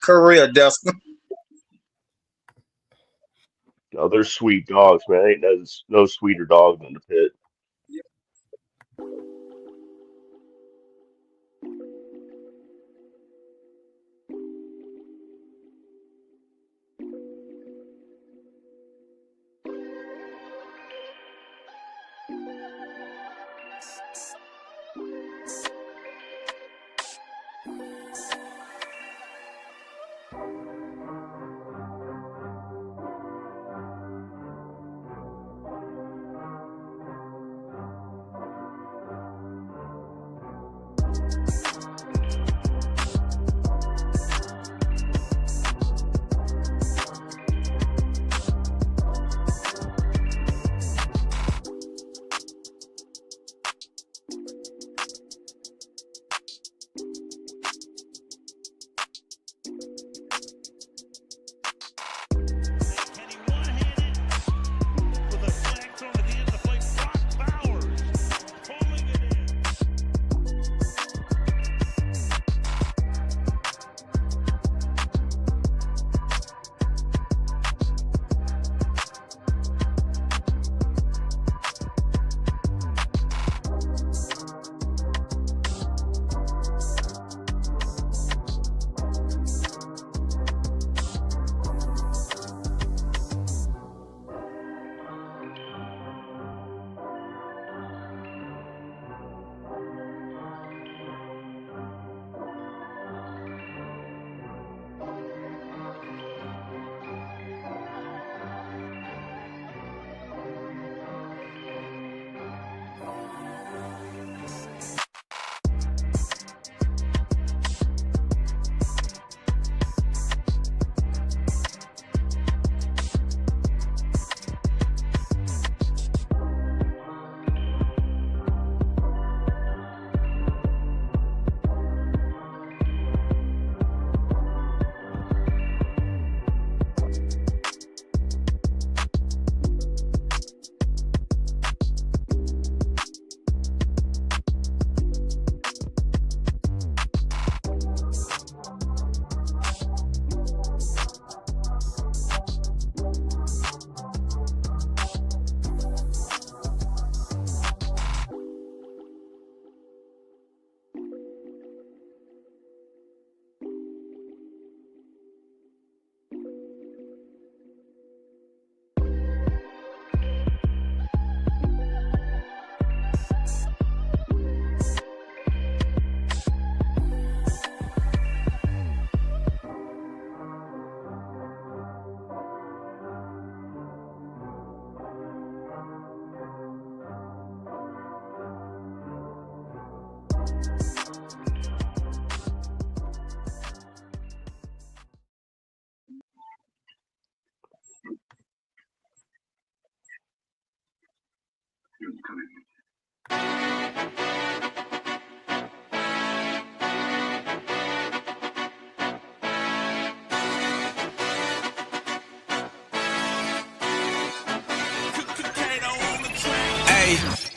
career, Destin. Oh, they're sweet dogs, man. Ain't no sweeter dog than the pit.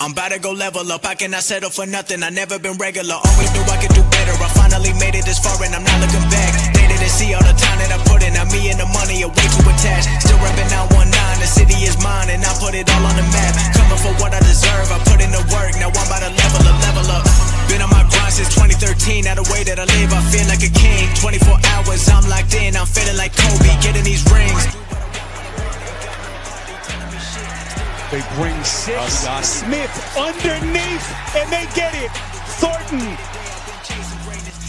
I'm about to go level up, I cannot settle for nothing, I never been regular, always knew I could do better, I finally made it this far and I'm not looking back. They didn't see all the time that I put in, now me and the money are way too attached. Still reppin' 919, the city is mine and I put it all on the map. Coming for what I deserve, I put in the work, now I'm about to level up. Been on my grind since 2013, now the way that I live, I feel like a king. 24 hours, I'm locked in, I'm feeling like Kobe, getting these rings. They bring six, Smith underneath, and they get it. Thornton.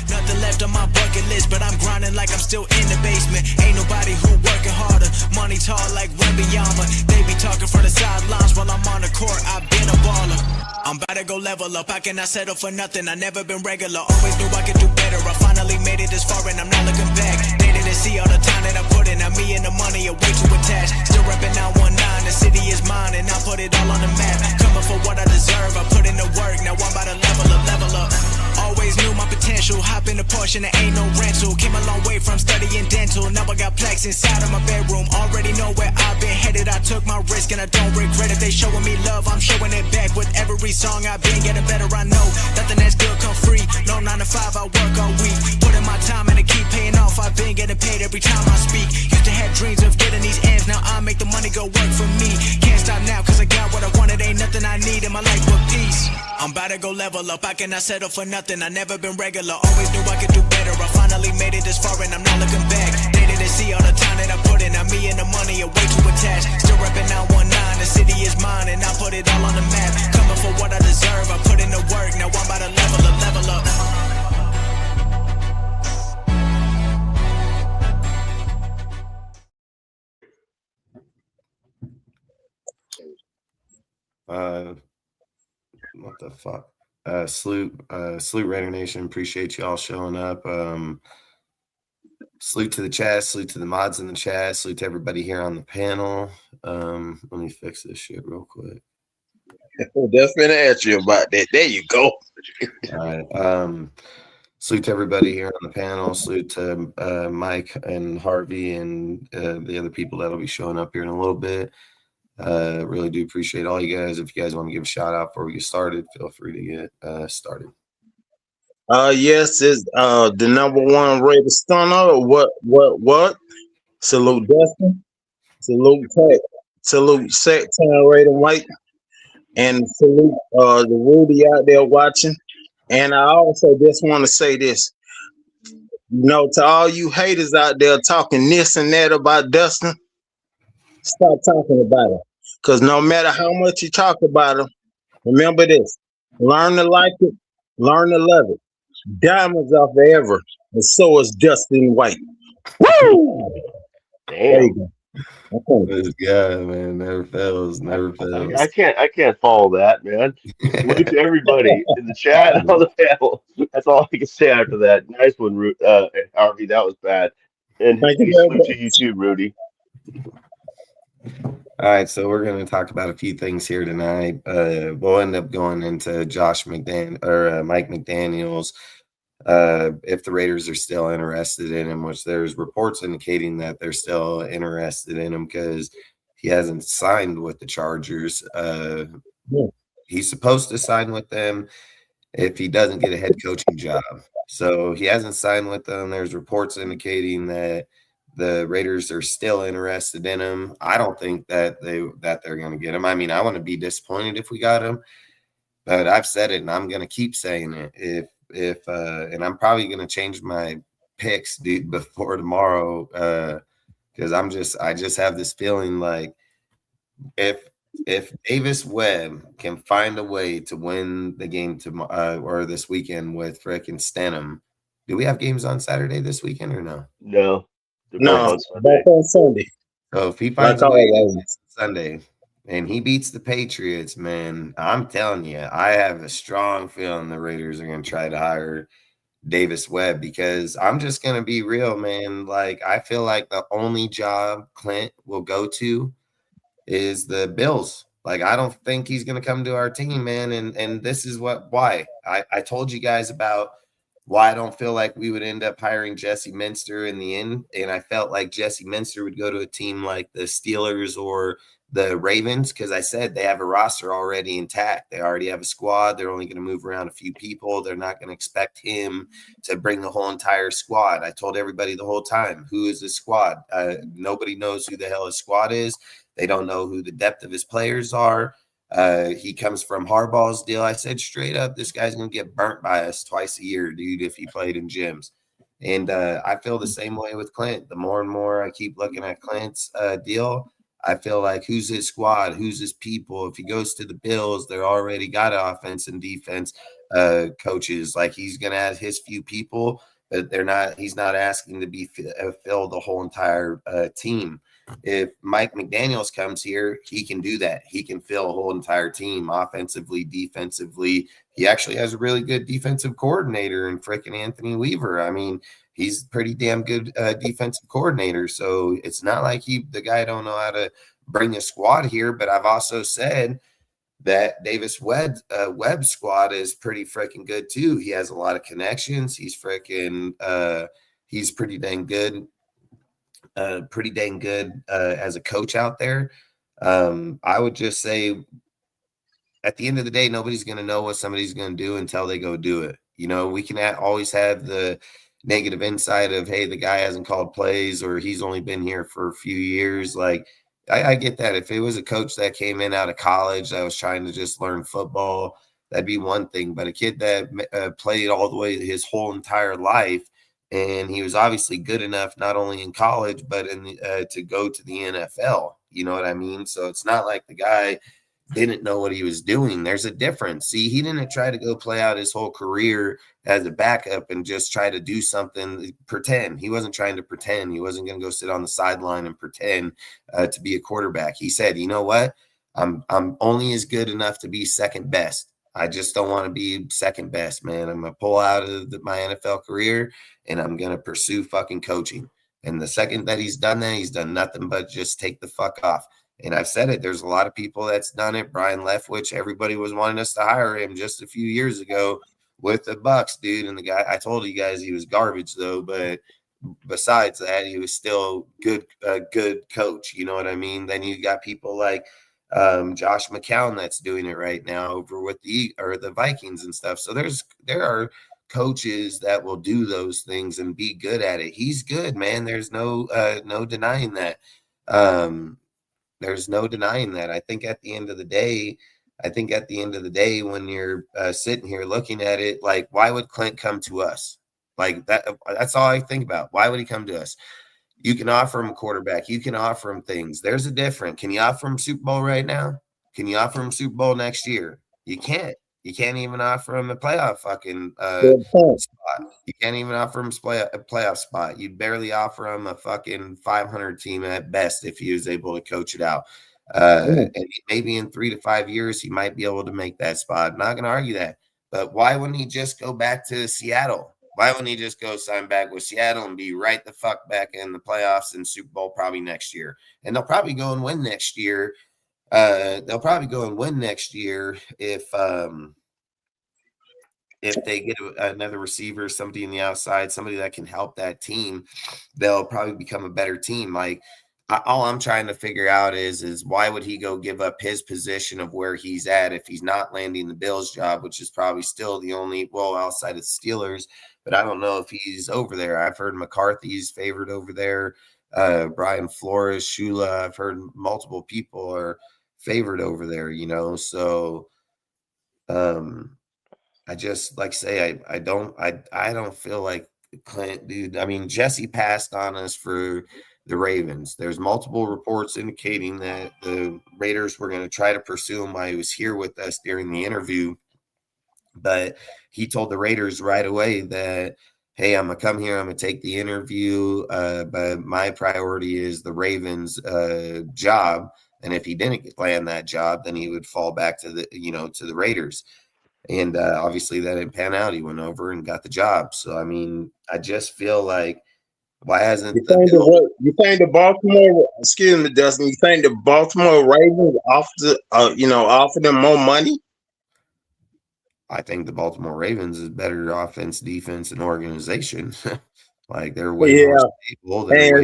Nothing left on my bucket list, but I'm grinding like I'm still in the basement. Ain't nobody who working harder. Money tall like Wembanyama. They be talking from the sidelines while I'm on the court. I've been a baller. I'm about to go level up. I cannot settle for nothing. I never been regular. Always knew I could do better. I finally made it this far and I'm not looking back. They didn't see all the time that I put in. Now me and the money are way too attached. Still reppin' 919. The city is mine and I put it all on the map. Coming for what I deserve. I put in the work. Now I'm about to level up. Always knew my potential. Hop in the Porsche portion, it ain't no rental. Came a long way from studying dental. Now I got plaques inside of my bedroom. Already know where I've been headed. I took my risk and I don't regret it. They showing me love, I'm showing it back. With every song I've been getting better. I know nothing that's good come free. No 9 to 5, I work all week. Put in my time and it keep paying off. I've been getting paid every time I speak. Used to have dreams of getting these ends. Now I make the money go work for me. Can't stop now cause I got what I wanted. Ain't nothing I need in my life but peace. I'm about to go level up. I cannot settle for nothing. I never been regular. Always knew I could do better. I finally made it this far and I'm not looking back. They didn't see all the time that I put in. Now me and the money are way too attached. Still repping 919. The city is mine and I put it all on the map. Coming for what I deserve. I put in the work. Now I'm about to level up, level up. What the fuck? Salute Raider Nation. Appreciate you all showing up. Salute to the chat, salute to the mods in the chat, salute to everybody here on the panel. Let me fix this shit real quick. Just gonna ask you about that. There you go. All right. Salute to everybody here on the panel. Salute to Mike and Harvey and the other people that'll be showing up here in a little bit. Really do appreciate all you guys. If you guys want to give a shout out before we get started, feel free to get started. Yes, it's the #1 Raider stunner. What? Salute Dustin. Salute Tech. Salute Secton Raider White. And salute the Rudy out there watching. And I also just want to say this. To all you haters out there talking this and that about Dustin, stop talking about him. Because no matter how much you talk about him, remember this. Learn to like it. Learn to love it. Diamonds are forever. And so is Dustin White. Woo! There you go. Okay. This guy, man, never fails. I can't follow that, man. Salute to everybody in the chat and on the panel. That's all I can say after that. Nice one, Harvey. That was bad. And salute to you too, Rudy. All right, so we're going to talk about a few things here tonight. We'll end up going into Mike McDaniel's. If the Raiders are still interested in him, which there's reports indicating that they're still interested in him because he hasn't signed with the Chargers. He's supposed to sign with them if he doesn't get a head coaching job. So he hasn't signed with them. There's reports indicating that the Raiders are still interested in him. I don't think that they're going to get him. I mean, I want to be disappointed if we got him, but I've said it and I'm going to keep saying it. If and I'm probably going to change my picks, dude, before tomorrow, because I just have this feeling like if Davis Webb can find a way to win the game tomorrow or this weekend with frickin' Stenham. Do we have games on Saturday this weekend or no? No. No, back on Sunday. So if he finds a way on Sunday and he beats the Patriots, man, I'm telling you, I have a strong feeling the Raiders are going to try to hire Davis Webb because I'm just going to be real, man. Like, I feel like the only job Clint will go to is the Bills. Like, I don't think he's going to come to our team, man. And this is why I told you guys about why I don't feel like we would end up hiring Jesse Minster in the end. And I felt like Jesse Minster would go to a team like the Steelers or the Ravens because I said they have a roster already intact. They already have a squad. They're only going to move around a few people. They're not going to expect him to bring the whole entire squad. I told everybody the whole time, who is this squad? Nobody knows who the hell his squad is. They don't know who the depth of his players are. He comes from Harbaugh's deal. I said straight up, this guy's going to get burnt by us twice a year, dude, if he played in gyms. And I feel the same way with Clint. The more and more I keep looking at Clint's deal, I feel like who's his squad, who's his people. If he goes to the Bills, they're already got offense and defense coaches. Like he's going to add his few people, but he's not asking to fill the whole entire team. If Mike McDaniels comes here, he can do that. He can fill a whole entire team offensively, defensively. He actually has a really good defensive coordinator in frickin' Anthony Weaver. I mean, he's pretty damn good defensive coordinator. So it's not like the guy don't know how to bring a squad here. But I've also said that Davis Webb squad is pretty freaking good too. He has a lot of connections. He's he's pretty dang good. As a coach out there. I would just say at the end of the day, nobody's going to know what somebody's going to do until they go do it. You know, we can always have the negative insight of, hey, the guy hasn't called plays or he's only been here for a few years. Like, I get that. If it was a coach that came in out of college that was trying to just learn football, that'd be one thing. But a kid that played all the way his whole entire life, and he was obviously good enough not only in college but to go to the NFL. You know what I mean? So it's not like the guy didn't know what he was doing. There's a difference. See, he didn't try to go play out his whole career as a backup and just try to do something, pretend. He wasn't trying to pretend. He wasn't going to go sit on the sideline and pretend to be a quarterback. He said, you know what? I'm only as good enough to be second best. I just don't want to be second best, man. I'm going to pull out of my NFL career and I'm going to pursue fucking coaching. And the second that he's done that, he's done nothing but just take the fuck off. And I've said it, there's a lot of people that's done it. Brian Leftwich, everybody was wanting us to hire him just a few years ago with the Bucks, dude. And the guy, I told you guys he was garbage though, but besides that, he was still a good coach. You know what I mean? Then you got people like Josh McCown that's doing it right now over with the Vikings and stuff. So there are coaches that will do those things and be good at it. He's good, man. There's no denying that. There's no denying that. I think at the end of the day, when you're sitting here looking at it, like, why would Clint come to us? Like that's all I think about. Why would he come to us? You can offer him a quarterback. You can offer him things. There's a difference. Can you offer him Super Bowl right now? Can you offer him Super Bowl next year? You can't. You can't even offer him a playoff fucking spot. You can't even offer him a playoff spot. You'd barely offer him a fucking 500 team at best if he was able to coach it out. And maybe in 3 to 5 years, he might be able to make that spot. I'm not going to argue that. But why wouldn't he just go back to Seattle? Why wouldn't he just go sign back with Seattle and be right the fuck back in the playoffs and Super Bowl probably next year? And they'll probably go and win next year. If they get another receiver, somebody in the outside, somebody that can help that team, they'll probably become a better team. Like, all I'm trying to figure out is why would he go give up his position of where he's at if he's not landing the Bills job, which is probably still the only, outside of the Steelers, but I don't know if he's over there. I've heard McCarthy's favored over there. Brian Flores, Shula, I've heard multiple people are favored over there, you know? So, I just I don't feel like Clint, dude. I mean, Jesse passed on us for the Ravens. There's multiple reports indicating that the Raiders were going to try to pursue him while he was here with us during the interview. But he told the Raiders right away that, hey, I'm going to come here. I'm going to take the interview. But my priority is the Ravens job. And if he didn't land that job, then he would fall back to the Raiders. And obviously that didn't pan out. He went over and got the job. So, I mean, I just feel like, why hasn't you think the Baltimore, excuse me, Dustin, you think the Baltimore Ravens offer them more money? I think the Baltimore Ravens is better offense, defense, and organization. Like, they're way more stable. They're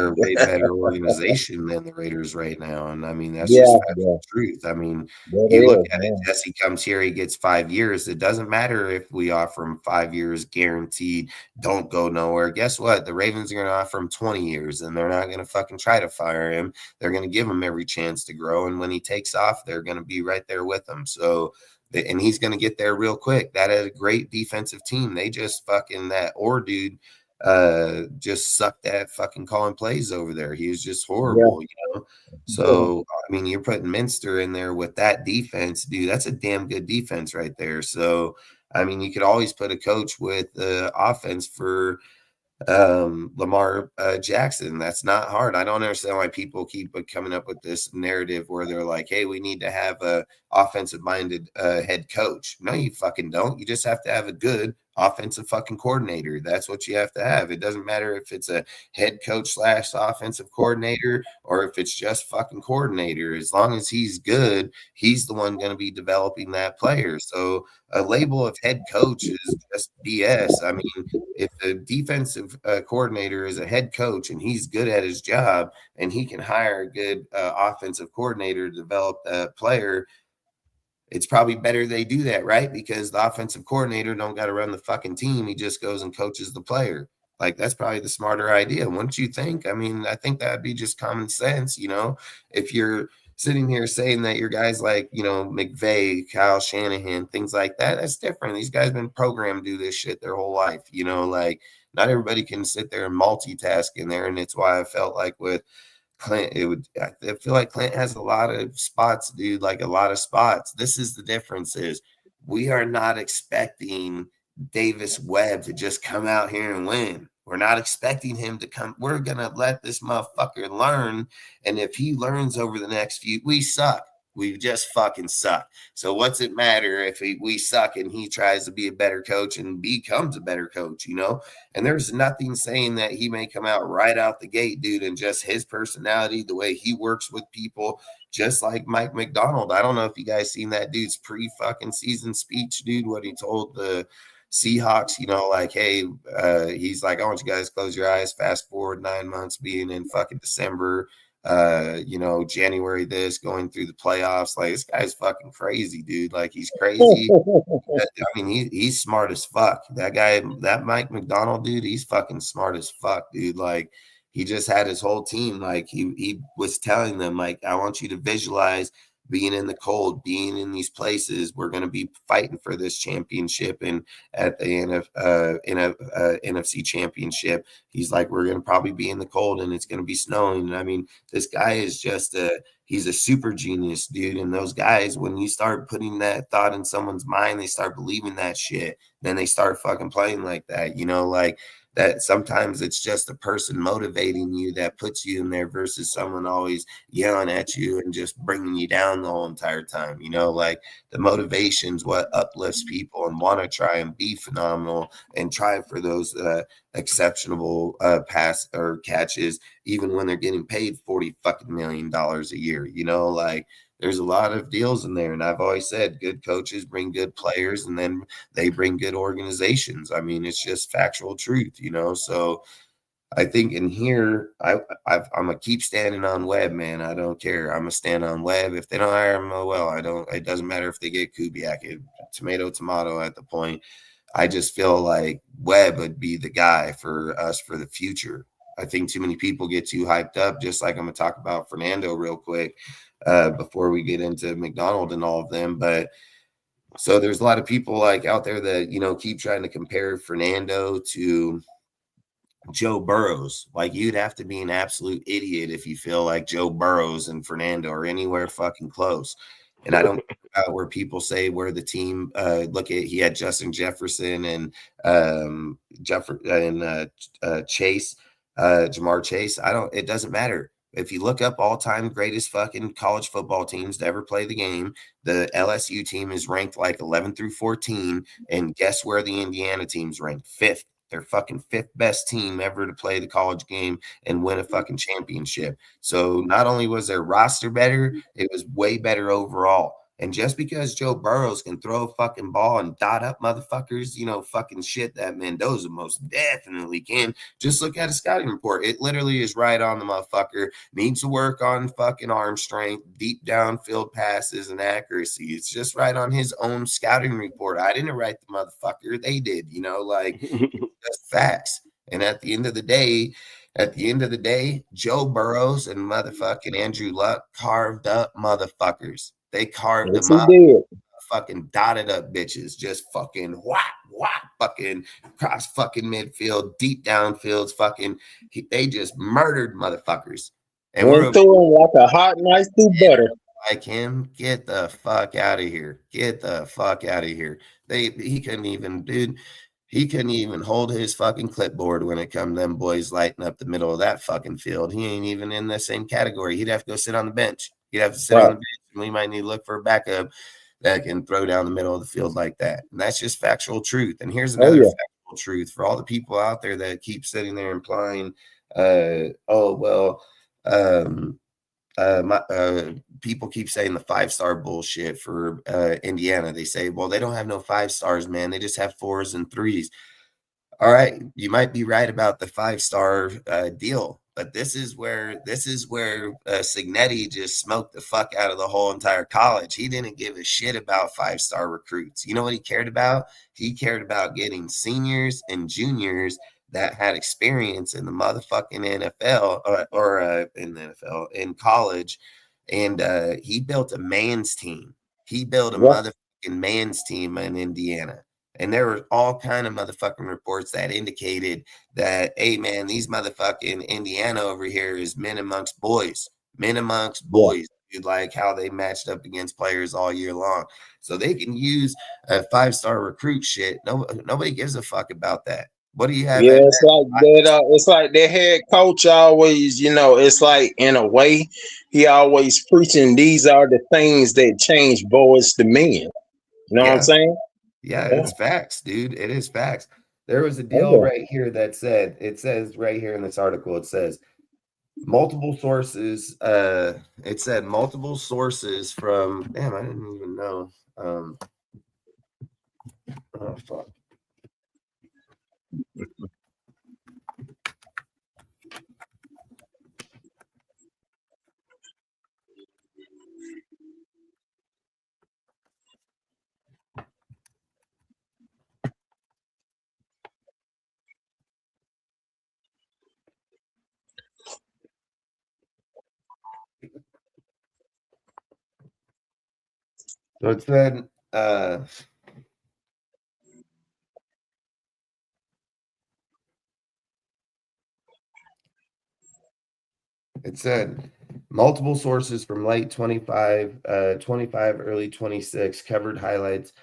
a way better organization than the Raiders right now. And I mean, that's just the truth. I mean, you look at it, Jesse comes here, he gets 5 years. It doesn't matter if we offer him 5 years guaranteed, don't go nowhere. Guess what? The Ravens are going to offer him 20 years, and they're not going to fucking try to fire him. They're going to give him every chance to grow. And when he takes off, they're going to be right there with him. So, and he's going to get there real quick. That is a great defensive team. They just fucking dude just sucked at fucking calling plays over there. He was just horrible, you know? So, I mean, you're putting Minster in there with that defense, dude. That's a damn good defense right there. So, I mean, you could always put a coach with the offense for Lamar Jackson. That's not hard. I don't understand why people keep coming up with this narrative where they're like, hey, we need to have a offensive-minded head coach. No, you fucking don't. You just have to have a good offensive fucking coordinator. That's what you have to have. It doesn't matter if it's a head coach / offensive coordinator or if it's just fucking coordinator. As long as he's good, he's the one going to be developing that player. So a label of head coach is just BS. I mean, if the defensive coordinator is a head coach and he's good at his job and he can hire a good offensive coordinator to develop that player, it's probably better they do that, right? Because the offensive coordinator don't got to run the fucking team. He just goes and coaches the player. Like, that's probably the smarter idea, wouldn't you think? I mean, I think that'd be just common sense, you know? If you're sitting here saying that your guys like, you know, McVay, Kyle Shanahan, things like that, that's different. These guys been programmed to do this shit their whole life, you know? Like, not everybody can sit there and multitask in there, and it's why I felt like with Clint, I feel like Clint has a lot of spots, dude, like a lot of spots. This is the difference is we are not expecting Davis Webb to just come out here and win. We're not expecting him to come. We're going to let this motherfucker learn. And if he learns over the next few, we suck. We just fucking suck. So what's it matter if we suck and he tries to be a better coach and becomes a better coach, you know? And there's nothing saying that he may come out right out the gate, dude, and just his personality, the way he works with people, just like Mike McDaniel. I don't know if you guys seen that dude's pre-fucking season speech, dude, what he told the Seahawks, you know, like, hey, he's like, I want you guys to close your eyes, fast forward 9 months being in fucking December, you know, January this, going through the playoffs. Like, this guy's fucking crazy, dude. Like, he's crazy. I mean, he's smart as fuck. That guy, that Mike McDaniel, dude, he's fucking smart as fuck, dude. Like, he just had his whole team. Like, he was telling them, like, I want you to visualize being in the cold, being in these places. We're going to be fighting for this championship and at the NFC championship. He's like, we're going to probably be in the cold and it's going to be snowing. And I mean, this guy is just he's a super genius, dude. And those guys, when you start putting that thought in someone's mind, they start believing that shit. Then they start fucking playing like that, you know, like that. Sometimes it's just a person motivating you that puts you in there versus someone always yelling at you and just bringing you down the whole entire time. You know, like the motivation's what uplifts people and want to try and be phenomenal and try for those exceptional pass or catches, even when they're getting paid $40 fucking million a year. You know, like there's a lot of deals in there. And I've always said good coaches bring good players and then they bring good organizations. I mean, it's just factual truth, you know? So I think in here, I'm going to keep standing on Webb, man. I don't care. I'm going to stand on Webb. If they don't hire him, oh, well, it doesn't matter if they get Kubiak. Tomato at the point. I just feel like Webb would be the guy for us for the future. I think too many people get too hyped up, just like I'm going to talk about Fernando real quick. Before we get into McDonald and all of them. But so there's a lot of people like out there that, you know, keep trying to compare Fernando to Joe Burrows. Like, you'd have to be an absolute idiot if you feel like Joe Burrows and Fernando are anywhere fucking close. And I don't care about where people say where the team look at, he had Justin Jefferson and Chase, Jamar Chase. It doesn't matter. If you look up all-time greatest fucking college football teams to ever play the game, the LSU team is ranked like 11 through 14, and guess where the Indiana team's ranked? 5th. They're fucking 5th best team ever to play the college game and win a fucking championship. So not only was their roster better, it was way better overall. And just because Joe Burrows can throw a fucking ball and dot up motherfuckers, you know, fucking shit that Mendoza most definitely can. Just look at a scouting report. It literally is right on the motherfucker. Needs to work on fucking arm strength, deep downfield passes, and accuracy. It's just right on his own scouting report. I didn't write the motherfucker. They did, you know, like just facts. And at the end of the day, Joe Burrows and motherfucking Andrew Luck carved up motherfuckers. They carved them up, fucking dotted up bitches, just fucking whap, fucking cross fucking midfield, deep downfields, fucking, they just murdered motherfuckers. And we're throwing like a hot knife through butter. Like him, get the fuck out of here. Get the fuck out of here. He couldn't even hold his fucking clipboard when it come to them boys lighting up the middle of that fucking field. He ain't even in the same category. He'd have to go sit on the bench. He'd have to sit on the bench we might need to look for a backup that can throw down the middle of the field like that. And that's just factual truth. And here's another factual truth for all the people out there that keep sitting there implying, people keep saying the 5-star bullshit for Indiana. They say, well, they don't have no 5 stars, man. They just have 4s and 3s. All right, you might be right about the 5-star deal, but this is where Cignetti just smoked the fuck out of the whole entire college. He didn't give a shit about 5-star recruits. You know what he cared about? He cared about getting seniors and juniors that had experience in the motherfucking NFL or in the NFL, in college. And he built a man's team. He built a motherfucking man's team in Indiana. And there were all kind of motherfucking reports that indicated that, hey, man, these motherfucking Indiana over here is men amongst boys. Men amongst boys. Like how they matched up against players all year long. So they can use a 5-star recruit shit. Nobody gives a fuck about that. What do you have? Yeah, it's like that. It's like their head coach always, it's like in a way, he always preaching these are the things that change boys to men. You know what I'm saying? Yeah, it's facts, dude. It is facts. There was a deal right here that said, it says right here in this article, it says multiple sources. It said multiple sources from, damn, I didn't even know. Oh, fuck. So it said, multiple sources from late 25, early 26 covered highlights.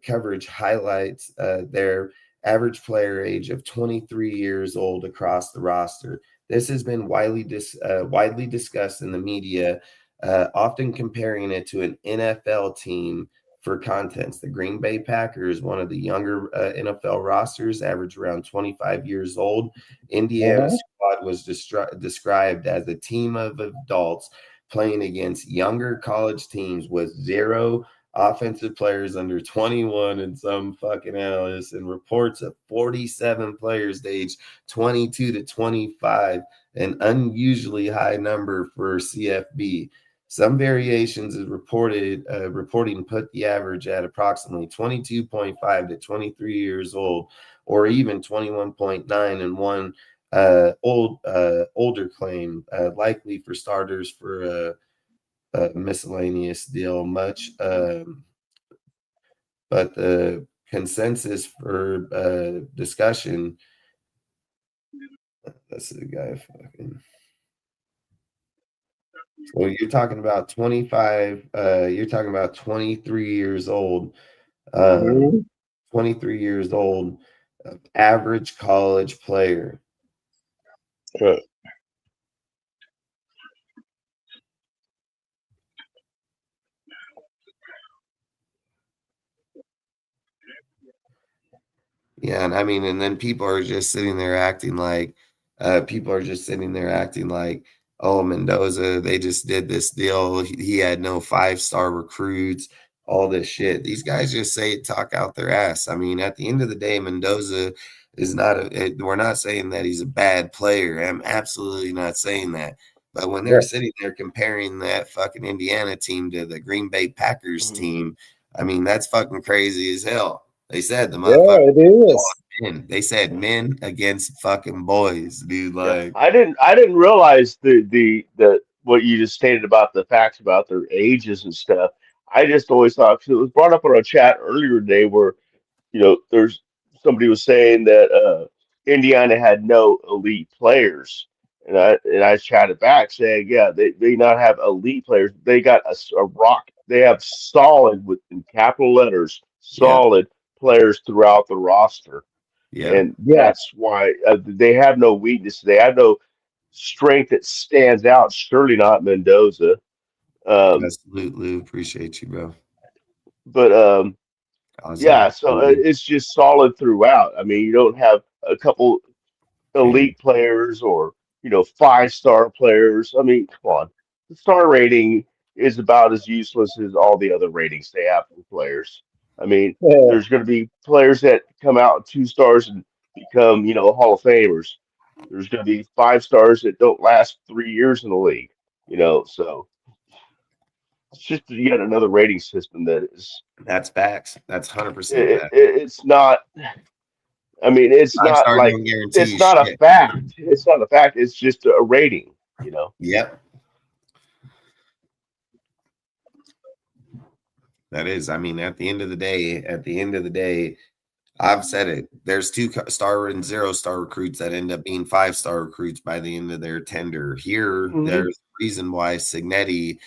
Coverage highlights their average player age of 23 years old across the roster. This has been widely discussed in the media, often comparing it to an NFL team for contents. The Green Bay Packers, one of the younger NFL rosters, average around 25 years old. Indiana squad was described as a team of adults playing against younger college teams with 0 offensive players under 21 and some fucking analysts, and reports of 47 players aged 22 to 25, an unusually high number for CFB. Some variations is reporting put the average at approximately 22.5 to 23 years old, or even 21.9 in one older claim, likely for starters for a miscellaneous deal much, but the consensus for discussion, that's the guy fucking. So you're talking about 25, you're talking about 23 years old, 23 years old, average college player. Yeah, and I mean, and then people are just sitting there acting like, oh, Mendoza, they just did this deal. He had no 5-star recruits, all this shit. These guys just talk out their ass. I mean, at the end of the day, Mendoza is we're not saying that he's a bad player. I'm absolutely not saying that. But when they're sitting there comparing that fucking Indiana team to the Green Bay Packers team, I mean, that's fucking crazy as hell. They said the motherfucker. It is. Men. They said men against fucking boys, dude. Like I didn't realize the what you just stated about the facts about their ages and stuff. I just always thought, because it was brought up on a chat earlier today where there's somebody was saying that Indiana had no elite players, and I chatted back saying, yeah, they not have elite players. They got a rock. They have solid, with in capital letters, solid players throughout the roster. And that's why they have no weakness. They have no strength that stands out. Surely not Mendoza. Absolutely. Appreciate you, bro. But Awesome. yeah, so it's just solid throughout. I mean, you don't have a couple elite players or 5-star players. I mean, come on, the star rating is about as useless as all the other ratings they have for players. I mean, Yeah. there's going to be players that come out 2 stars and become Hall of Famers. There's going to be 5 stars that don't last 3 years in the league. So it's just yet another rating system that is That's facts. That's 100% facts. it's not. I mean, it's Five not star like don't guarantee it's you not a shit. fact. It's not a fact. It's just a rating. Yep. That is. I mean, at the end of the day, I've said it. There's 2-star and 0-star recruits that end up being 5-star recruits by the end of their tender. Here, Hmm. there's a reason why Signetti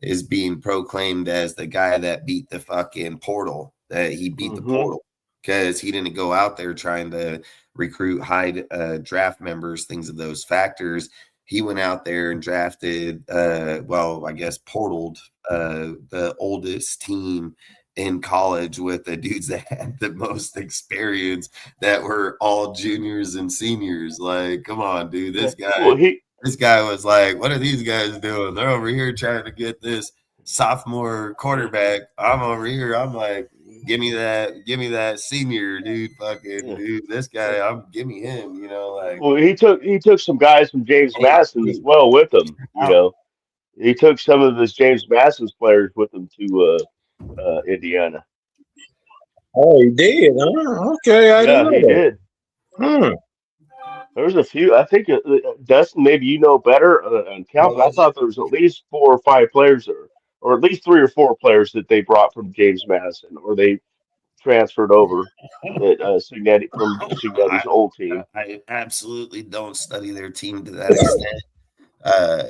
is being proclaimed as the guy that beat the fucking portal, that he beat the Hmm. portal because he didn't go out there trying to recruit high draft members, things of those factors. He went out there and drafted, I guess, portaled the oldest team in college with the dudes that had the most experience that were all juniors and seniors. Like, come on, dude, Yeah. Well, this guy was like, what are these guys doing? They're over here trying to get this sophomore quarterback. I'm over here. I'm like, give me that senior dude, fucking yeah. dude. This guy, give me him, like Well, he took some guys from James hey, Madison as hey, well with him. out. He took some of his James Madison's players with him to Indiana. Oh, he did, huh? Okay, I didn't Yeah, know he that. did. Hmm. There was a few. I think Dustin, maybe you know better on count, What but I was thought there was at least 4 or 5 players, or at least 3 or 4 players that they brought from James Madison, or they transferred over that Signetti from Signetti's I old team. I absolutely don't study their team to that extent. Uh,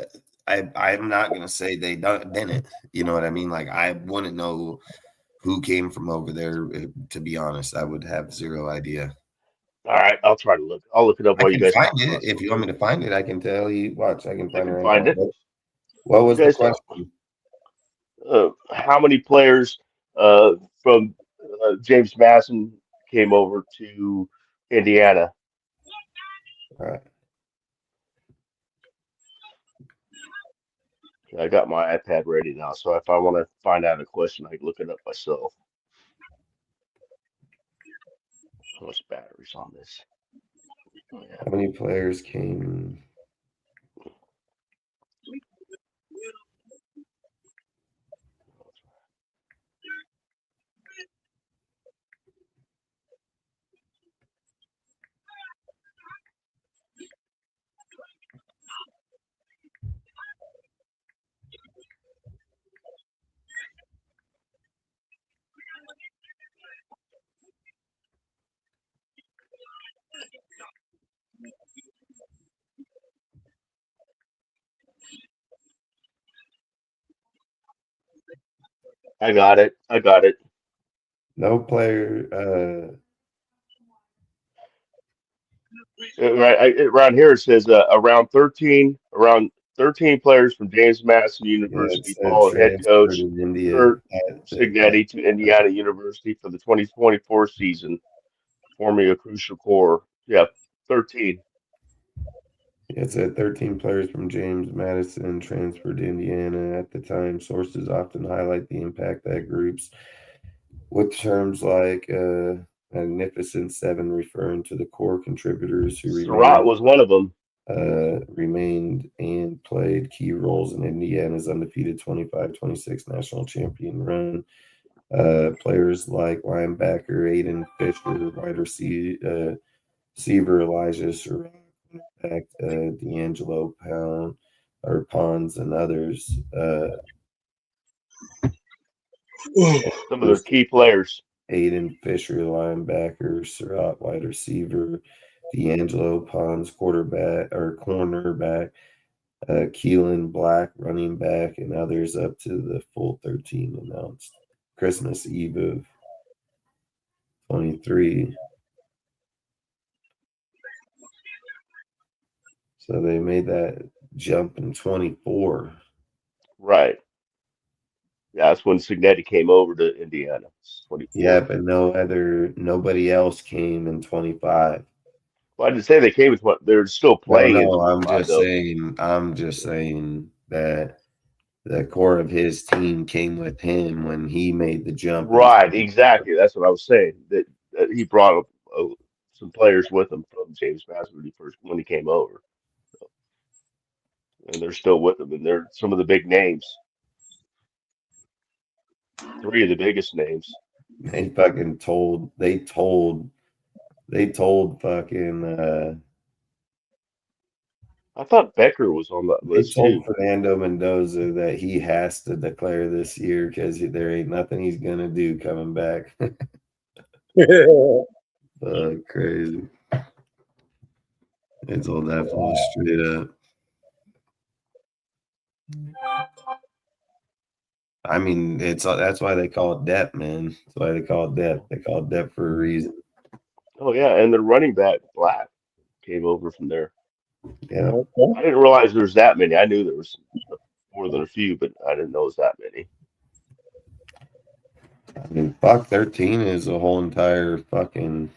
I'm not gonna say they didn't. You know what I mean? Like I wouldn't know who came from over there. To be honest, I would have zero idea. All right, I'll try to look. I'll look it up I while you can guys find talk it about if something. you want me to find it. I can tell you. Watch, I can I find it can right find now. it. What You was the guys talk. question? How many players from James Madison came over to Indiana? All right. I got my iPad ready now, so if I want to find out a question, I can look it up myself. How much batteries on this? Oh, yeah. How many players came? I got it. I got it. No player. Right around here it says around 13 players from James Madison Yeah, it University said followed head transferred coach in India. Kurt Signetti to Indiana University for the 2024 season, forming a crucial core. Yeah, 13. It said 13 players from James Madison transferred to Indiana at the time. Sources often highlight the impact that groups with terms like Magnificent Seven, referring to the core contributors who Surratt was one of them. remained and played key roles in Indiana's undefeated 25-26 national champion run. Players like linebacker Aiden Fisher, wide receiver Elijah Surratt, back D'Angelo Pound or Pons and others. Some of the key players. Aiden Fisher, linebacker, Surratt, wide receiver, D'Angelo Pons, quarterback or cornerback, Keelan Black, running back, and others up to the full 13 announced. Christmas Eve of 23. So they made that jump in 24. Right. Yeah, that's when Signetti came over to Indiana. 24. Yeah, but nobody else came in 25. Well, I didn't say they came with what they're still playing in No, I'm 25 just though. saying. I'm just saying that the core of his team came with him when he made the jump. Right, exactly. That's what I was saying. That he brought some players with him from James Madison when he came over, and they're still with him, and they're some of the big names, three of the biggest names. They fucking told. They told fucking. I thought Becker was on that They list told too. Fernando Mendoza that he has to declare this year because there ain't nothing he's gonna do coming back. Crazy. They told that fool straight up. I mean, that's why they call it depth, man. That's why they call it depth. They call it depth for a reason. Oh yeah, and the running back Black came over from there. Yeah. I didn't realize there was that many. I knew there was more than a few, but I didn't know it was that many. I mean, fuck, 13 is a whole entire fucking.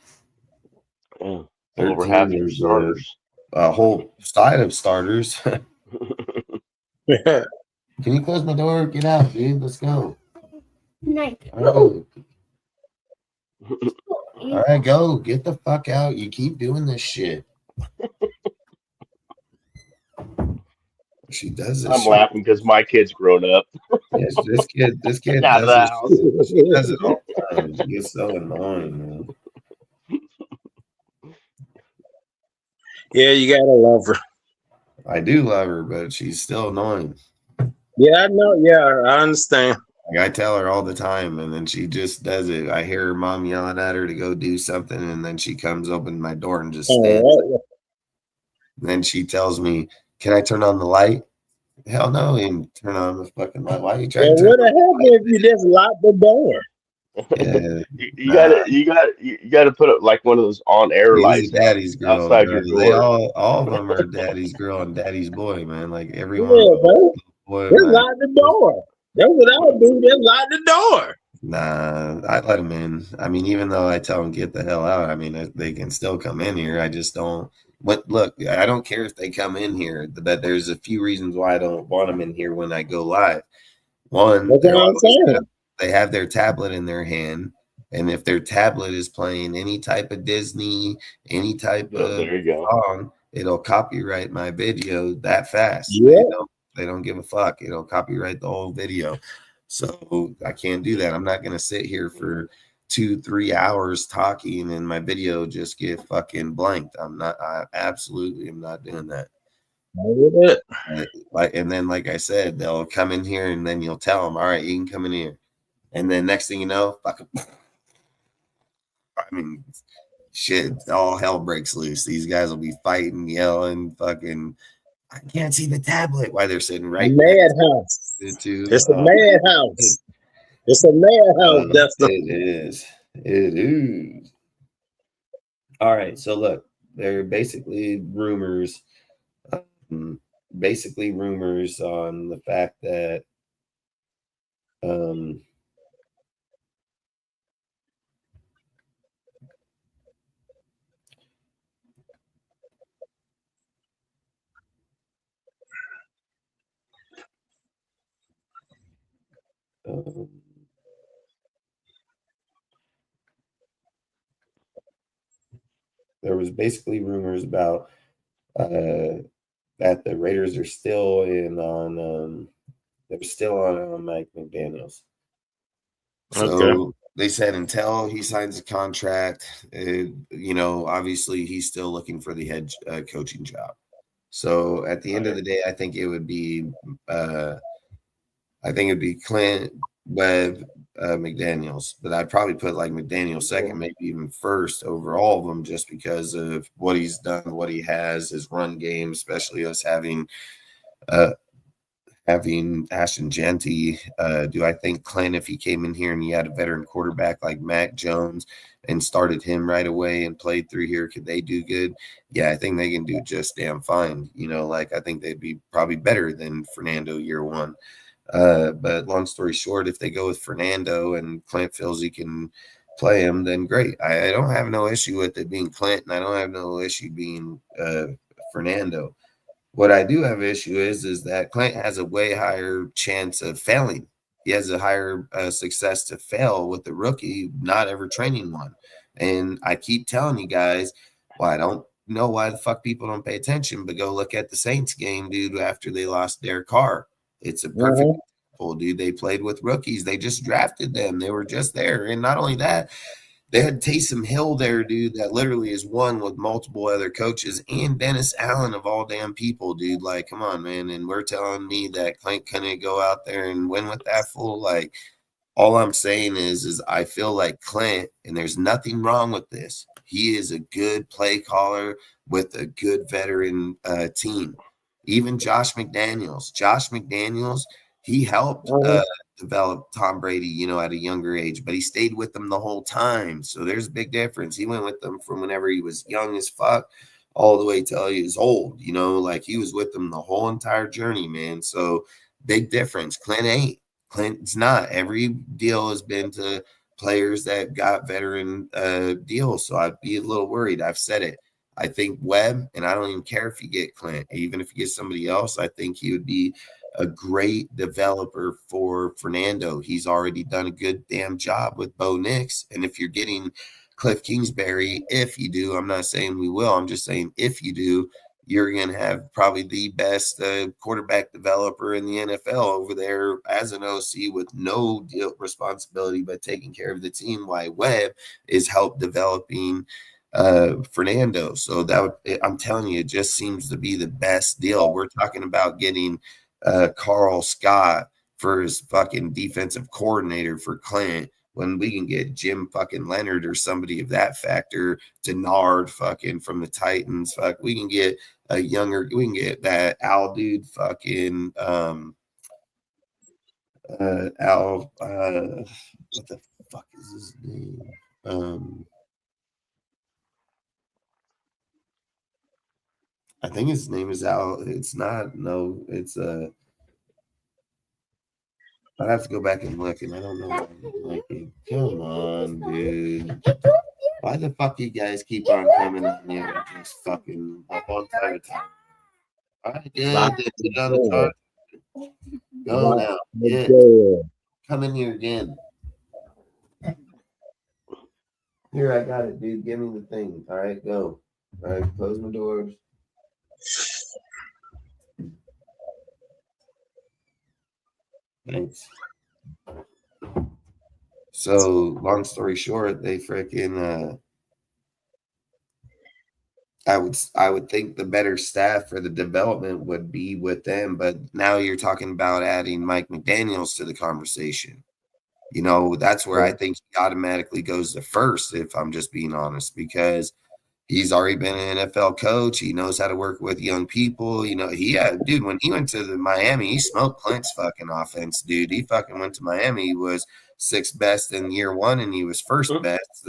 Yeah, over half your starters. A whole side of starters. Can you close my door? Get out, dude. Let's go. All right, go. Get the fuck out. You keep doing this shit. She does this. I'm laughing because my kid's grown up. Yes, this kid does this. She does it all the time. She gets so annoying, man. Yeah, you gotta love her. I do love her, but she's still annoying. Yeah, I know. Yeah, I understand. Like I tell her all the time, and then she just does it. I hear her mom yelling at her to go do something, and then she comes open my door and just stands. And then she tells me, "Can I turn on the light?" Hell no, you turn on the fucking light. Why are you trying to turn what the hell if you just lock the door? Yeah, you gotta put it like one of those on air lights. Daddy's girl. Outside your door. They all of them are daddy's girl and daddy's boy, man. Like everyone. Yeah, bro. Boy, just lock the door. That's what I would do. Just lock the door. Nah, I let them in. I mean, even though I tell them get the hell out, I mean they can still come in here. I just don't. But look, I don't care if they come in here. But there's a few reasons why I don't want them in here when I go live. One, they have their tablet in their hand, and if their tablet is playing any type of Disney, any type of song, it'll copyright my video that fast. Yeah. They don't give a fuck. It'll copyright the whole video. So I can't do that. I'm not going to sit here for 2-3 hours talking and my video just get fucking blanked. I absolutely am not doing that. And then, like I said, they'll come in here and then you'll tell them, all right, you can come in here. And then next thing you know, fucking, I mean, shit, all hell breaks loose. These guys will be fighting, yelling, fucking, I can't see the tablet. Why they're sitting right madhouse. It's a madhouse. It's a madhouse, Dustin. It is. All right. So look, they're basically rumors. On the fact that there was basically rumors about that the Raiders are still in on they're still on Mike McDaniels. So they said until he signs a contract, obviously he's still looking for the head coaching job. So at the end of the day, I think it would be Clint, Webb, McDaniels, but I'd probably put like McDaniel second, maybe even first over all of them, just because of what he's done, what he has, his run game, especially us having Ashton Genty. Do I think Clint, if he came in here and he had a veteran quarterback like Mac Jones and started him right away and played through here, could they do good? Yeah, I think they can do just damn fine. I think they'd be probably better than Fernando year one. But long story short, if they go with Fernando and Clint feels he can play him, then great. I don't have no issue with it being Clint, and I don't have no issue being Fernando. What I do have an issue is that Clint has a way higher chance of failing. He has a higher success to fail with the rookie not ever training one. And I keep telling you guys, well, I don't know why the fuck people don't pay attention, but go look at the Saints game, dude, after they lost Derek Carr. It's a perfect example, dude. They played with rookies. They just drafted them. They were just there. And not only that, they had Taysom Hill there, dude, that literally is one with multiple other coaches, and Dennis Allen of all damn people, dude. Like, come on, man. And we're telling me that Clint couldn't go out there and win with that fool. Like, all I'm saying is I feel like Clint, and there's nothing wrong with this. He is a good play caller with a good veteran team. Even Josh McDaniels, he helped develop Tom Brady, at a younger age, but he stayed with them the whole time. So there's a big difference. He went with them from whenever he was young as fuck all the way till he was old, like he was with them the whole entire journey, man. So big difference. Clint ain't. Clint's not. Every deal has been to players that got veteran deals. So I'd be a little worried. I've said it. I think Webb, and I don't even care if you get Clint, even if you get somebody else, I think he would be a great developer for Fernando. He's already done a good damn job with Bo Nix. And if you're getting Cliff Kingsbury, if you do, I'm not saying we will, I'm just saying if you do, you're going to have probably the best quarterback developer in the NFL over there as an OC with no responsibility but taking care of the team, while Webb is help developing Fernando. So I'm telling you, it just seems to be the best deal. We're talking about getting Carl Scott for his fucking defensive coordinator for Clint, when we can get Jim fucking Leonard or somebody of that factor, Denard fucking from the Titans. Fuck, we can get we can get that Al dude fucking Al what the fuck is his name? I think his name is Al. It's not. No, it's I'd have to go back and look, and I don't know. Come on, dude. Why the fuck you guys keep on coming on here and just fucking up on time? All right, good. Put it on the card. Go now. Yeah. Come in here again. Here, I got it, dude. Give me the thing. All right, go. All right, close my doors. Thanks. So, long story short, they freaking I would think the better staff for the development would be with them, but now you're talking about adding Mike McDaniels to the conversation. That's where I think he automatically goes to first, if I'm just being honest, because he's already been an NFL coach. He knows how to work with young people. When he went to Miami, he smoked Clint's fucking offense, dude. He fucking went to Miami. He was sixth best in year one, and he was first best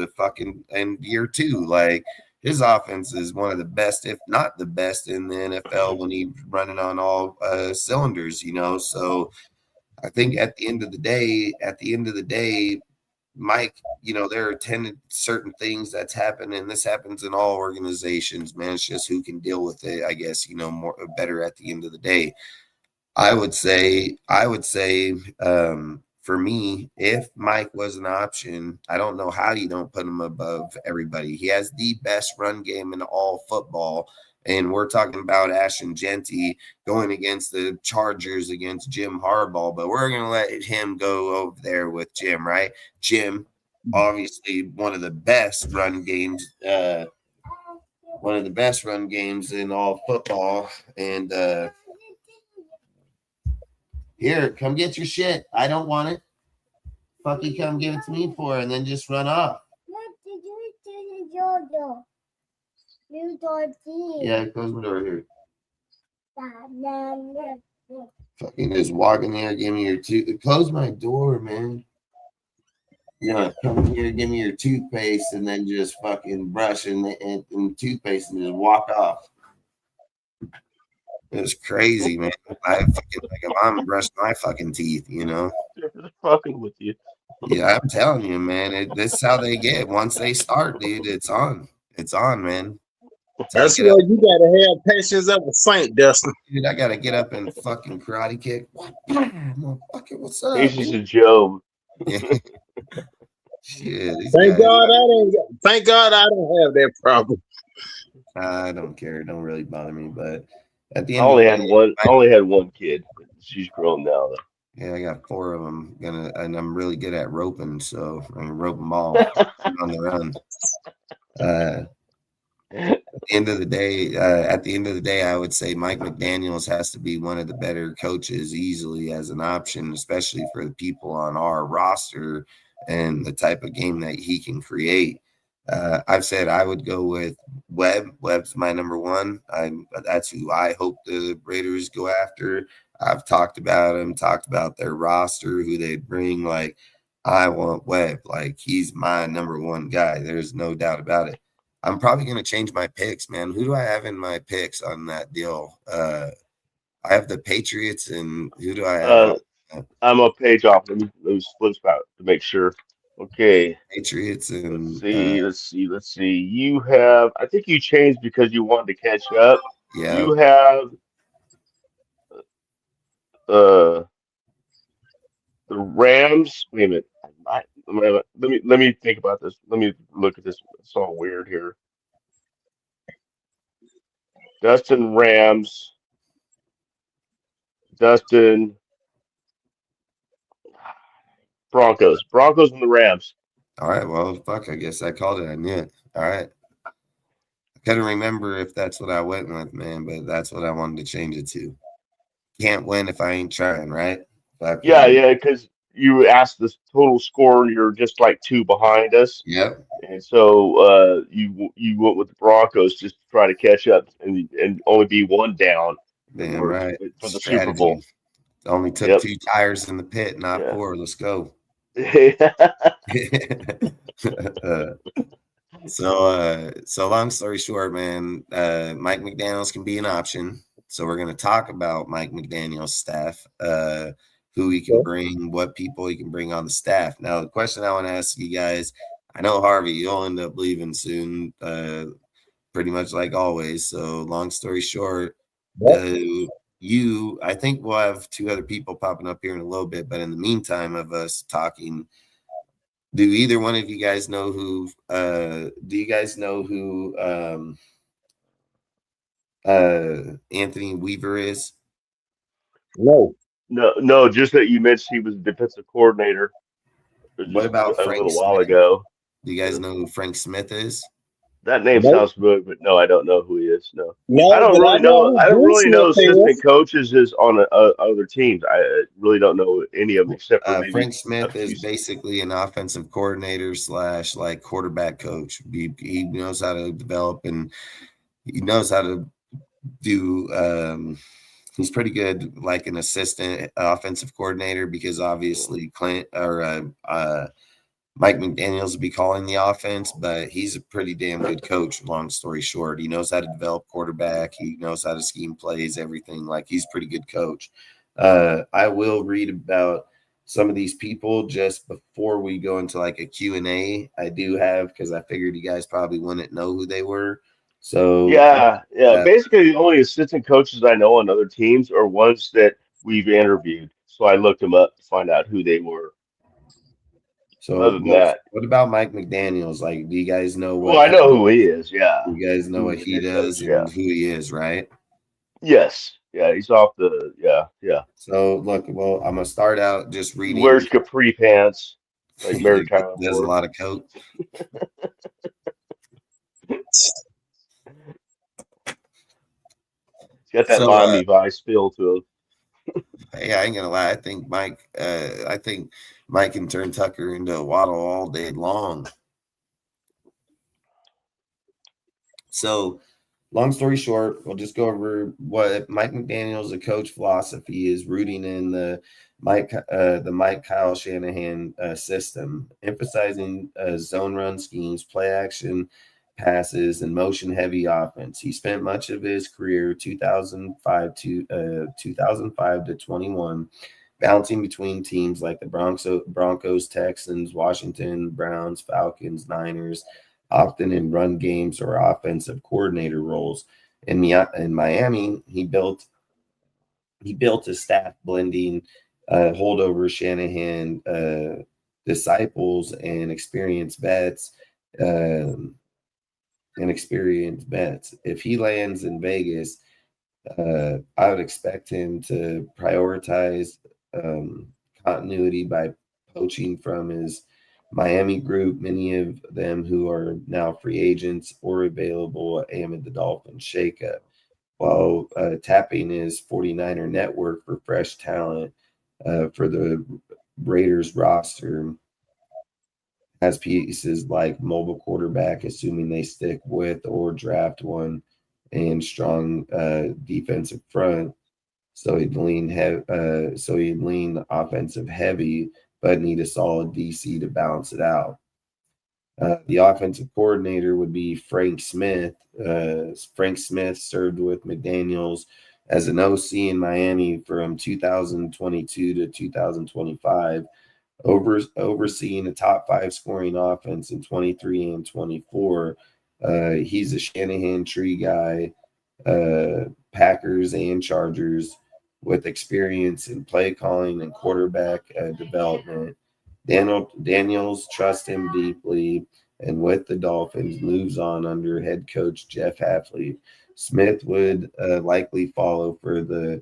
in year two. Like, his offense is one of the best, if not the best, in the NFL when he's running on all cylinders, So I think at the end of the day, Mike, there are certain things that's happened, and this happens in all organizations, man. It's just who can deal with it, I guess, more better at the end of the day. I would say, for me, if Mike was an option, I don't know how you don't put him above everybody. He has the best run game in all football. And we're talking about Ashton Genty going against the Chargers against Jim Harbaugh, but we're going to let him go over there with Jim, right? Jim, obviously one of the best run games in all football. And here, come get your shit. I don't want it. Fuck you, come give it to me for, and then just run off. Yeah, close my door here. Fucking just walk in here, give me your close my door, man. Come in here, give me your toothpaste, and then just fucking brush and toothpaste and just walk off. It was crazy, man. I fucking like if I'm brushing my fucking teeth, you know. They're fucking with you. Yeah, I'm telling you, man. This is how they get. Once they start, dude, it's on. It's on, man. That's why you gotta have patience of a saint, Dustin. Dude, I gotta get up and fucking karate kick. What? Motherfucker, what's up? Patience of Job. Yeah. Shit, Thank God I don't have that problem. I don't care. It don't really bother me. But at the I end of only the had day, one. I only had one kid. She's grown now, though. yeah, I got 4 of them. And I'm really good at roping, so I can rope them all on the run. At the end of the day, I would say Mike McDaniels has to be one of the better coaches easily as an option, especially for the people on our roster and the type of game that he can create. I've said I would go with Webb. Webb's my number one. That's who I hope the Raiders go after. I've talked about him, talked about their roster, who they bring. Like, I want Webb. Like, he's my number one guy. There's no doubt about it. I'm probably going to change my picks, man. Who do I have in my picks on that deal? I have the Patriots, and who do I have? I'm a page off. Let me flip out to make sure. Okay. Patriots Let's and see. Let's see. You have. I think you changed because you wanted to catch up. yeah. You have uh the Rams. Wait a minute. Let me think about this. Let me look at this. It's all weird here. Dustin Rams. Dustin Broncos. Broncos and the Rams. All right. Well, fuck. I guess I called it. I knew it. All right. I couldn't remember if that's what I went with, man, but that's what I wanted to change it to. Can't win if I ain't trying, right? Yeah, because you asked the total score and you're just like 2 behind us. Yep. And so you went with the Broncos just to try to catch up and only be 1 down Damn right. for the Super Strategy. Bowl. Only took 2 tires in the pit, not 4. Let's go. So long story short, man, Mike McDaniels can be an option. So we're going to talk about Mike McDaniel's staff, who he can bring, what people he can bring on the staff. Now, the question I want to ask you guys, I know, Harvey, you'll end up leaving soon, pretty much like always. So long story short, I think we'll have 2 other people popping up here in a little bit, but in the meantime of us talking, do either one of you guys know who Anthony Weaver is? No, just that you mentioned he was defensive coordinator What about a Frank little Smith? while ago. Do you guys know who Frank Smith is? That name sounds familiar, but no, I don't know who he is. No, No, I don't really know. I don't really know Smith assistant coaches is on other teams. I really don't know any of them except for maybe Frank Smith is basically an offensive coordinator / like quarterback coach. He knows how to develop and he knows how to do. He's pretty good, like an assistant offensive coordinator, because obviously Mike McDaniels will be calling the offense, but he's a pretty damn good coach, long story short. He knows how to develop quarterback. He knows how to scheme plays, everything. Like, he's a pretty good coach. I will read about some of these people just before we go into like a Q&A. I do have, because I figured you guys probably wouldn't know who they were. So yeah. Basically, the only assistant coaches I know on other teams are ones that we've interviewed. So I looked them up to find out who they were. So other than that, what about Mike McDaniels? Like, do you guys know what? Well, I know who he is. Yeah, you guys know what he does and who he is, right? Yes. Yeah, he's off the. Yeah. So look, well, I'm gonna start out just reading. He wears capri pants, like Mary Tyler Does a lot of coke. He's got that Miami Vice feel to him. Hey, I ain't gonna lie. I think Mike can turn Tucker into a Waddle all day long. So, long story short, we'll just go over what Mike McDaniel's coach philosophy is, rooting in the Mike Kyle Shanahan system, emphasizing zone run schemes, play action passes, and motion-heavy offense. He spent much of his career, 2005 to 21, bouncing between teams like the Broncos, Texans, Washington, Browns, Falcons, Niners, often in run games or offensive coordinator roles. In Miami, he built a staff blending holdover Shanahan disciples and experienced vets. If he lands in Vegas, I would expect him to prioritize continuity by poaching from his Miami group, many of them who are now free agents or available amid the Dolphins shakeup, while tapping his 49er network for fresh talent for the Raiders roster has pieces like mobile quarterback, assuming they stick with or draft one, and strong defensive front. So he'd lean offensive heavy, but need a solid DC to balance it out. The offensive coordinator would be Frank Smith. Frank Smith served with McDaniels as an OC in Miami from 2022 to 2025, overseeing a top 5 scoring offense in 23 and 24. He's a Shanahan tree guy, Packers and Chargers, with experience in play calling and quarterback development. Daniels trusts him deeply, and with the Dolphins, moves on under head coach Jeff Hafley. Smith would likely follow for the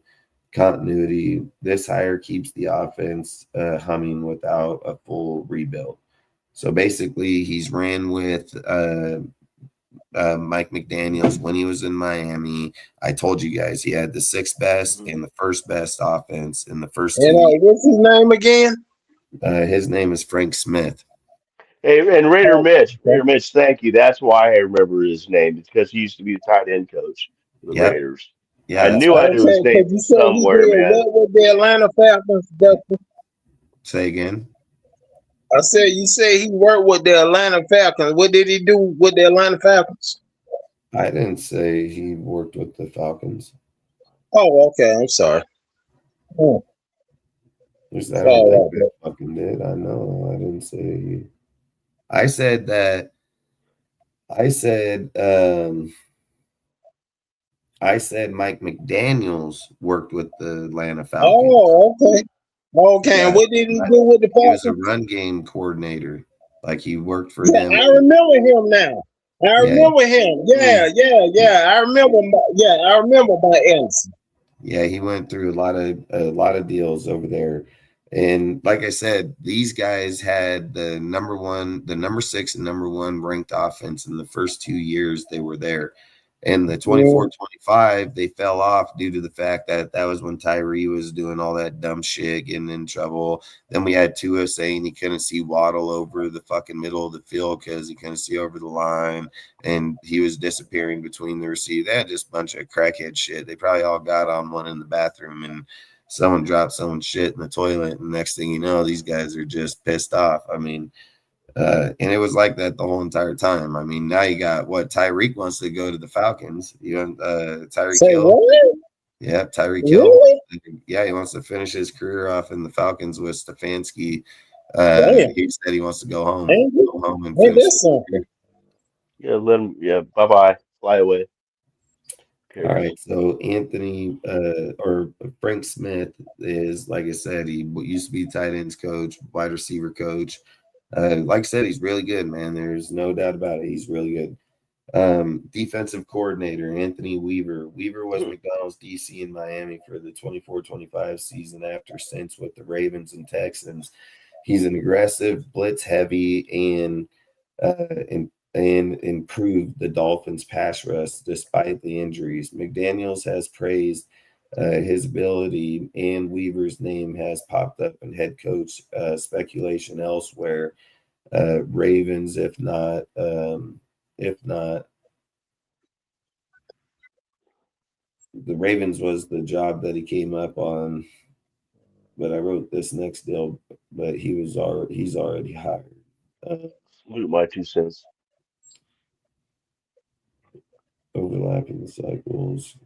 continuity. This hire keeps the offense humming without a full rebuild. So basically, he's ran with Mike McDaniels when he was in Miami. I told you guys he had the 6th best and the 1st best offense in the first 2 years. What's his name again? His name is Frank Smith. Hey, and Raider Mitch, thank you. That's why I remember his name, because he used to be the tight end coach for the Raiders. Yeah, I knew I knew his name somewhere, man. What with the Atlanta Falcons, Dustin? Say again. I said, you say he worked with the Atlanta Falcons. What did he do with the Atlanta Falcons? I didn't say he worked with the Falcons. Oh, okay. I'm sorry. Oh. I don't think I fucking did. I know. I didn't say he. I said Mike McDaniels worked with the Atlanta Falcons. Oh, okay. Okay, yeah. And what did he do with the Falcons? He was a run game coordinator. Like he worked for them. I remember him now. I remember him. Yeah. I remember by Anderson. Yeah, he went through a lot of deals over there. And like I said, these guys had the number 6 and number 1 ranked offense in the first 2 years they were there. And the 24-25, they fell off due to the fact that was when Tyree was doing all that dumb shit, getting in trouble. Then we had Tua saying he couldn't see Waddle over the fucking middle of the field because he couldn't see over the line, and he was disappearing between the receivers. They had just a bunch of crackhead shit. They probably all got on one in the bathroom, and someone dropped someone's shit in the toilet, and next thing you know, these guys are just pissed off. I mean, and it was like that the whole entire time. I mean, now you got Tyreek wants to go to the Falcons. Tyreek Hill. Yeah, Tyreek Hill. Really? Yeah, he wants to finish his career off in the Falcons with Stefanski. He said he wants to go home. And finish. Yeah, let him. Yeah, bye. Fly away. All right, so Anthony or Frank Smith is, like I said, he used to be tight ends coach, wide receiver coach. Like I said, he's really good, man. There's no doubt about it. He's really good. Defensive coordinator, Anthony Weaver. Weaver was McDonald's DC in Miami for the 24-25 season after stints with the Ravens and Texans. He's an aggressive, blitz-heavy, and improved the Dolphins' pass rush despite the injuries. McDaniels has praised his ability, and Weaver's name has popped up in head coach speculation elsewhere. Ravens, if not, the Ravens was the job that he came up on. But I wrote this next deal, but he's already hired. My 2 cents. overlapping the cycles.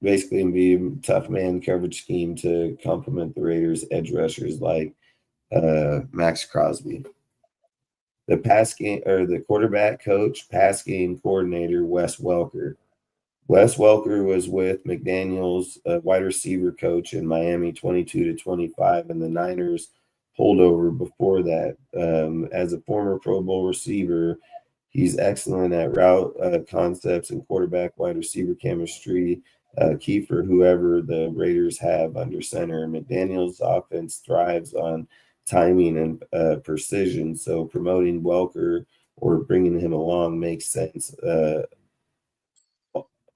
Basically, be a tough man coverage scheme to complement the Raiders' edge rushers like Max Crosby. The pass game or the quarterback coach, pass game coordinator, Wes Welker. Wes Welker was with McDaniel's wide receiver coach in Miami 22 to 25, and the Niners holdover before that. As a former Pro Bowl receiver, he's excellent at route concepts and quarterback wide receiver chemistry, key for whoever the Raiders have under center. McDaniel's offense thrives on timing and precision, so promoting Welker or bringing him along makes sense.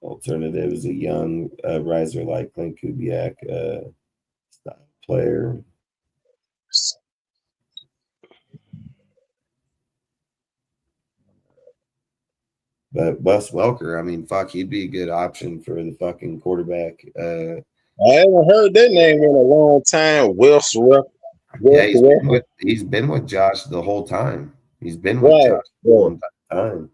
Alternative is a young riser like Clint Kubiak style player. But Wes Welker, I mean, fuck, he'd be a good option for the fucking quarterback. I haven't heard that name in a long time. Yeah, he's been with Josh the whole time. He's been with Josh the whole time.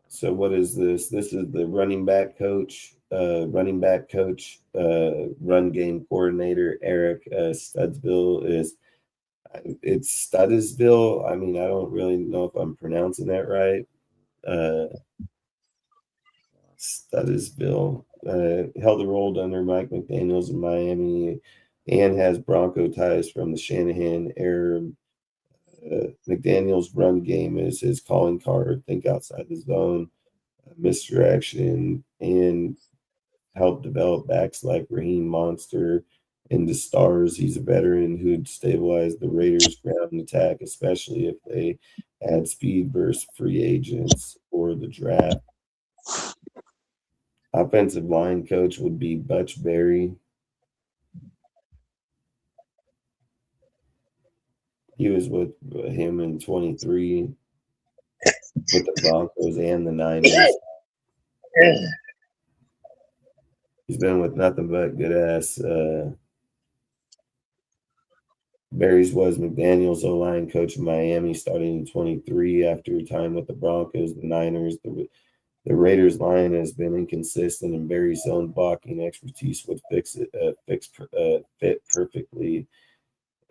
So what is this? This is the running back coach, run game coordinator, Eric Studesville it's Studesville. I mean, I don't really know if I'm pronouncing that right. Studesville held a role under Mike McDaniels in Miami and has Bronco ties from the Shanahan era. McDaniel's run game is his calling card, think outside the zone, misdirection, and help develop backs like Raheem Monster into stars. He's a veteran who'd stabilize the Raiders' ground attack, especially if they add speed versus free agents or the draft. Offensive line coach would be Butch Berry. He was with him in 23 with the Broncos and the Niners. He's been with nothing but good ass. Berry's was McDaniel's O-line coach in Miami starting in 23 after time with the Broncos, the Niners. The Raiders line has been inconsistent, and Berry's zone blocking expertise would fit perfectly.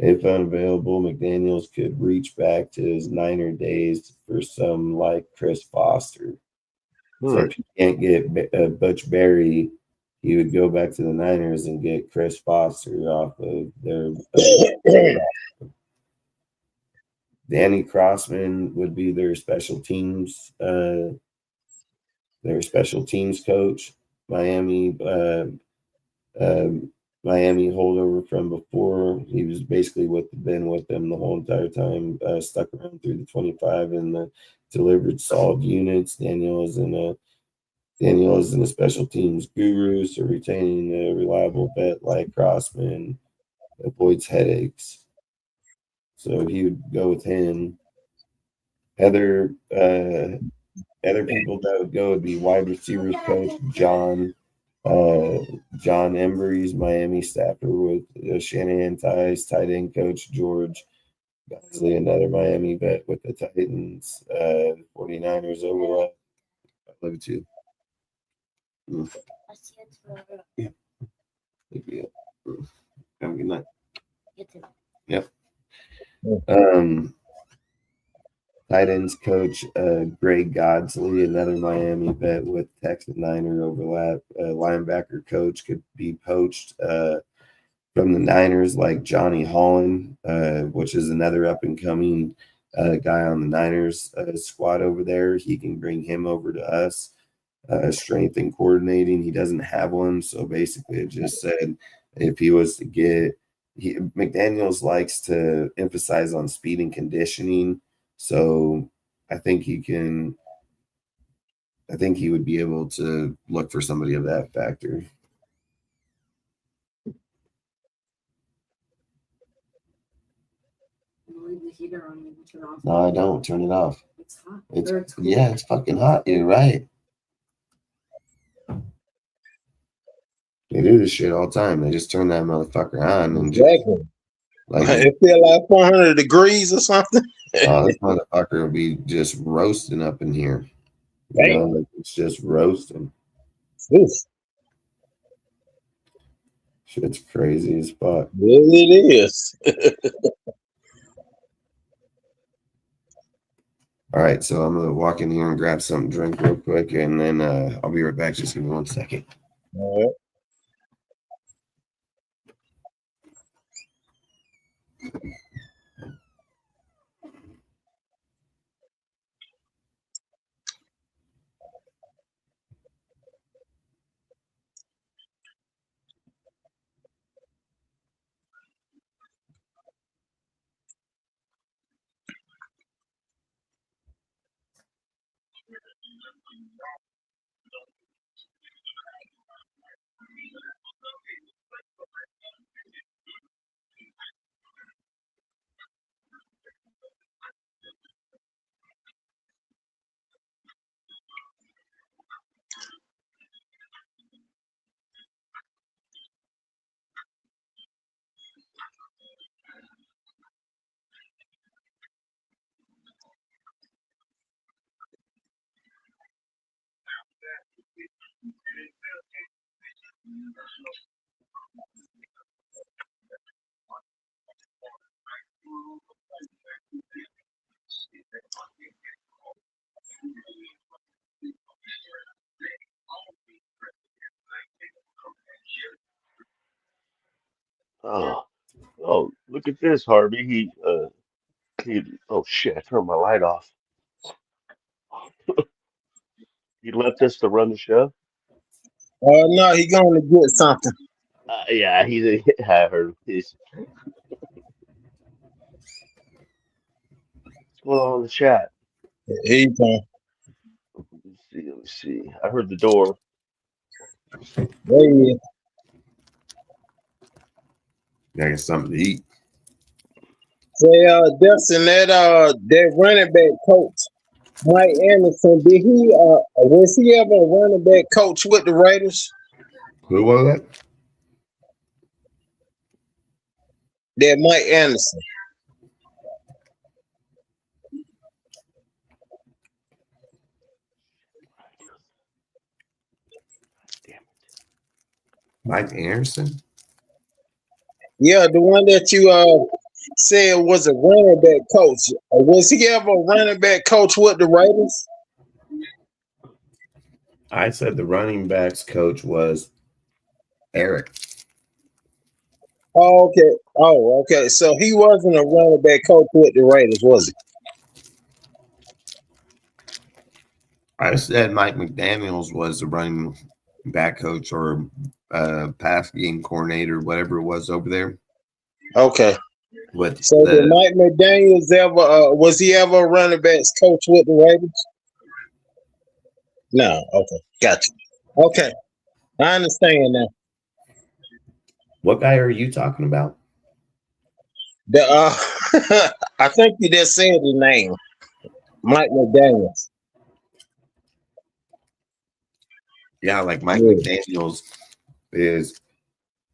If unavailable, McDaniels could reach back to his Niner days for some like Chris Foster. So if you can't get Butch Berry, he would go back to the Niners and get Chris Foster off of their Danny Crossman would be their special teams coach. Miami holdover from before. He was basically been with them the whole entire time, stuck around through the 25 and delivered solid units. Daniel isn't a special teams guru, so retaining a reliable vet like Crossman avoids headaches. So he would go with him. Other people that would go would be wide receivers coach John Embry's Miami staffer with Shanahan ties, tight end coach George Bosley, another Miami vet with the Titans, 49ers overlap. I love it too. Yeah. Have a good night. You too. Yep. Tight ends coach Greg Godsley, another Miami vet with Texas Niner overlap. Linebacker coach could be poached from the Niners like Johnny Holland, which is another up-and-coming guy on the Niners squad over there. He can bring him over to us. Strength and coordinating, he doesn't have one. So basically it just said if he was to get McDaniels likes to emphasize on speed and conditioning. So I think he would be able to look for somebody of that factor. Leave the heater on, you can turn it off. No, I don't. Turn it off. It's hot. It's cool. Yeah, it's fucking hot. You're right. They do this shit all the time. They just turn that motherfucker on and exactly. Like It feel like 400 degrees or something. this motherfucker will be just roasting up in here. You know, like it's just roasting. Oof. Shit's crazy as fuck. Yeah, it is. All right, so I'm gonna walk in here and grab something to drink real quick, and then I'll be right back. Just give me 1 second. All right. Oh, look at this, Harvey. Oh shit, I turned my light off. He left us to run the show. No, he going to get something. Yeah, I heard he's what's going on in the chat. He going. Let me see. I heard the door. There he is. I got something to eat. Say, Dustin, that running back coach, Mike Anderson, was he ever a running back coach with the Raiders? Who was that? That Mike Anderson. Mike Anderson? Yeah, the one that you said was a running back coach. Was he ever a running back coach with the Raiders? I said the running backs coach was Eric. Oh, okay. Oh, okay. So he wasn't a running back coach with the Raiders, was he? I said Mike McDaniel was the running back coach or pass game coordinator, whatever it was over there. Okay. So did Mike McDaniel was he ever a running backs coach with the Raiders? No. Okay. Gotcha. Okay. I understand now. What guy are you talking about? I think you just said the name. Mike McDaniel. Yeah, like Mike McDaniels is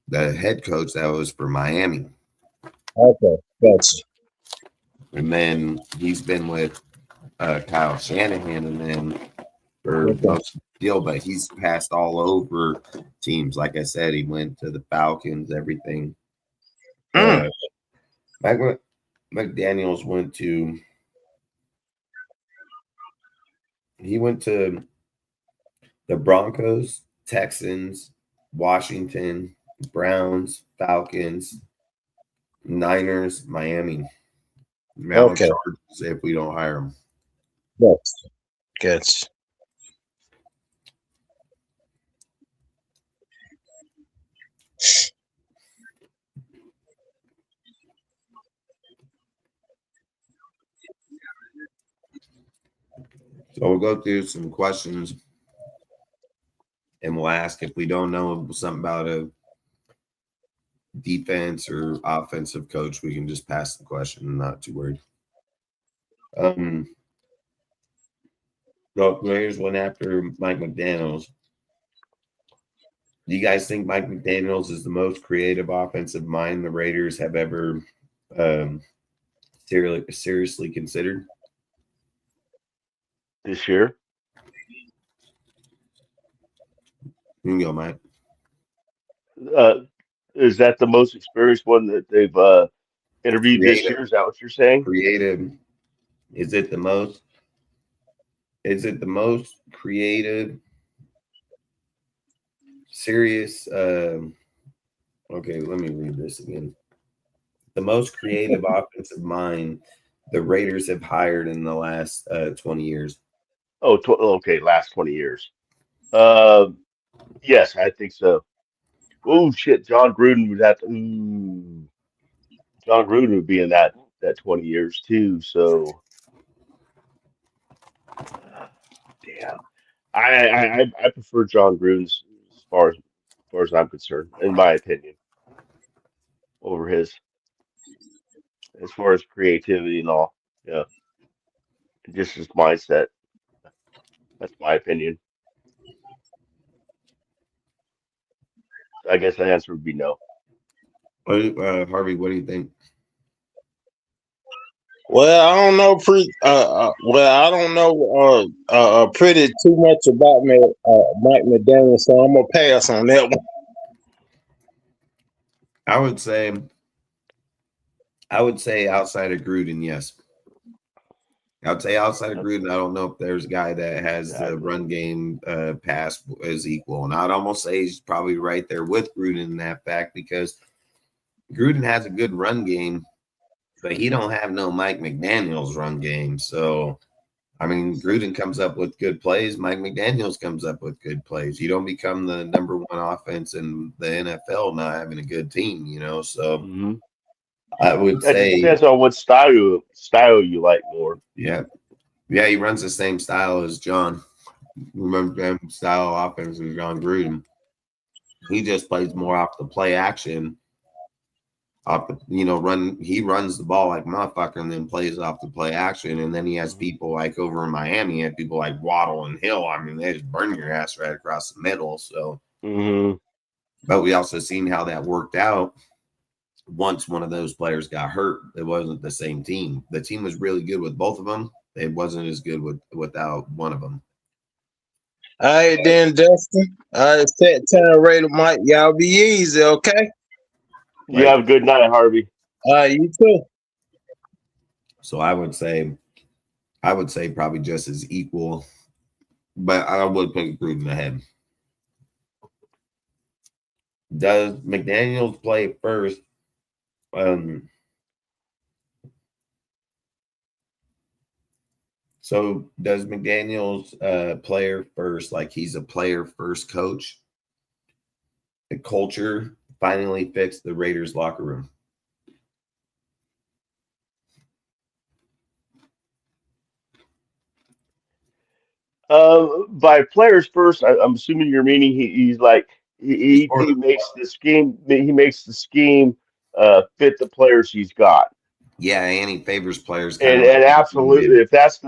the head coach that was for Miami. Okay, gotcha. And then he's been with Kyle Shanahan and then for most of the deal, but he's passed all over teams. Like I said, he went to the Falcons, everything. Mike McDaniels went to the Broncos, Texans, Washington, Browns, Falcons, Niners, Miami. Okay. If we don't hire him. Yes. Gotcha. So we'll go through some questions and we'll ask if we don't know something about a defense or offensive coach, we can just pass the question. I'm not too worried. So Raiders went after Mike McDaniels. Do you guys think Mike McDaniels is the most creative offensive mind the Raiders have ever seriously considered this year? You can go, Mike. Is that the most experienced one that they've interviewed this year? Is that what you're saying? Creative. Is it the most creative, serious? Okay, let me read this again. The most creative offensive mind the Raiders have hired in the last 20 years. Okay, last 20 years. Yes, I think so. Oh shit, John Gruden would have to. John Gruden would be in that 20 years too. So, damn, I prefer John Gruden's as far as I'm concerned, in my opinion, over his as far as creativity and all. Yeah, just his mindset. That's my opinion. I guess the answer would be no. Harvey, what do you think? Well, I don't know I don't know pretty too much about me, Mike McDaniel, so I'm gonna pass on that one. I would say outside of Gruden, yes. I would say outside of Gruden, I don't know if there's a guy that has the run game pass as equal. And I'd almost say he's probably right there with Gruden in that fact, because Gruden has a good run game, but he don't have no Mike McDaniel's run game. So, I mean, Gruden comes up with good plays. Mike McDaniel's comes up with good plays. You don't become the number one offense in the NFL not having a good team, you know? So I would say it depends on what style you like more. Yeah, he runs the same style as John. Remember them style of offense as John Gruden. He just plays more off the play action. Off the, he runs the ball like motherfucker and then plays off the play action. And then he has people like over in Miami, he had people like Waddle and Hill. I mean, they just burn your ass right across the middle. So, but we also seen how that worked out. Once one of those players got hurt, it wasn't the same team. The team was really good with both of them. It wasn't as good without one of them. All right, then, Dustin. All right, set time, Raider Mike. Y'all be easy, okay? You have a good night, Harvey. All right, you too. So I would say probably just as equal, but I would put Gruden ahead. Does McDaniels play first? So does McDaniels player first, like he's a player first coach? The culture finally fixed the Raiders locker room. By players first, I'm assuming you're meaning he's like he makes the scheme. He makes the scheme fit the players he's got. Yeah, and he favors players. And absolutely, if that's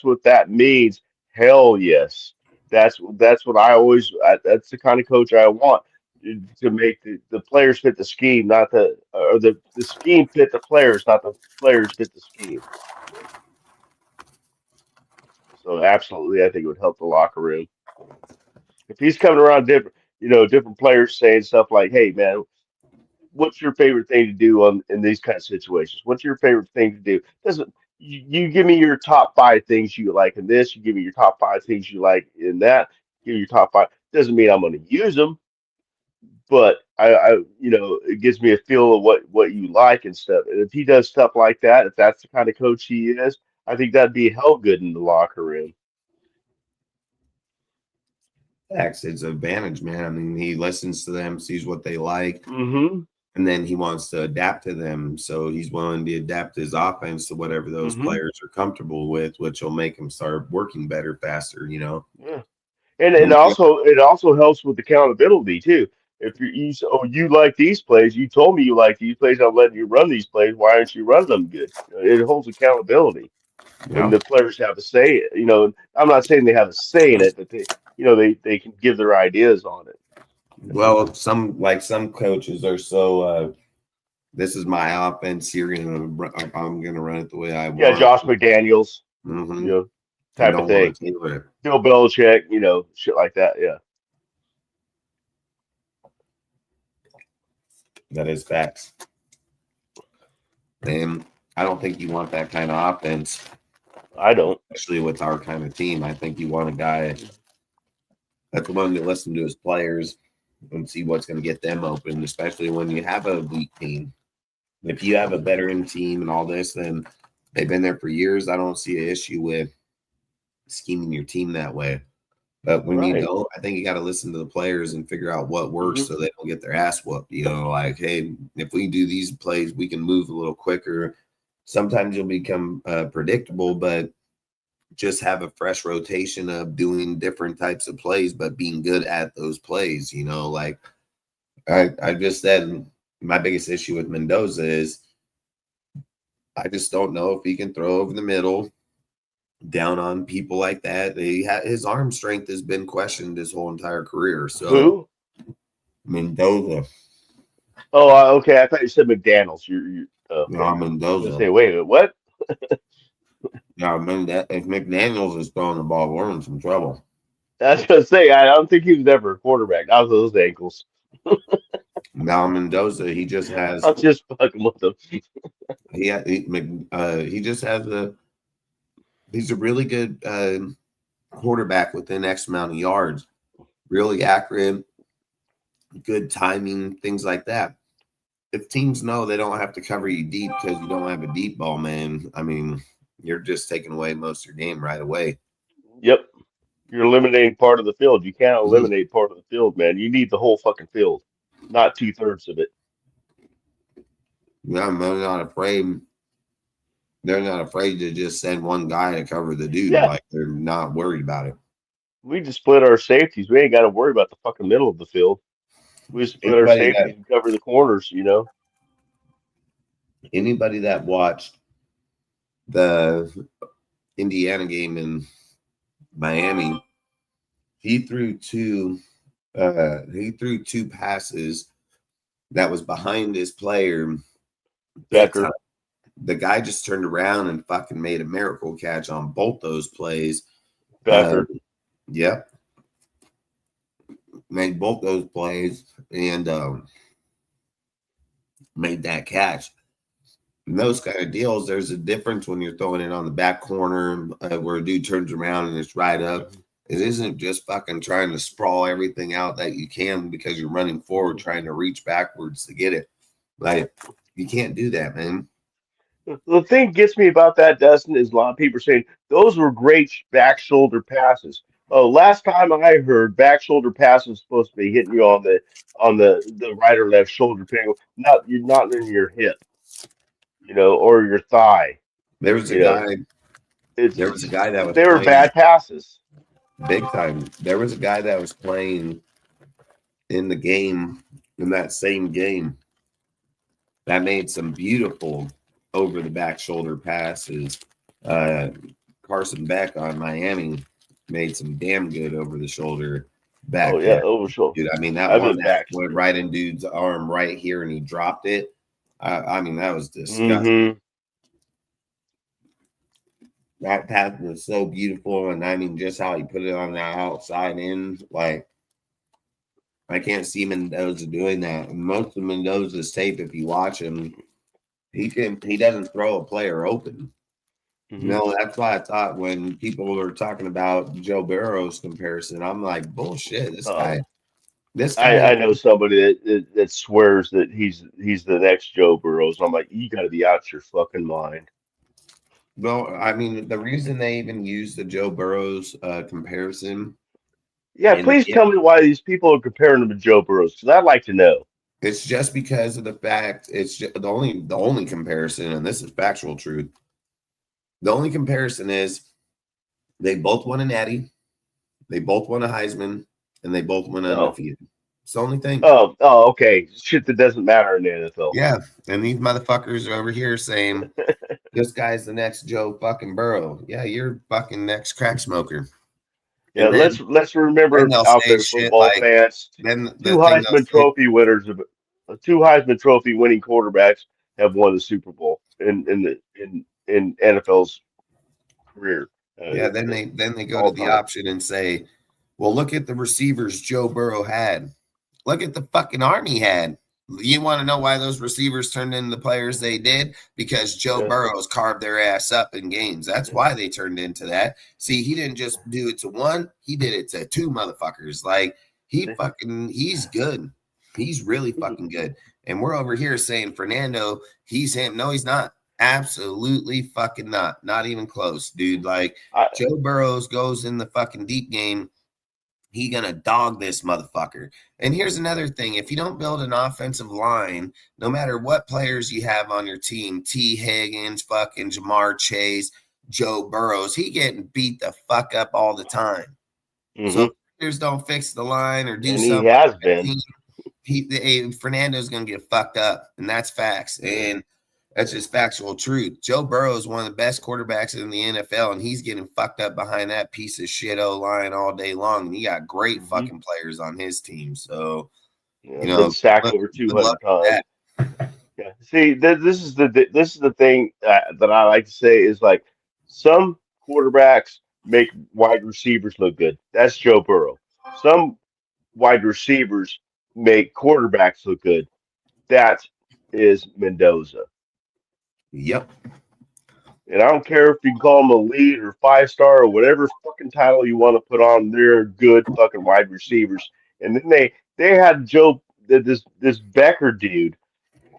what that means, hell yes. That's what I always. That's the kind of coach I want, to make the players fit the scheme, not the scheme fit the players, not the players fit the scheme. So absolutely, I think it would help the locker room if he's coming around different players saying stuff like, "Hey, man, what's your favorite thing to do in these kind of situations? What's your favorite thing to do?" Doesn't you give me your top 5 things you like in this? You give me your top 5 things you like in that. Give me your top 5. Doesn't mean I'm going to use them, but I it gives me a feel of what you like and stuff. And if he does stuff like that, if that's the kind of coach he is, I think that'd be hell good in the locker room. It's an advantage, man. I mean, he listens to them, sees what they like, and then he wants to adapt to them. So he's willing to adapt his offense to whatever those players are comfortable with, which will make them start working better, faster. Yeah, and it also helps with accountability too. If you like these plays, you told me you like these plays, I'm letting you run these plays. Why aren't you running them good? It holds accountability. And the players have a say. I'm not saying they have a say in it, but they can give their ideas on it. Well, some coaches are so this is my offense. I'm gonna run it the way I want. Yeah, Josh McDaniels, Mm-hmm. you know, type of thing. Bill Belichick, you know, shit like that. Yeah. That is facts. And I don't think you want that kind of offense. I don't. Especially with our kind of team. I think you want a guy that's willing to listen to his players and see what's going to get them open, especially when you have a weak team. If you have a veteran team and all this, then they've been there for years. I don't see an issue with scheming your team that way. But when you don't, I think you got to listen to the players and figure out what works so they don't get their ass whooped. You know, like, hey, if we do these plays, we can move a little quicker. Sometimes you'll become predictable, but just have a fresh rotation of doing different types of plays, but being good at those plays. You know, like I just said, my biggest issue with Mendoza is I just don't know if he can throw over the middle down on people like that. His arm strength has been questioned his whole entire career. So who? Mendoza. Oh, okay. I thought you said McDaniels. Okay. No, Mendoza. I was say, wait a minute, what? Yeah, if McDaniels is throwing the ball, we're in some trouble. I was gonna say, I don't think he was ever a quarterback. That was those ankles. Now Mendoza, he just has. I'll just fucking with him. He just has he's a really good quarterback within X amount of yards, really accurate, good timing, things like that. If teams know they don't have to cover you deep because you don't have a deep ball, man, I mean, you're just taking away most of your game right away. Yep. You're eliminating part of the field. You can't eliminate part of the field, man. You need the whole fucking field, not 2/3 of it. Yeah, they're not afraid. They're not afraid to just send one guy to cover the dude. Yeah. Like, they're not worried about it. We just split our safeties. We ain't got to worry about the fucking middle of the field. We just split our safeties and cover the corners, you know. Anybody that watched the Indiana game in Miami, he threw two passes that was behind his player. Becker. The guy just turned around and fucking made a miracle catch on both those plays. Becker. Yep. Made both those plays and made that catch. In those kind of deals, there's a difference when you're throwing it on the back corner where a dude turns around and it's right up. It isn't just fucking trying to sprawl everything out that you can because you're running forward trying to reach backwards to get it. Like, you can't do that, man. The thing gets me about that, Dustin, is a lot of people are saying those were great back shoulder passes. Oh, last time I heard, back shoulder pass was supposed to be hitting you on the right or left shoulder, not in your hip, you know, or your thigh. There was a guy. There was a guy that was. They were bad passes. Big time. There was a guy that was playing in the game, in that same game, that made some beautiful over the back shoulder passes. Carson Beck on Miami made some damn good over the shoulder back. Oh yeah, over shoulder. Dude, I mean, that one that went right in dude's arm right here and he dropped it. I mean, that was disgusting. That pass was so beautiful, and I mean, just how he put it on the outside end, like, I can't see Mendoza doing that. And most of Mendoza's tape, if you watch him, he doesn't throw a player open. You know, that's why I thought when people were talking about Joe Burrow's comparison, I'm like, bullshit. This guy. I know somebody that swears that he's the next Joe Burrows. I'm like, you got to be out your fucking mind. Well, I mean, the reason they even use the Joe Burrow's comparison. Yeah, please tell me why these people are comparing him to Joe Burrows, because I'd like to know. It's just because of the fact it's just the only comparison, and this is factual truth. The only comparison is they both won a Natty, they both won a Heisman, and they both went undefeated. It's the only thing. Oh, okay. Shit that doesn't matter in the NFL. Yeah, and these motherfuckers are over here saying this guy's the next Joe fucking Burrow. Yeah, you're fucking next crack smoker. Yeah, let's remember out there, football fans. Then two Heisman Trophy winners two Heisman Trophy winning quarterbacks have won the Super Bowl in NFL's career. Yeah, then they go to all the time. option and say, well, look at the receivers Joe Burrow had. Look at the fucking arm he had. You want to know why those receivers turned into the players they did? Because Joe Burrow's carved their ass up in games. That's why they turned into that. See, he didn't just do it to one, he did it to two motherfuckers. Like, he's good. He's really fucking good. And we're over here saying Fernando, he's him. No, he's not. Absolutely fucking not. Not even close, dude. Like, Joe Burrows goes in the fucking deep game. He gonna dog this motherfucker. And here's another thing. If you don't build an offensive line, no matter what players you have on your team, T. Higgins, fucking Jamar Chase, Joe Burrows, he getting beat the fuck up all the time. So if players don't fix the line or do something, he has been. Fernando's gonna get fucked up, and that's facts. And that's just factual truth. Joe Burrow is one of the best quarterbacks in the NFL, and he's getting fucked up behind that piece of shit O-line all day long. And he got great fucking players on his team. So, been sacked over 200 times. Yeah. See, this is the thing that I like to say is like some quarterbacks make wide receivers look good. That's Joe Burrow. Some wide receivers make quarterbacks look good. That is Mendoza. Yep. And I don't care if you call them elite or 5-star or whatever fucking title you want to put on. They're good fucking wide receivers. And then they had this Becker dude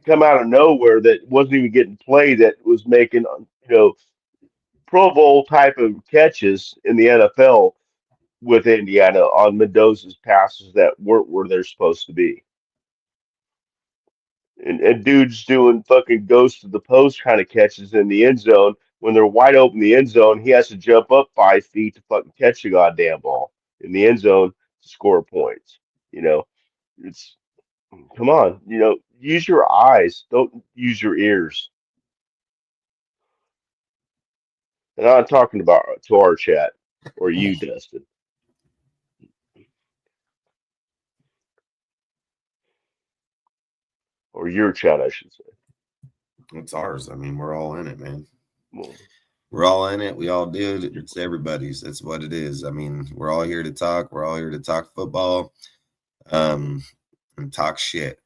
come out of nowhere that wasn't even getting played, that was making Pro Bowl type of catches in the NFL with Indiana on Mendoza's passes that weren't where they're supposed to be. And dudes doing fucking ghost of the post kind of catches in the end zone. When they're wide open in the end zone, he has to jump up 5 feet to fucking catch the goddamn ball in the end zone to score points. It's, come on, use your eyes, don't use your ears. And I'm talking about to our chat or you, Dustin. Or your chat, I should say. It's ours. I mean, we're all in it, man. Well, we're all in it. We all do it. It's everybody's. That's what it is. I mean, we're all here to talk. We're all here to talk football, and talk shit.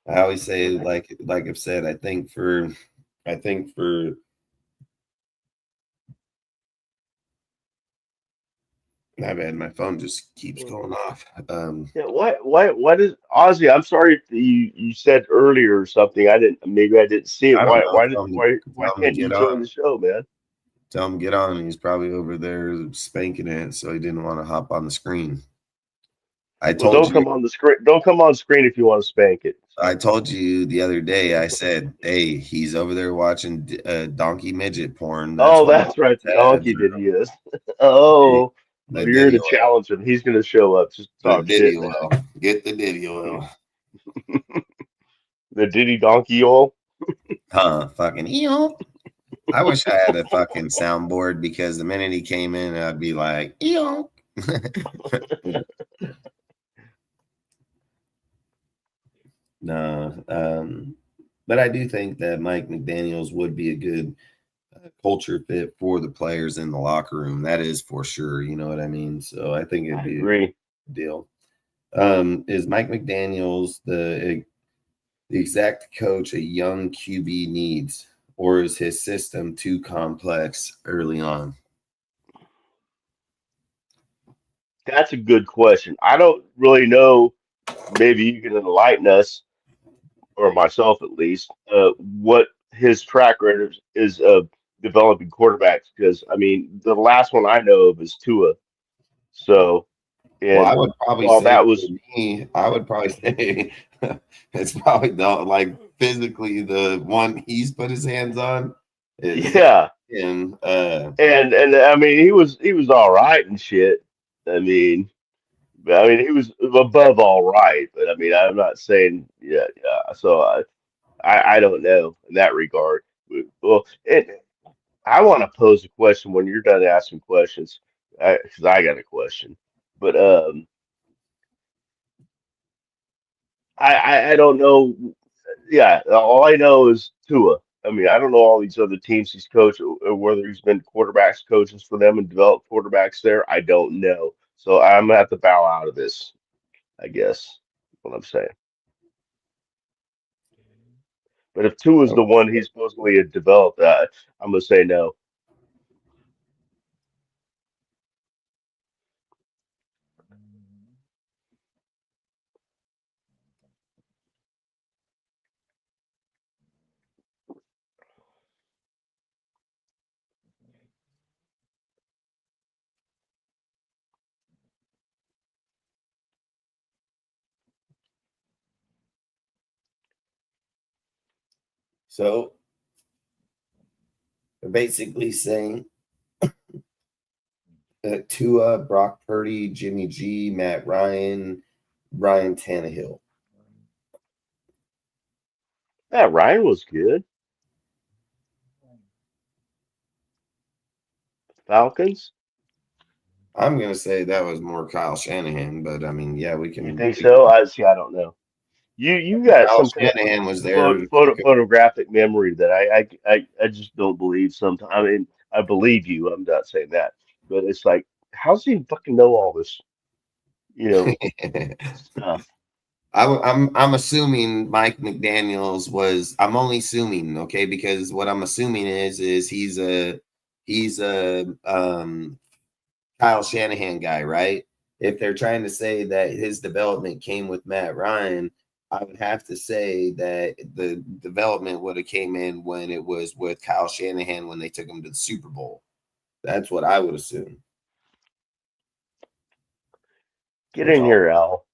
I always say, like I've said, I think for my bad, my phone just keeps going off. Yeah, what is Ozzy? I'm sorry if you said earlier or something. I didn't see it. Why can't you join the show, man? Tell him get on. He's probably over there spanking it, so he didn't want to hop on the screen. Don't come on the screen. Don't come on screen if you want to spank it. I told you the other day. I said, "Hey, he's over there watching donkey midget porn." That's right. The donkey did this. Oh. You're here to challenge him. He's going to show up. Just talk shit. Get the Diddy oil. The Diddy donkey oil? Fucking eel. I wish I had a fucking soundboard, because the minute he came in, I'd be like, eel. No. But I do think that Mike McDaniels would be a good culture fit for the players in the locker room. That is for sure. You know what I mean? So I think it'd be a deal. Is Mike McDaniels the exact coach a young QB needs, or is his system too complex early on? That's a good question. I don't really know. Maybe you can enlighten us, or myself at least, what his track record is of developing quarterbacks, because I mean the last one I know of is Tua. So, I would probably say that was me. I would probably say it's probably physically the one he's put his hands on. And I mean he was all right and shit. I mean he was above all right, but I mean I'm not saying yeah. So I don't know in that regard. Well, I want to pose a question when you're done asking questions, because I got a question. But I don't know. Yeah, all I know is Tua. I mean, I don't know all these other teams he's coached, or whether he's been quarterbacks coaches for them and developed quarterbacks there. I don't know. So I'm gonna have to bow out of this, I guess. What I'm saying. But if Tua is the one he supposedly had developed, I'm gonna say no. So they're basically saying Tua, Brock Purdy, Jimmy G, Matt Ryan, Ryan Tannehill. Yeah, Ryan was good. Falcons. I'm gonna say that was more Kyle Shanahan, but I mean, yeah, You think so? I see. I don't know. You got Kyle some kind of Shanahan was there. photographic memory that I just don't believe sometimes. I mean, I believe you. I'm not saying that, but it's like, how does he fucking know all this, you know, stuff? I'm assuming Mike McDaniel's was. I'm only assuming, okay, because what I'm assuming is he's a Kyle Shanahan guy, right? If they're trying to say that his development came with Matt Ryan, I would have to say that the development would have came in when it was with Kyle Shanahan when they took him to the Super Bowl. That's what I would assume. Get in here, Al.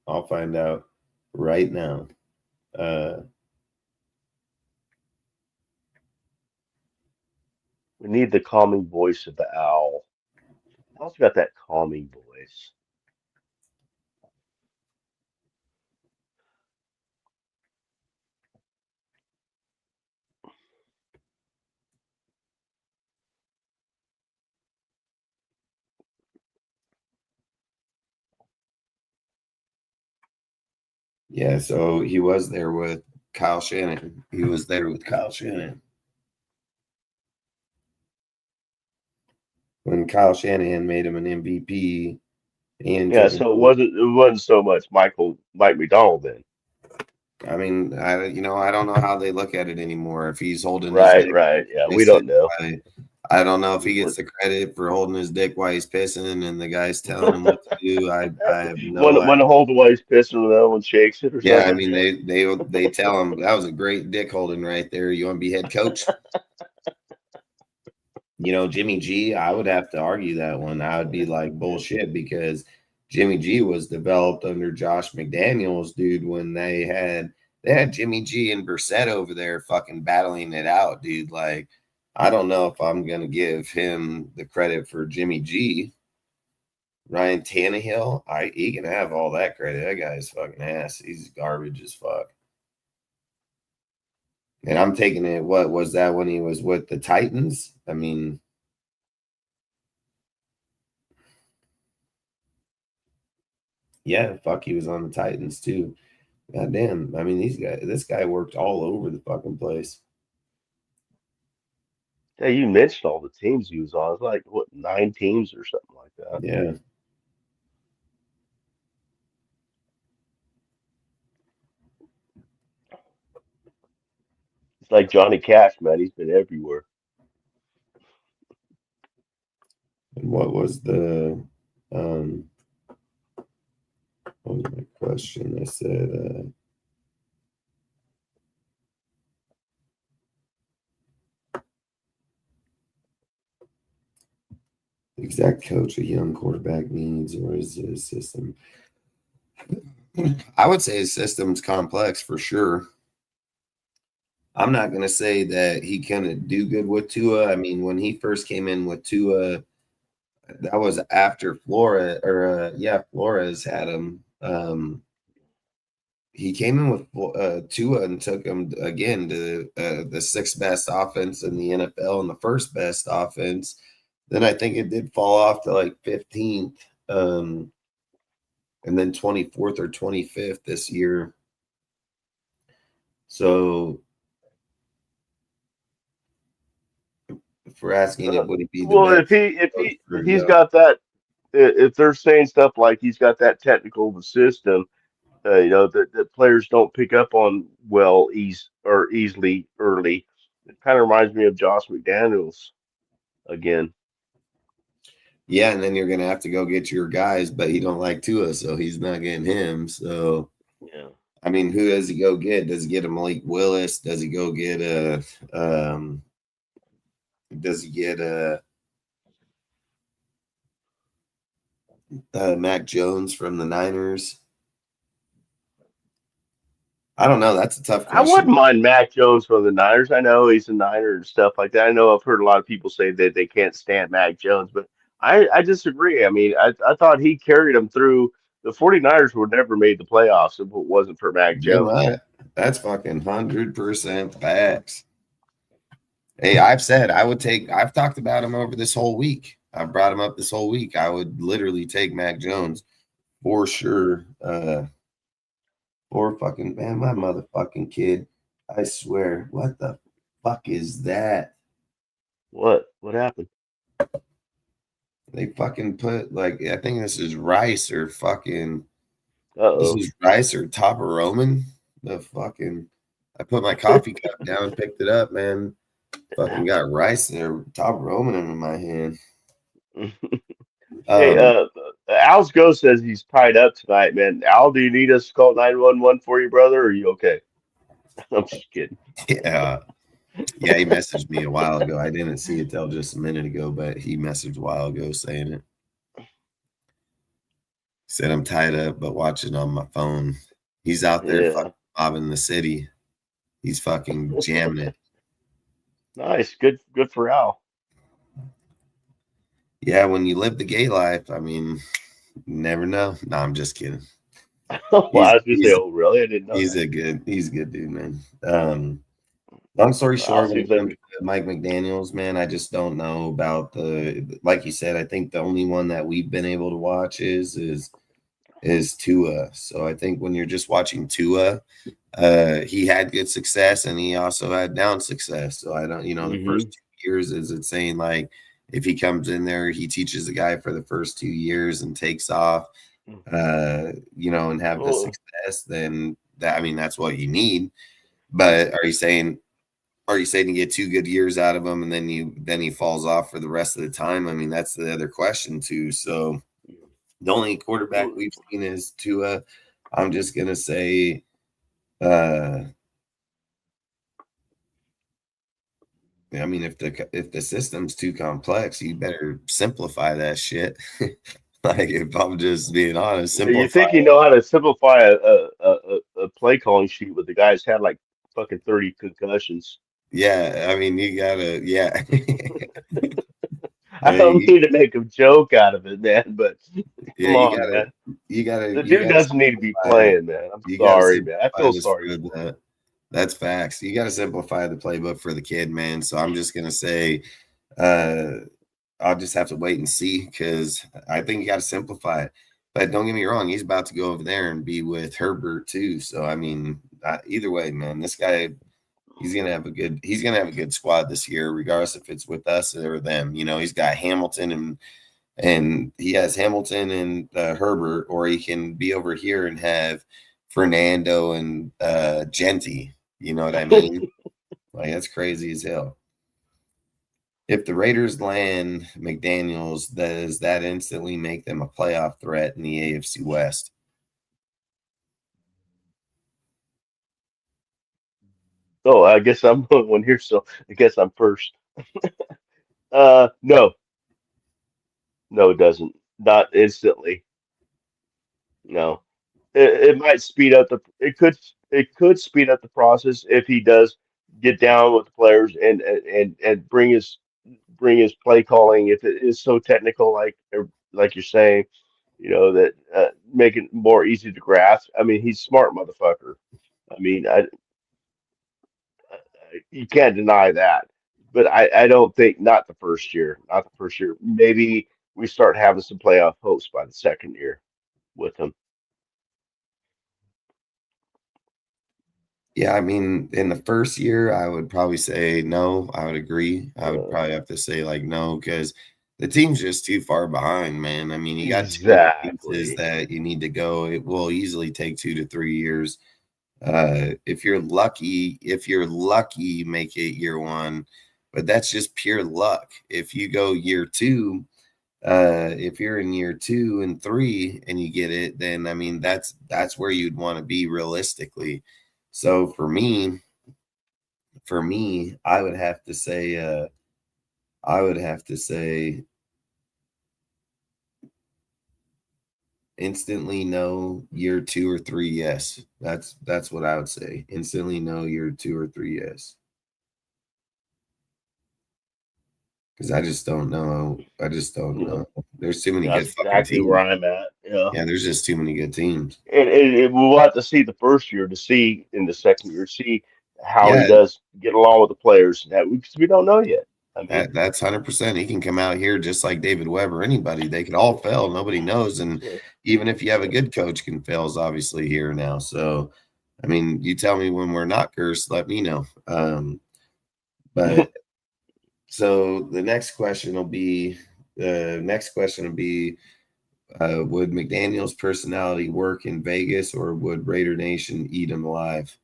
I'll find out right now. We need the calming voice of the owl. Al's got that calming voice. Yeah, so he was there with Kyle Shanahan. He was there with Kyle Shanahan. When Kyle Shanahan made him an MVP and Yeah, took him. so it wasn't so much Mike McDonald then. I mean, I don't know how they look at it anymore. If he's holding his Right, dick, right. Yeah, we don't know. I don't know if he gets the credit for holding his dick while he's pissing and the guy's telling him what to do. I have no idea. One hold the while he's pissing and the other one shakes it or Yeah, I something. mean they tell him that was a great dick holding right there. You want to be head coach? Jimmy G, I would have to argue that one. I would be like bullshit because Jimmy G was developed under Josh McDaniels, dude, when they had Jimmy G and Brissett over there fucking battling it out, dude. Like, I don't know if I'm gonna give him the credit for Jimmy G. Ryan Tannehill, he can have all that credit. That guy's fucking ass. He's garbage as fuck. And I'm taking it. What was that when he was with the Titans? I mean, yeah, fuck, he was on the Titans too. God damn. I mean, this guy worked all over the fucking place. Yeah, you mentioned all the teams he was on. It's like what, 9 teams or something like that. Yeah. It's like Johnny Cash, man. He's been everywhere. And what was what was my question? I said, the exact coach a young quarterback needs, or is it a system? I would say his system's complex for sure. I'm not going to say that he couldn't do good with Tua. I mean, when he first came in with Tua, that was after Flores had him. He came in with Tua and took him again to the sixth best offense in the NFL and the first best offense. Then I think it did fall off to like 15th, and then 24th or 25th this year. So if we're asking it, would he be the Well, best? if he's got that, if they're saying stuff like he's got that technical system, that players don't pick up on easily early. It kind of reminds me of Josh McDaniels again. Yeah, and then you're gonna have to go get your guys, but he don't like Tua, so he's not getting him. So Yeah. I mean, who does he go get? Does he get a Malik Willis? Does he go get a does he get a Mac Jones from the Niners? I don't know. That's a tough I wouldn't question. mind Mac Jones for the Niners. I know he's a Niner and stuff like that. I know I've heard a lot of people say that they can't stand Mac Jones, but I disagree. I mean, I thought he carried them through. The 49ers would never made the playoffs if it wasn't for Mac You know Jones. what? That's fucking 100% facts. Hey, I've said I would take. I've talked about him over this whole week. I've brought him up this whole week. I would literally take Mac Jones for sure. Or fucking man, my motherfucking kid. I swear. What the fuck is that? What? What happened? They fucking put like I think this is rice or fucking this Uh-oh. is rice or Topper Roman. The fucking I put my coffee cup down, picked it up, man. Fucking got rice there, Topper Roman in my hand. Hey, Al's Ghost says he's tied up tonight, man. Al, do you need us to call 911 for you, brother? Or are you okay? I'm just kidding. Yeah. Yeah, he messaged me a while ago. I didn't see it till just a minute ago, but he messaged a while ago saying it. Said I'm tied up, but watching on my phone. He's out there fucking mobbing the city. He's fucking jamming it. Nice. Good for Al. Yeah, when you live the gay life, I mean, you never know. No, I'm just kidding. Well, I was gonna say, oh, really? I didn't know He's that. he's a good dude, man. Long story short, when it comes to Mike McDaniels, man, I just don't know about like you said, I think the only one that we've been able to watch is Tua. So I think when you're just watching Tua, he had good success and he also had down success. So I don't, the first 2 years, is it saying like if he comes in there, he teaches the guy for the first 2 years and takes off, and have the success, then that's what you need. But are you saying you get 2 good years out of him and then he falls off for the rest of the time? I mean, that's the other question too. So the only quarterback we've seen is Tua. I'm just gonna say, if the system's too complex, you better simplify that shit. Like if I'm just being honest, You think you know how to simplify a play calling sheet with the guys had like fucking 30 concussions? Yeah, I mean you gotta, yeah. I don't mean to make a joke out of it, man, but come on, man. The dude doesn't need to be playing, man. I'm sorry, man. I feel sorry for him. That's facts. You got to simplify the playbook for the kid, man. So I'm just gonna say, I'll just have to wait and see because I think you got to simplify it. But don't get me wrong, he's about to go over there and be with Herbert too. So I mean, either way, man, this guy. He's gonna have a good squad this year, regardless if it's with us or them. He's got Hamilton and he has Hamilton and Herbert, or he can be over here and have Fernando and Genti. You know what I mean? Like that's crazy as hell. If the Raiders land McDaniels, does that instantly make them a playoff threat in the AFC West? Oh, I guess I'm one here, so I guess I'm first. No, it doesn't. Not instantly. No, it might speed up it could speed up the process if he does get down with the players and bring his play calling if it is so technical like you're saying, that make it more easy to grasp. I mean, he's smart motherfucker. I mean, you can't deny that. But I don't think not the first year, not the first year. Maybe we start having some playoff hopes by the second year with him. Yeah, I mean, in the first year, I would probably say no. I would agree. I would probably have to say like no because the team's just too far behind, man. I mean, you got too many pieces Exactly. that you need to go. It will easily take 2 to 3 years. If you're lucky, you make it year one, but that's just pure luck. If you go year two, if you're in year 2 and 3 and you get it, then I mean that's where you'd want to be realistically. So for me, I would have to say instantly no, year 2 or 3, yes. That's what I would say. Instantly no, year 2 or 3, yes. Because I just don't know. I just don't know. There's too many good That's fucking exactly where teams. I'm at. Yeah. Yeah, there's just too many good teams. And we'll have to see the first year to see in the second year, see how he Yeah, does get along with the players. That because we don't know yet. I mean, that's 100%. He can come out here just like David Webb or anybody. They could all fail. Nobody knows. And yeah. even if you have a good coach, can fails obviously here now. So, I mean, you tell me when we're not cursed. Let me know. But so the next question will be would McDaniel's personality work in Vegas or would Raider Nation eat him alive?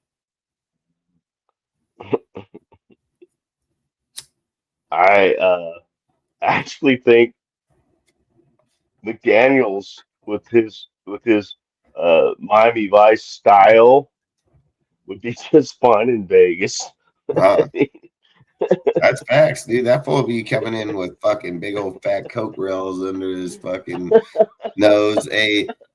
I actually think McDaniel's with his Miami Vice style would be just fine in Vegas. Uh, that's facts, dude. That fool be coming in with fucking big old fat Coke rails under his fucking nose.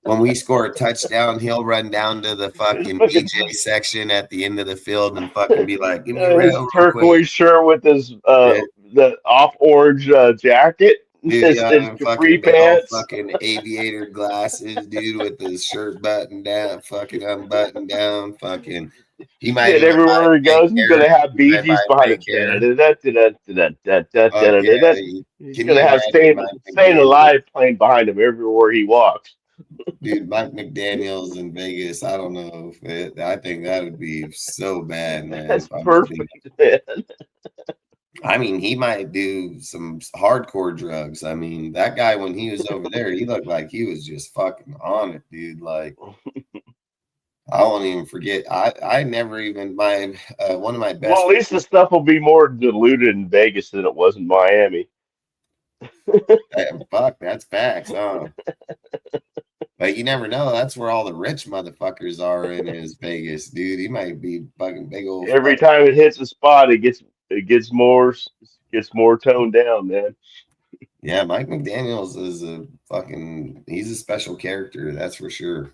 When we score a touchdown, he'll run down to the fucking Fucking BJ section at the end of the field and fucking be like, "Give me a his rail real quick." turquoise shirt with his Yeah, the off orange jacket, dude, his yeah, capri fucking big old pants. fucking aviator glasses, dude, with his shirt buttoned down, fucking unbuttoned down, fucking. He might Shit, even buy everywhere he fake goes, he's hair. gonna have He Bee might buy Gees behind fake him. hair. Fuck yeah. He's Can you gonna have imagine Mike Staying McDaniel? Alive playing behind him everywhere he walks. Dude, Mike McDaniel's in Vegas. I don't know if I think that would be so bad, man. That's If I'm just being, perfect, man. I mean, he might do some hardcore drugs. I mean, that guy when he was over there, he looked like he was just fucking on it, dude. Like I won't even forget. I never even my one of my Well, best at least the stuff will be more diluted in Vegas than it was in Miami. fuck, that's facts, huh? But you never know. That's where all the rich motherfuckers are in is Vegas, dude. He might be fucking big old Every fuck. time it hits a spot, it gets more toned down, man. Yeah, Mike McDaniels is he's a special character, that's for sure.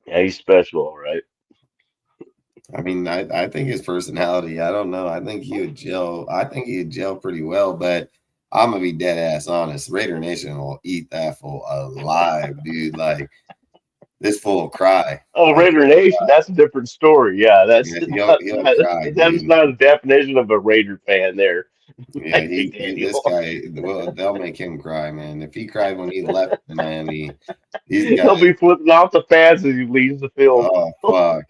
Yeah, he's special, all right. I mean, I think his personality, I don't know. I think he would gel pretty well, but I'm gonna be dead ass honest. Raider Nation will eat that fool alive, dude. Like this fool will cry. Oh, Like Raider Nation, that's a different story. Yeah, that's yeah, not he'll that, cry, that is dude. not a definition of a Raider fan there. Yeah, Mike he this McDaniel. guy, well, they'll make him cry, man. If he cried when he left Miami, these He'll guys, be flipping off the fans as he leaves the field. oh fuck.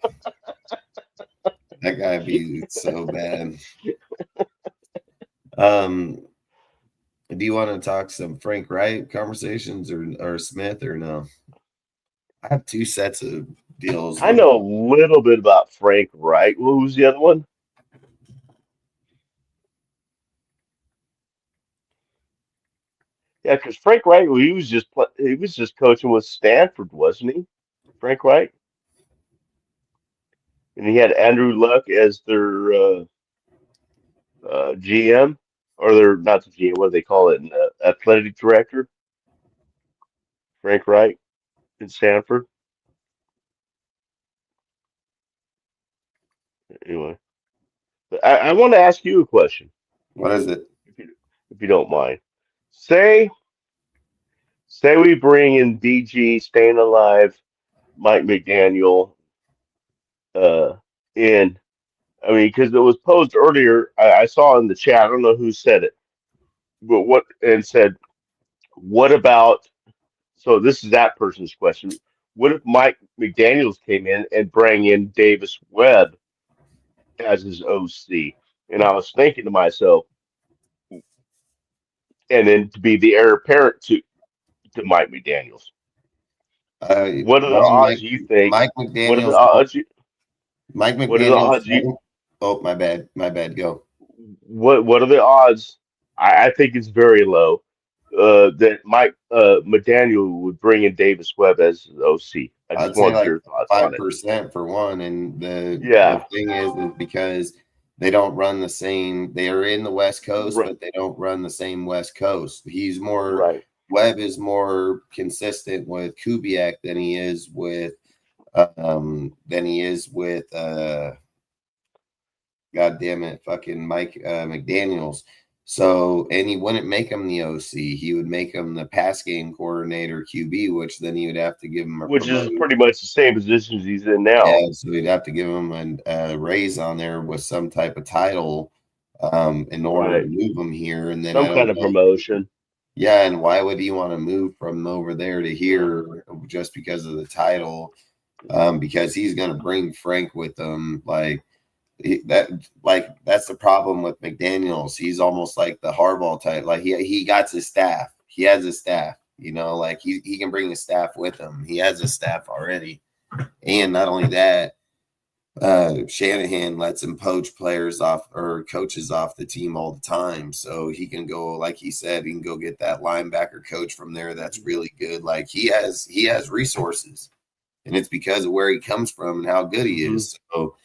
That guy be so bad. Um, do you want to talk some Frank Wright conversations or Smith or no? I have two sets of deals I with. know a little bit about Frank Wright. Who's the other one? Yeah, because Frank Wright, well, he was just coaching with Stanford, wasn't he? Frank Wright, and he had Andrew Luck as their GM, or their not the GM, what do they call it? Athletic director. Frank Wright in Stanford. Anyway, but I want to ask you a question, What is it? if you don't mind. Say say we bring in DG, staying alive, Mike McDaniel, uh, in. I mean, because it was posed earlier. I saw in the chat. I don't know who said it, but what and said, what about? So this is that person's question. What if Mike McDaniels came in and bring in Davis Webb as his OC? And I was thinking to myself, and then to be the heir apparent to Mike McDaniels. What are the Well, odds you think? Mike What are the McDaniel's odds you? Mike What are the McDaniel's. odds you? Oh, my bad. My bad. Go. What are the odds? I think it's very low. That Mike McDaniel would bring in Davis Webb as his OC. I just I'd say wanted like your thoughts on it. 5% for one. And the Yeah, thing is because they don't run the same. They are in the West Coast, right, but they don't run the same West Coast. right. Webb is more consistent with Kubiak than he is with God damn it, fucking Mike McDaniels. So, and he wouldn't make him the OC. He would make him the pass game coordinator QB, which then he would have to give him a Which is promote. pretty much the same position as he's in now. Yeah, so he'd have to give him a raise on there with some type of title in order to Right. move him here. And then I Some don't kind of know. promotion. Yeah, and why would he want to move from over there to here just because of the title? Because he's going to bring Frank with him. That's the problem with McDaniels. He's almost like the Harbaugh type. Like he got his staff. He has his staff. Like he can bring his staff with him. He has his staff already. And not only that, Shanahan lets him poach players off or coaches off the team all the time. So he can go, like he said, he can go get that linebacker coach from there that's really good. Like he has resources. And it's because of where he comes from and how good he is. So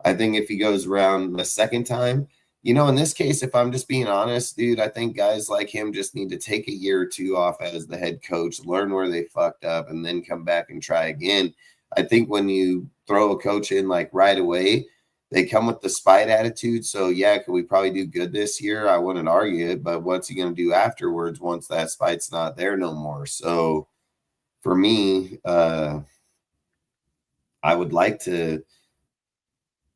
I think if he goes around the second time, in this case, if I'm just being honest, dude, I think guys like him just need to take a year or two off as the head coach, learn where they fucked up, and then come back and try again. I think when you throw a coach in like right away, they come with the spite attitude. So, yeah, could we probably do good this year? I wouldn't argue it, but what's he going to do afterwards once that spite's not there no more? So, for me, I would like to.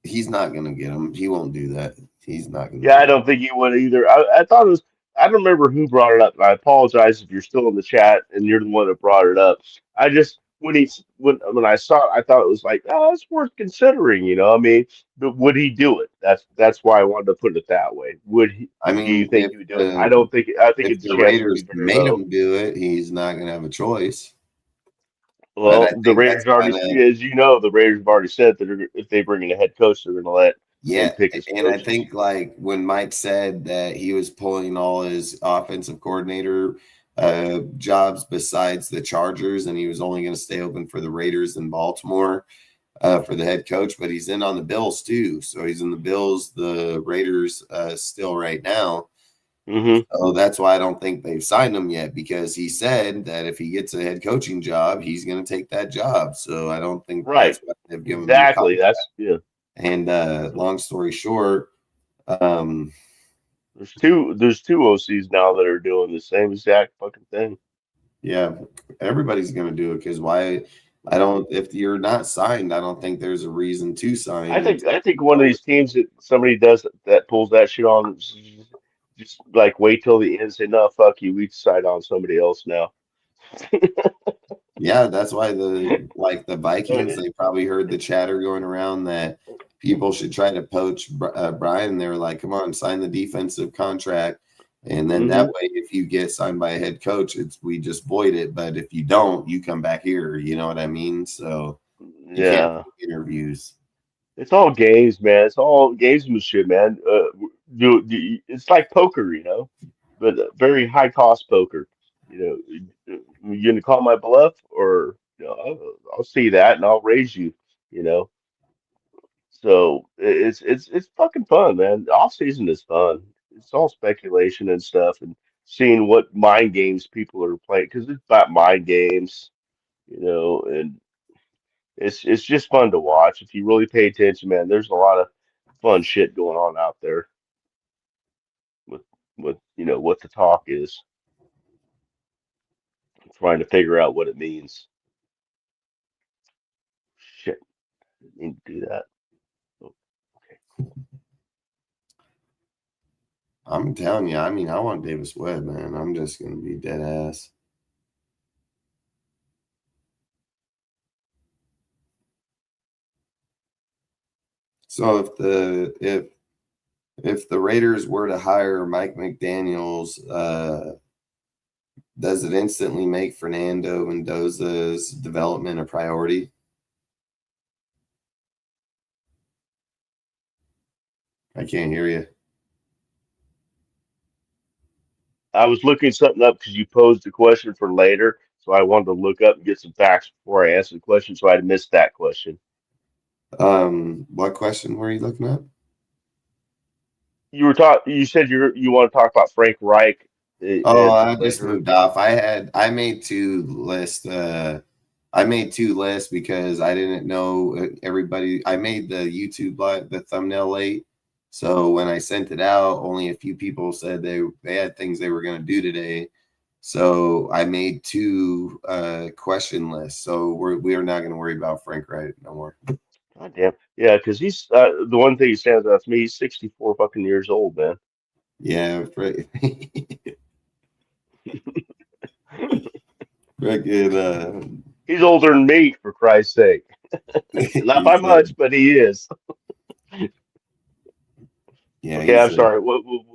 He's not going to get him. He won't do that. He's not going to Yeah, do I that. don't think you would either. I thought it was. I don't remember who brought it up. And I apologize if you're still in the chat and you're the one that brought it up. I just when I saw it, I thought it was like, oh, it's worth considering. I mean, but would he do it? That's why I wanted to put it that way. Would he? I Do you mean, think he would do it? I don't think. I think if its the chance would be Raiders very made low. him do it, he's not going to have a choice. But Well, I the think that's Raiders already, kind of as you know, the Raiders have already said that if they bring in a head coach, they're going to let him yeah. pick his And I coaches. think like when Mike said that he was pulling all his offensive coordinator jobs besides the Chargers, and he was only going to stay open for the Raiders in Baltimore for the head coach, but he's in on the Bills too. So he's in the Bills, the Raiders still right now. Hmm. So that's why I don't think they've signed him yet, because he said that if he gets a head coaching job, he's going to take that job. So I don't think Right. that's why they've given him the Exactly. contract. That's yeah. And long story short, um, There's two OCs now that are doing the same exact fucking thing. yeah, everybody's going to do it because why? If you're not signed, I don't think there's a reason to sign. I think one of these teams that somebody does that pulls that shit on just like wait till the end and say, no, fuck you, we decide on somebody else now. Yeah, that's why the Vikings, they probably heard the chatter going around that people should try to poach Brian. They're like, come on, sign the defensive contract. And then that Hmm. way, if you get signed by a head coach, we just void it. But if you don't, you come back here. You know what I mean? So you can't Yeah. do interviews. It's all games, man. It's all gamesmanship, man. It's like poker, but very high cost poker. You gonna call my bluff, or I'll see that and I'll raise you. You know, so it's fucking fun, man. Off season is fun. It's all speculation and stuff, and seeing what mind games people are playing because it's about mind games, and it's just fun to watch if you really pay attention, man. There's a lot of fun shit going on out there with what the talk is, trying to figure out what it means. Shit, I need to do that. Oh, okay. I'm telling you, I mean, I want Davis Webb, man. I'm just going to be dead ass. So if the Raiders were to hire Mike McDaniels, does it instantly make Fernando Mendoza's development a priority? I can't hear you. I was looking something up because you posed a question for later, so I wanted to look up and get some facts before I answer the question, so I'd missed that question. What question were you looking at? You said you want to talk about Frank Reich Oh, and I just later. moved off. I made two lists. I made two lists because I didn't know everybody. I made the YouTube the thumbnail late. So when I sent it out, only a few people said they had things they were going to do today. So I made two question lists. So we are not going to worry about Frank Wright no more. God damn. Yeah, because he's the one thing that stands out to me, he's 64 fucking years old, man. Yeah, right. Freaking, He's older than me, for Christ's sake. Not by much, but he is. Yeah. Okay, I'm sorry.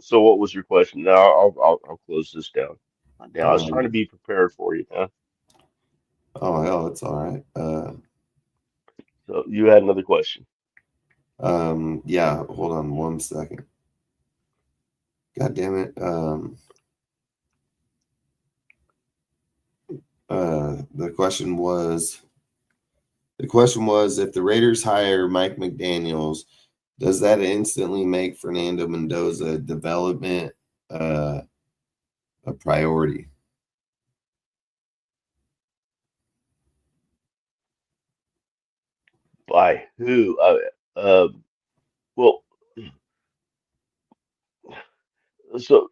So what was your question? Now I'll close this down. Now I was trying to be prepared for you, man. Oh hell, it's all right. So you had another question. Yeah, hold on 1 second. God damn it. The question was if the Raiders hire Mike McDaniels, does that instantly make Fernando Mendoza development a priority? By who? Well, so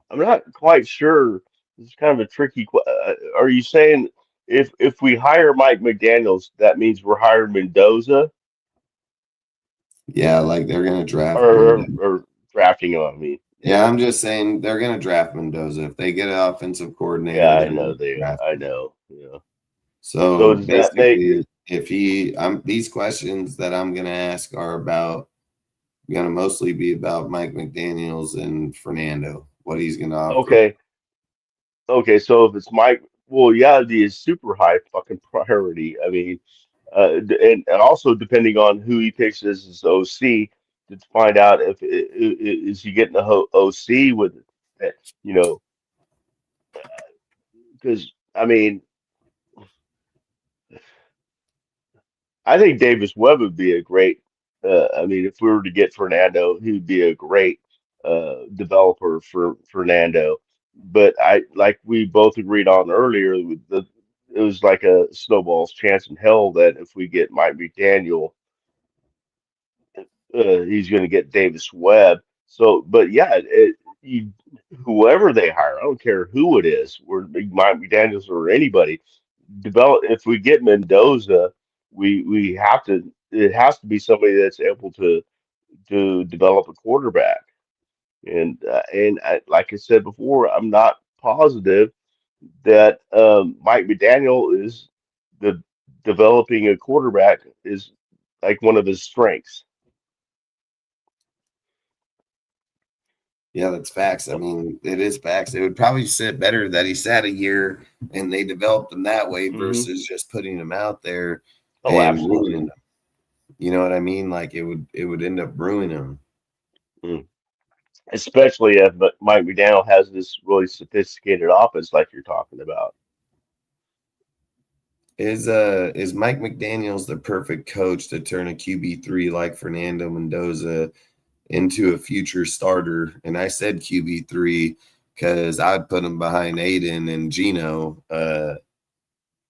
I'm not quite sure. It's kind of a tricky. Are you saying if we hire Mike McDaniels, that means we're hiring Mendoza, Yeah, like they're gonna draft or, Mendoza. or drafting him? I mean, Yeah, I'm just saying they're gonna draft Mendoza. If they get an offensive coordinator, yeah, I they're know gonna draft I him. know. Yeah. So So does that make? basically, if these questions that I'm gonna ask are gonna mostly be about Mike McDaniels and Fernando, what he's gonna offer. Okay, okay. So if it's Mike, well, yeah, the is super high fucking priority. I mean, and also depending on who he picks as his OC to find out if is he getting a OC with, you know, because I mean, I think Davis Webb would be a great. I mean, if we were to get Fernando, he would be a great developer for Fernando. But I like we both agreed on earlier, it was like a snowball's chance in hell that if we get Mike McDaniel, he's going to get Davis Webb. So, but yeah, whoever they hire, I don't care who it is, or Mike McDaniels or anybody, develop. If we get Mendoza, we have to. It has to be somebody that's able to develop a quarterback. And like I said before, I'm not positive that Mike McDaniel is the developing a quarterback is like one of his strengths. Yeah, that's facts. I mean, it is facts. It would probably sit better that he sat a year and they developed him that way Hmm. versus just putting him out there Oh, and absolutely. ruining him. You know what I mean? Like it would end up ruining him. Mm. Especially if Mike McDaniel has this really sophisticated offense like you're talking about. Is Mike McDaniels the perfect coach to turn a QB3 like Fernando Mendoza into a future starter? And I said QB3 because I'd put him behind Aiden and Gino.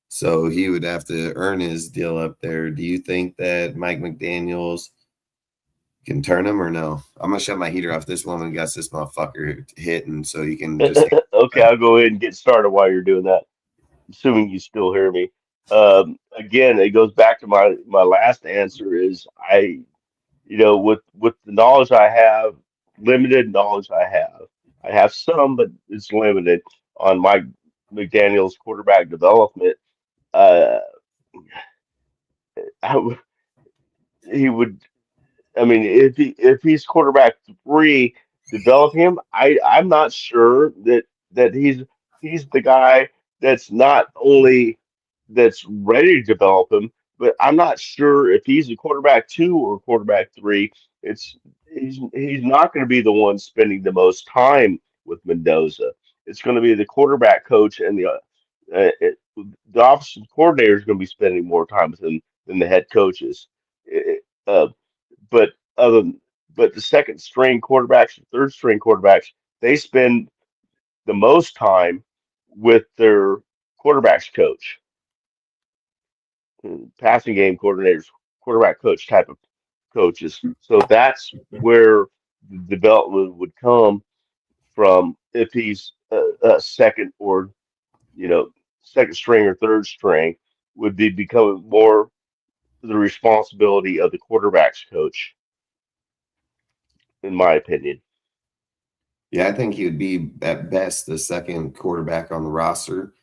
So he would have to earn his deal up there. Do you think that Mike McDaniels can turn him or no? I'm gonna shut my heater off. This woman got this motherfucker hitting, so you can just. Okay, I'll go ahead and get started while you're doing that, assuming you still hear me. Again, it goes back to my last answer is with the knowledge I have, limited knowledge I have some, but it's limited on Mike McDaniel's quarterback development. Uh, I w he would. I mean, if he's quarterback 3, develop him. I'm not sure that he's the guy that's not only that's ready to develop him, but I'm not sure if he's a quarterback 2 or quarterback 3. It's he's not going to be the one spending the most time with Mendoza. It's going to be the quarterback coach and the offensive coordinator is going to be spending more time with him than the head coaches. Uh, but other than, but the second string quarterbacks, third string quarterbacks, they spend the most time with their quarterbacks coach, passing game coordinators, quarterback coach type of coaches. So that's where the development would come from if he's a second or you know second string or third string would be becoming more the responsibility of the quarterbacks coach, in my opinion. Yeah, I think he would be at best the second quarterback on the roster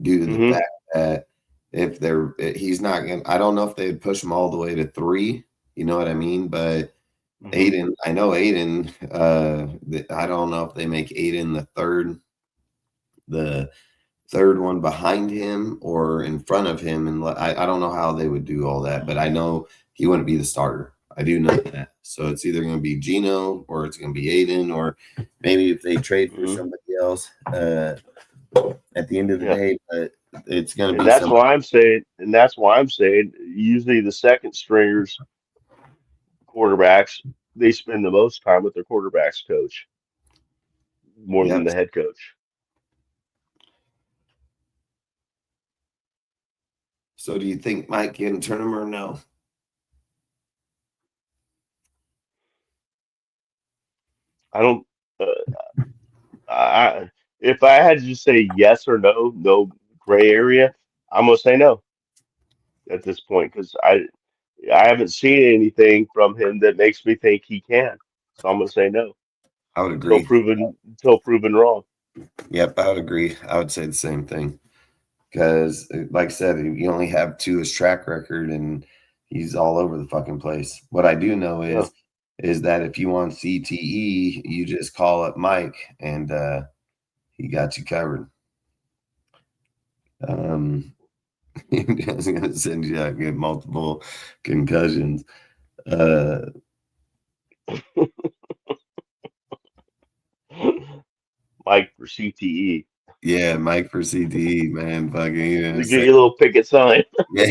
due to the Hmm. fact that he's not going to, I don't know if they'd push him all the way to 3, you know what I mean? But Hmm. Aiden, I know Aiden, I don't know if they make Aiden the third one behind him or in front of him. And I don't know how they would do all that, but I know he wouldn't be the starter. I do know that. So it's either going to be Gino or it's going to be Aiden, or maybe if they trade for Hmm. somebody else at the end of the Yeah. day, but it's going to And be that's somebody. why I'm saying, and that's why I'm saying, usually the second stringers quarterbacks, they spend the most time with their quarterbacks coach more than Yep. the head coach. So do you think Mike can turn him or no? I don't. Uh, if I had to just say yes or no, no gray area, I'm gonna say no at this point because I haven't seen anything from him that makes me think he can. So I'm gonna say no I would until agree. proven wrong. Yep, I would agree. I would say the same thing. Because, like I said, you only have 2 as track record, and he's all over the fucking place. What I do know Yeah. is that if you want CTE, you just call up Mike, and he got you covered. He was going to send you out, get multiple concussions. Mike for CTE. Yeah, Mike for CTE, man. Fucking, Get you a little picket sign. yeah.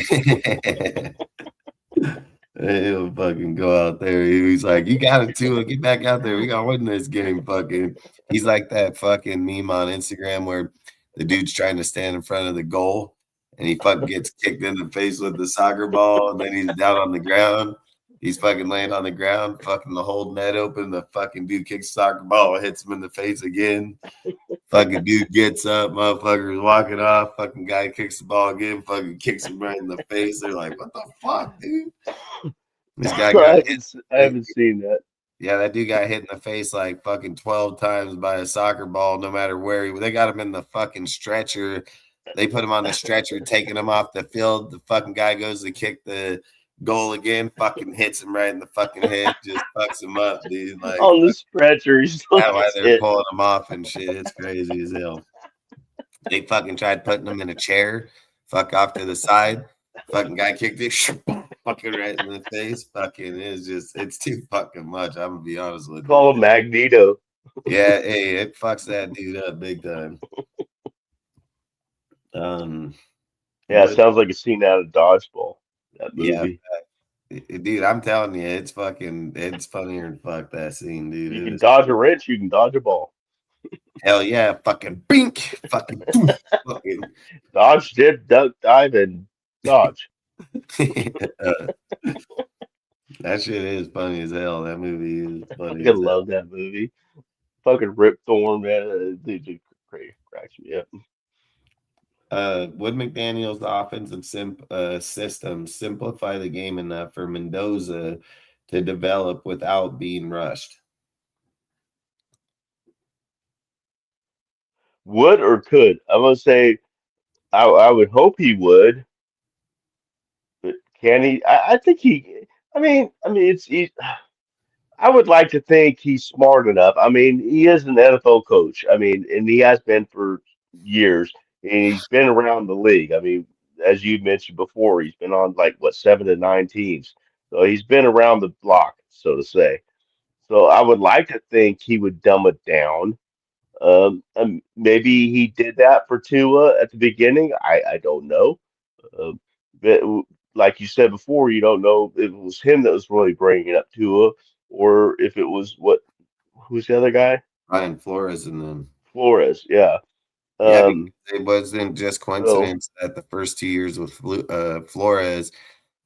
He'll fucking go out there. He's like, "You got it, too. Get back out there. We got to win this game." Fucking, he's like that fucking meme on Instagram where the dude's trying to stand in front of the goal and he fucking gets kicked in the face with the soccer ball, and then he's down on the ground. He's fucking laying on the ground, fucking the whole net open. The fucking dude kicks the soccer ball, hits him in the face again. Fucking dude gets up, motherfucker's walking off. Fucking guy kicks the ball again, fucking kicks him right in the face. They're like, "What the fuck, dude?" This guy got hit. I haven't seen that. Yeah, that dude got hit in the face like fucking 12 times by a soccer ball, no matter where they got him in the fucking stretcher. They put him on the stretcher, taking him off the field. The fucking guy goes to kick the goal again, fucking hits him right in the fucking head, just fucks him up, dude. Like, On the stretcher, he still that's why gets they're hit. pulling him off and shit. It's crazy as hell. They fucking tried putting him in a chair, fuck off to the side. Fucking guy kicked it, fucking right in the face. Fucking it's too fucking much. I'm gonna be honest with you. Call him Magneto. Yeah, hey, it fucks that dude up big time. Yeah, it What? sounds like a scene out of Dodgeball. That Yeah, movie. dude, I'm telling you, it's funnier than fuck that scene, dude. You It can is dodge a wrench, you can dodge a ball. hell yeah, fucking bink, fucking boom, fucking. Dodge, dip, duck, dive, and dodge. uh, that shit is funny as hell. That movie is I funny fucking as hell. love that movie. Fucking Rip Thorn, man. Dude, cracks me up. Would McDaniel's offensive system simplify the game enough for Mendoza to develop without being rushed? Would or could? I'm gonna say I would hope he would, but can he? I think he. I mean, it's. I would like to think he's smart enough. I mean, he is an NFL coach. I mean, and he has been for years, and he's been around the league. I mean, as you mentioned before, he's been on like what 7 to 9 teams, so he's been around the block, so to say. So I would like to think he would dumb it down. And maybe he did that for Tua at the beginning. I don't know. Um, but like you said before, you don't know if it was him that was really bringing up Tua, or if it was who's the other guy? Ryan Flores and then Flores. Yeah. yeah, because Um. it wasn't just So, coincidence that the first 2 years with Flores,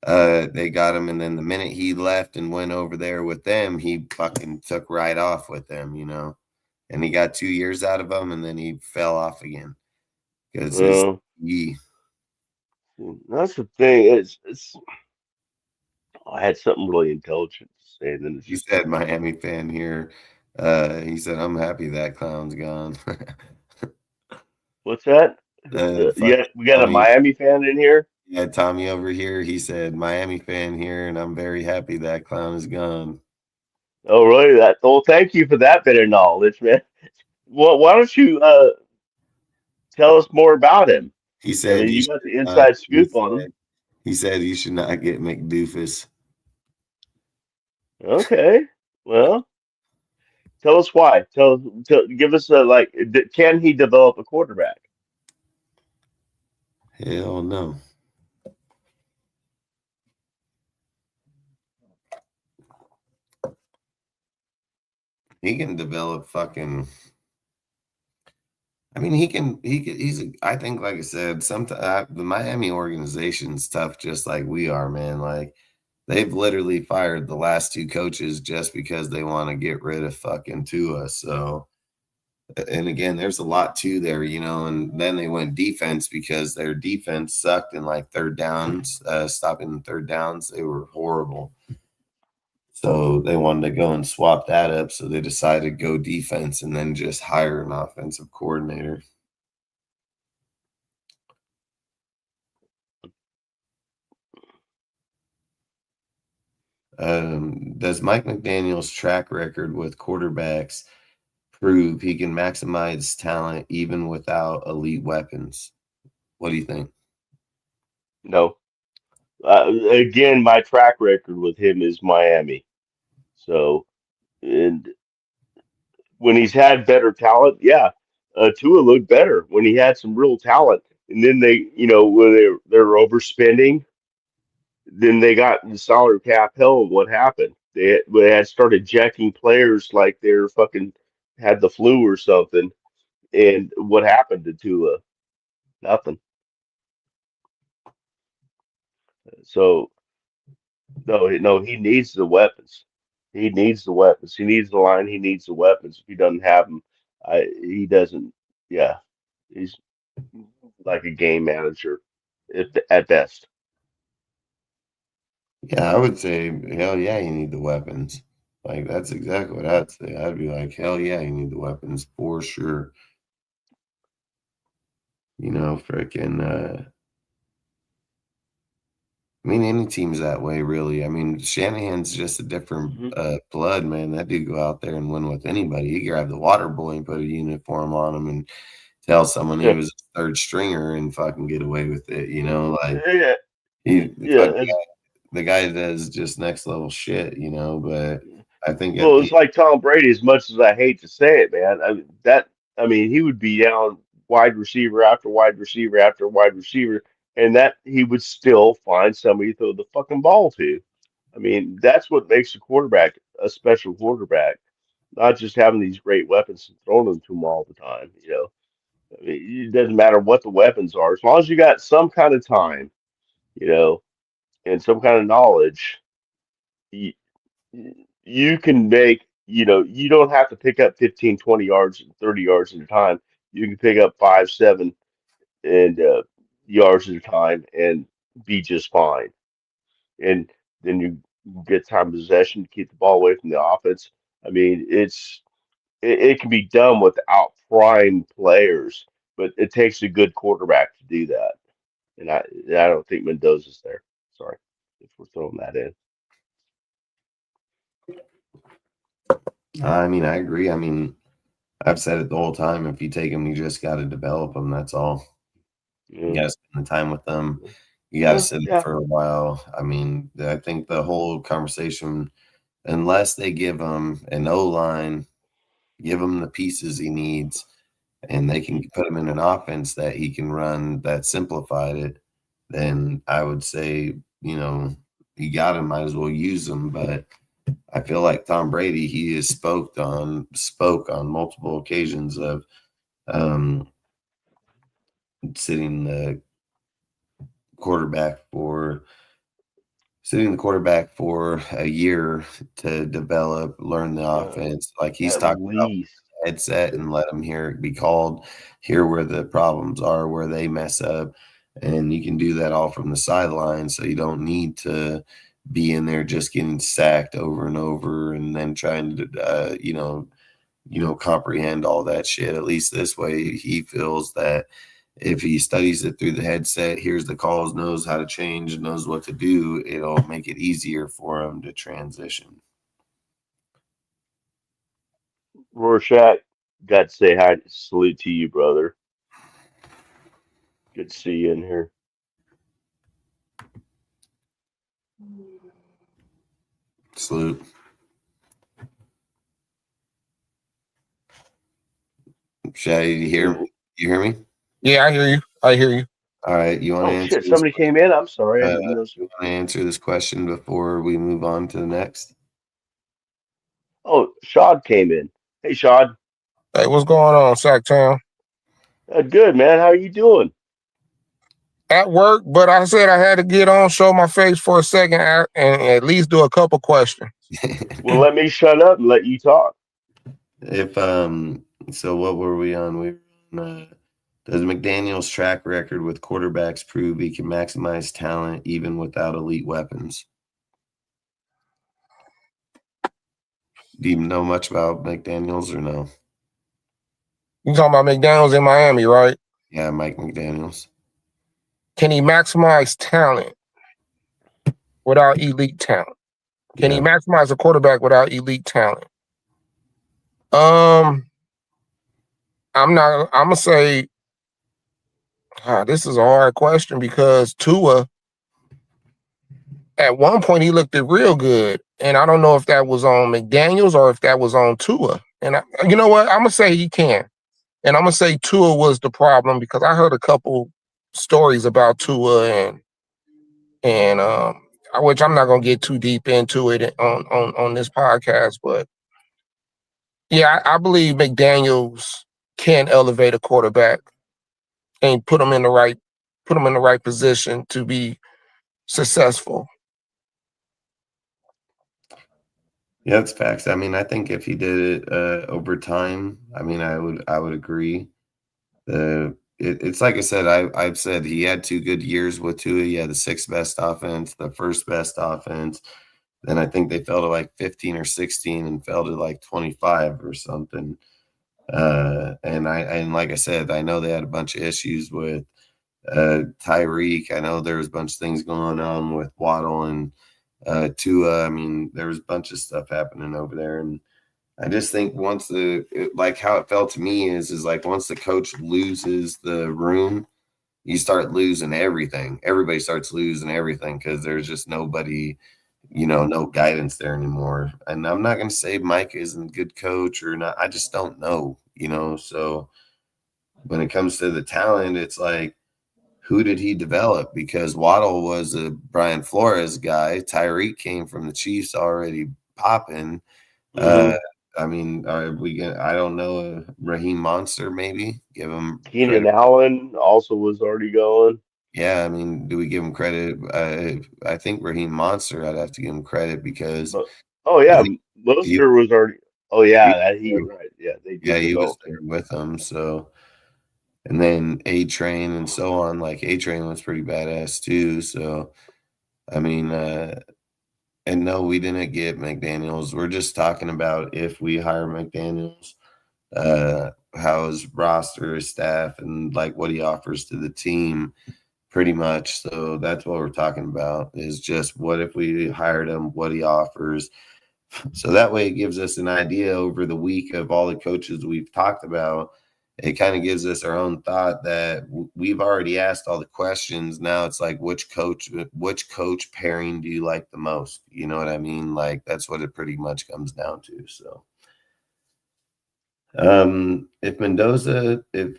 they got him, and then the minute he left and went over there with them, he fucking took right off with them, and he got 2 years out of them, and then he fell off again because his uh, he that's the thing. It's. I had something really intelligent to say, and then it's he just said Miami fan here. He said I'm happy that clown's gone. what's that? Fucking Yeah, we got a Tommy, Miami fan in here. yeah, Tommy over here. He said Miami fan here, and I'm very happy that clown is gone. Oh, really? That. Well, thank you for that bit of knowledge, man. Well, why don't you tell us more about him? He I said mean, you you should got the not. inside scoop on him. He said you should not get McDoofus. Okay. Well, tell us why. Give us a like. Can he develop a quarterback? Hell no. He can develop fucking. I mean, I think, like I said, sometimes the Miami organization's tough, just like we are, man. Like, they've literally fired the last two coaches just because they want to get rid of fucking Tua. So, and again, there's a lot to there, and then they went defense because their defense sucked in like third downs, stopping third downs. They were horrible. So they wanted to go and swap that up. So they decided to go defense and then just hire an offensive coordinator. Does Mike McDaniel's track record with quarterbacks prove he can maximize talent even without elite weapons? What do you think? No. Again, my track record with him is Miami. So, and when he's had better talent, yeah, Tua looked better when he had some real talent. And then when they're overspending, then they got the salary cap hell. And what happened? They had started jacking players like they're fucking had the flu or something. And what happened to Tua? Nothing. So no, no, he needs the weapons. He needs the weapons. He needs the line. He needs the weapons. If he doesn't have them, he doesn't. Yeah, he's like a game manager at best. Yeah, I would say, hell yeah, you need the weapons. Like, that's exactly what I'd say. I'd be like, hell yeah, you need the weapons for sure. Freaking, I mean, any team's that way, really. I mean, Shanahan's just a different Hmm. blood, man. That dude go out there and win with anybody. He grab the water boy and put a uniform on him and tell someone he Yeah, was a third stringer and fucking get away with it. Like yeah, he, yeah. the guy does just next level shit. But I think at Well, the it's like Tom Brady. As much as I hate to say it, man, I mean, he would be down wide receiver after wide receiver after wide receiver, and that he would still find somebody to throw the fucking ball to. I mean, that's what makes a quarterback a special quarterback, not just having these great weapons and throwing them to him all the time. I mean, it doesn't matter what the weapons are, as long as you got some kind of time, you know, and some kind of knowledge. You, you can make, you don't have to pick up 15, 20 yards, 30 yards at a time. You can pick up 5, 7, and yards at a time and be just fine. And then you get time of possession to keep the ball away from the offense. I mean, it can be done without prime players, but it takes a good quarterback to do that. And I don't think Mendoza's there. Sorry if we're throwing that in. I mean, I agree. I mean, I've said it the whole time. If you take them, you just got to develop them. That's all. You got to spend the time with them. You got to sit them for a while. I mean, I think the whole conversation, unless they give him an O-line, give him the pieces he needs, and they can put him in an offense that he can run that simplified it, then I would say, you know, you got him, might as well use him. But I feel like Tom Brady, he has spoke on multiple occasions of sitting the quarterback for a year to develop, learn the offense. Like he's talking about headset and let him be called, hear where the problems are, where they mess up. And you can do that all from the sideline. So you don't need to be in there just getting sacked over and over and then trying to, comprehend all that shit. At least this way he feels that if he studies it through the headset, hears the calls, knows how to change, knows what to do, it'll make it easier for him to transition. Rorschach, got to say hi, salute to you, brother. Good to see you in here. Salute. Shay, you hear me? Yeah, I hear you. All right, you want to answer? Shit! Somebody came in. I'm sorry. I didn't know. You want to answer this question before we move on to the next? Oh, Shad came in. Hey, Shad. Hey, what's going on, Sacktown? Good, man. How are you doing? At work, but I said I had to get on, show my face for a second, and at least do a couple questions. Well, let me shut up and let you talk. So what were we on? We were on, does McDaniel's track record with quarterbacks prove he can maximize talent even without elite weapons? Do you know much about McDaniel's or no? You talking about McDaniel's in Miami, right? Yeah, Mike McDaniel's. Can he maximize talent without elite talent? Can he maximize a quarterback without elite talent? I'm gonna say this is a hard question because Tua, at one point he looked real good, and I don't know if that was on McDaniel's or if that was on Tua. And you know what? I'm gonna say he can, and I'm gonna say Tua was the problem because I heard a couple stories about Tua and which I'm not gonna get too deep into it on this podcast, but yeah, I believe McDaniels can elevate a quarterback and put him in the right position to be successful. Yeah, that's facts. I mean, I think if he did it over time, I mean, I would agree. It's like I said, I've said he had 2 good years with Tua. He had the 6th best offense, the 1st best offense. Then I think they fell to like 15 or 16 and fell to like 25 or something. And like I said, I know they had a bunch of issues with Tyreek. I know there was a bunch of things going on with Waddle and Tua. I mean, there was a bunch of stuff happening over there, and I just think once how it felt to me is like once the coach loses the room, you start losing everything. Everybody starts losing everything because there's just nobody, no guidance there anymore. And I'm not going to say Mike isn't a good coach or not. I just don't know, So when it comes to the talent, it's like, who did he develop? Because Waddle was a Brian Flores guy. Tyreek came from the Chiefs already popping. Mm-hmm. I mean, are we gonna? I don't know. Raheem Monster, maybe give him. Keenan Allen also was already going. Yeah, I mean, do we give him credit? I think Raheem Monster, I'd have to give him credit because. Monster was already. Oh yeah, you're right. Yeah, he was there with him. So, and then A-Train and so on. Like A-Train was pretty badass too. So, I mean, and no, we didn't get McDaniels. We're just talking about if we hire McDaniels, how his roster, his staff, and like what he offers to the team, pretty much. So that's what we're talking about is just what if we hired him, what he offers. So that way it gives us an idea over the week of all the coaches we've talked about. It kind of gives us our own thought that we've already asked all the questions. Now it's like, which coach pairing do you like the most? You know what I mean? Like, that's what it pretty much comes down to. So if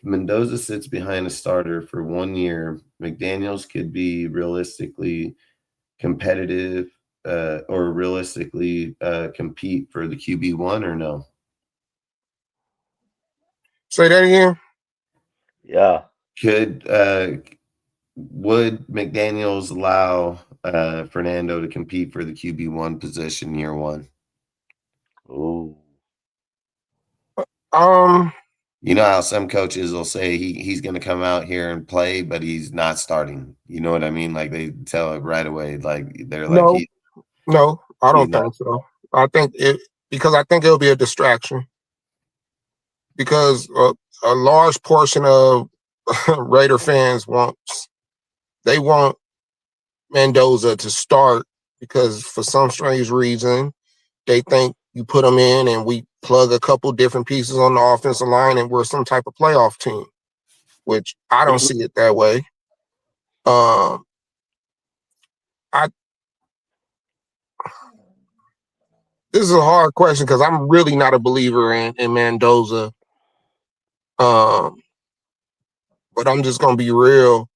Mendoza sits behind a starter for 1 year, McDaniels could be realistically competitive or realistically compete for the QB1 or no? Say that again. Yeah. Would McDaniels allow Fernando to compete for the QB1 position year one? Ooh. You know how some coaches will say he's going to come out here and play, but he's not starting. You know what I mean? Like, they tell it right away. Like, they're like, no, I don't think so. I think it'll be a distraction because a large portion of Raider fans want Mendoza to start because for some strange reason they think you put him in and we plug a couple different pieces on the offensive line and we're some type of playoff team, which I don't see it that way. This is a hard question because I'm really not a believer in Mendoza. But I'm just gonna be real.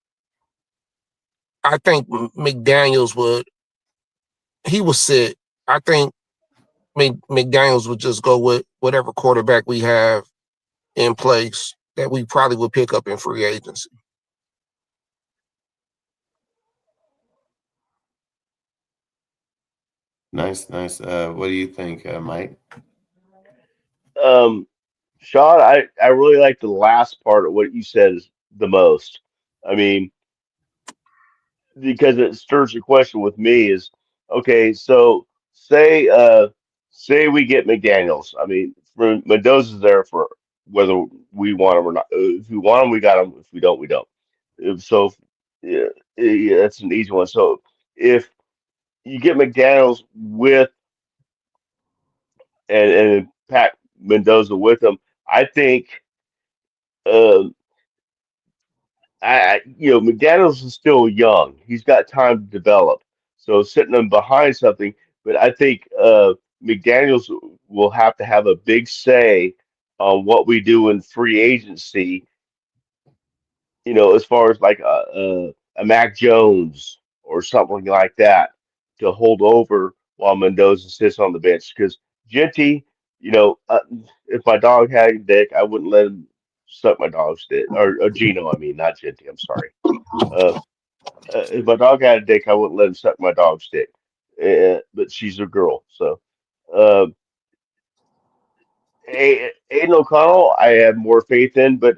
I think McDaniels would sit. I think McDaniels would just go with whatever quarterback we have in place that we probably would pick up in free agency. Nice. What do you think, Mike? Sean, I really like the last part of what you said is the most. I mean, because it stirs the question with me is, okay, so say we get McDaniels. I mean, Mendoza's there for whether we want him or not. If we want him, we got him. If we don't, we don't. So yeah, yeah, that's an easy one. So if you get McDaniels with and Pat Mendoza with him, I think uh, McDaniels is still young. He's got time to develop. So sitting him behind something, but I think McDaniels will have to have a big say on what we do in free agency. As far as like a Mac Jones or something like that to hold over while Mendoza sits on the bench. Because Genty, if my dog had a dick, I wouldn't let him suck my dog's dick. Or Gino, I mean, not Genty. I'm sorry. Uh, if my dog had a dick, I wouldn't let him suck my dog's dick. But she's a girl, so. Uh, Aiden O'Connell, I have more faith in, but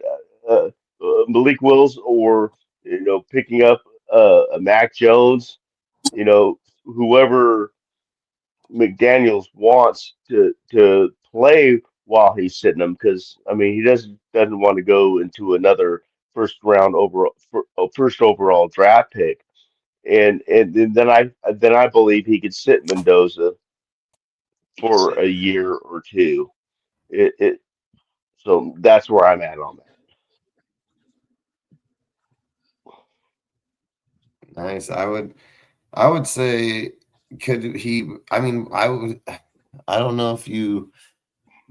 Malik Willis or picking up a Mac Jones, whoever McDaniels wants to play while he's sitting him, because I mean he doesn't want to go into another first overall draft pick, and then I believe he could sit Mendoza for a year or two. It So that's where I'm at on that. Nice. I would say, could he? I mean, I don't know if you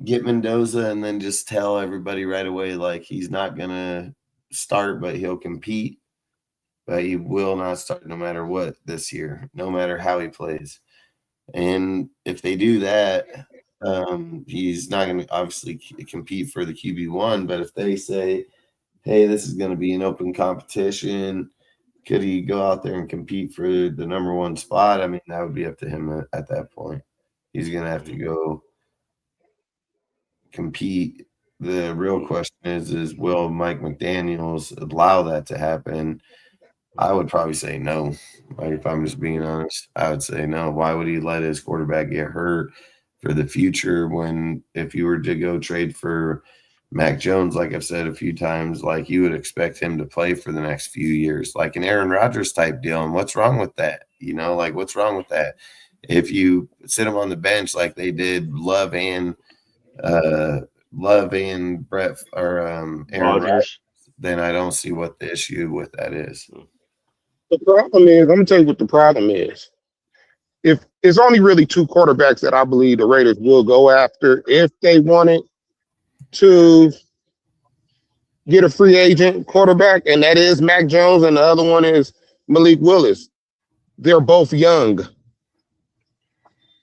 get Mendoza and then just tell everybody right away like he's not gonna start, but he'll compete, but he will not start no matter what this year, no matter how he plays. And if they do that, he's not going to obviously compete for the QB1. But if they say, hey, this is going to be an open competition, could he go out there and compete for the number one spot? I mean, that would be up to him at that point. He's going to have to go compete. The real question is will Mike McDaniels allow that to happen? I would probably say no. Like, if I'm just being honest, I would say no. Why would he let his quarterback get hurt for the future when if you were to go trade for Mac Jones, like I've said a few times, like you would expect him to play for the next few years, like an Aaron Rodgers type deal. And what's wrong with that? Like, what's wrong with that? if you sit him on the bench like they did Love and Brett or Aaron Rodgers, Rodgers. then I don't see what the issue with that is. The problem is, I'm gonna tell you what the problem is. If it's only really two quarterbacks that I believe the Raiders will go after if they wanted to get a free agent quarterback, and that is Mac Jones, and the other one is Malik Willis. They're both young.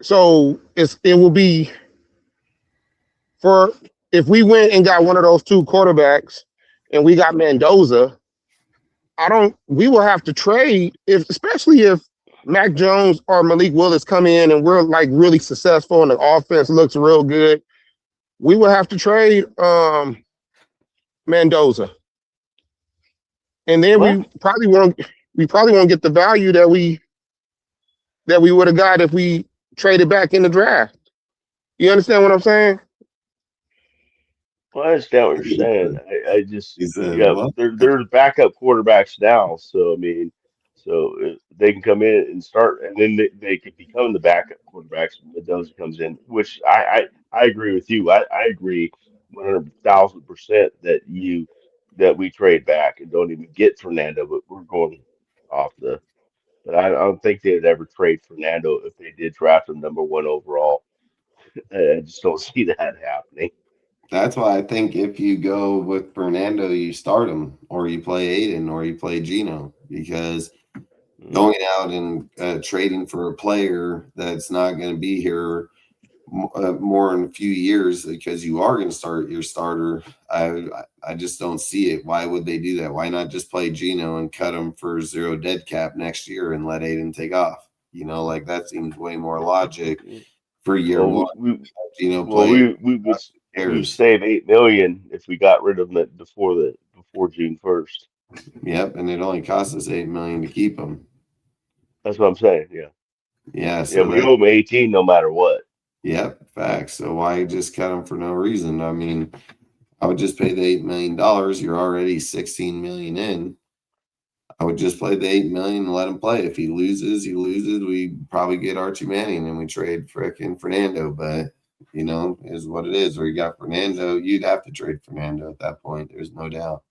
So it will be for if we went and got one of those two quarterbacks and we got Mendoza, we will have to trade especially if Mac Jones or Malik Willis come in and we're like really successful and the offense looks real good. We will have to trade Mendoza. And then we probably won't get the value that we would have got if we traded back in the draft. You understand what I'm saying? Well, I understand what you're saying. I just there's backup quarterbacks now, so I mean, they can come in and start, and then they could become the backup quarterbacks when Mendoza comes in. Which I agree with you. I agree 100,000% that we trade back and don't even get Fernando, but we're going off the. But I don't think they'd ever trade Fernando if they did draft him #1 overall. I just don't see that happening. That's why I think if you go with Fernando, you start him, or you play Aiden, or you play Gino, because going out and trading for a player that's not going to be here more in a few years because you are going to start your starter, I just don't see it. Why would they do that? Why not just play Gino and cut him for 0 dead cap next year and let Aiden take off? You know, like that seems way more logic for year one. Gino we would save $8 million if we got rid of him before June 1st. Yep, and it only cost us $8 million to keep him. That's what I'm saying. Yeah. Yeah. So we owe him 18 no matter what. Yep, facts. So why just cut him for no reason? I mean, I would just pay the $8 million. You're already $16 million in. I would just play the $8 million and let him play. If he loses, he loses. We probably get Archie Manning and we trade frickin' Fernando. But you know, is what it is. Or you got Fernando, you'd have to trade Fernando at that point. There's no doubt.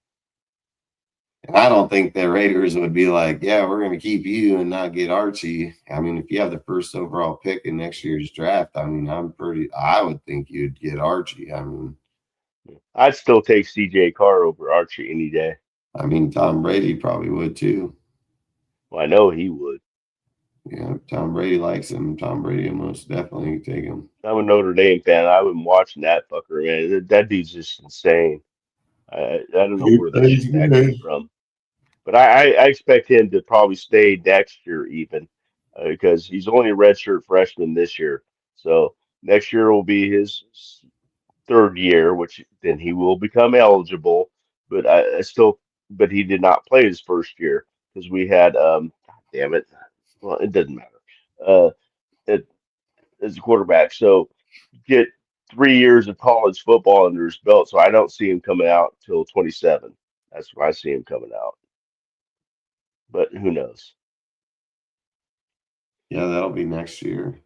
And I don't think the Raiders would be like, yeah, we're going to keep you and not get Archie. I mean, if you have the first overall pick in next year's draft, I mean, I would think you'd get Archie. I mean, I'd still take CJ Carr over Archie any day. I mean, Tom Brady probably would too. Well, I know he would. Yeah, Tom Brady likes him. Tom Brady will most definitely take him. I'm a Notre Dame fan. I've been watching that fucker, man. That dude's just insane. I don't know where that came from. But I expect him to probably stay next year even because he's only a redshirt freshman this year. So next year will be his third year, which then he will become eligible. But but he did not play his first year because we had, God damn it. Well, it doesn't matter. As a quarterback. So get 3 years of college football under his belt. So I don't see him coming out till 27. That's when I see him coming out. But who knows? Yeah, that'll be next year.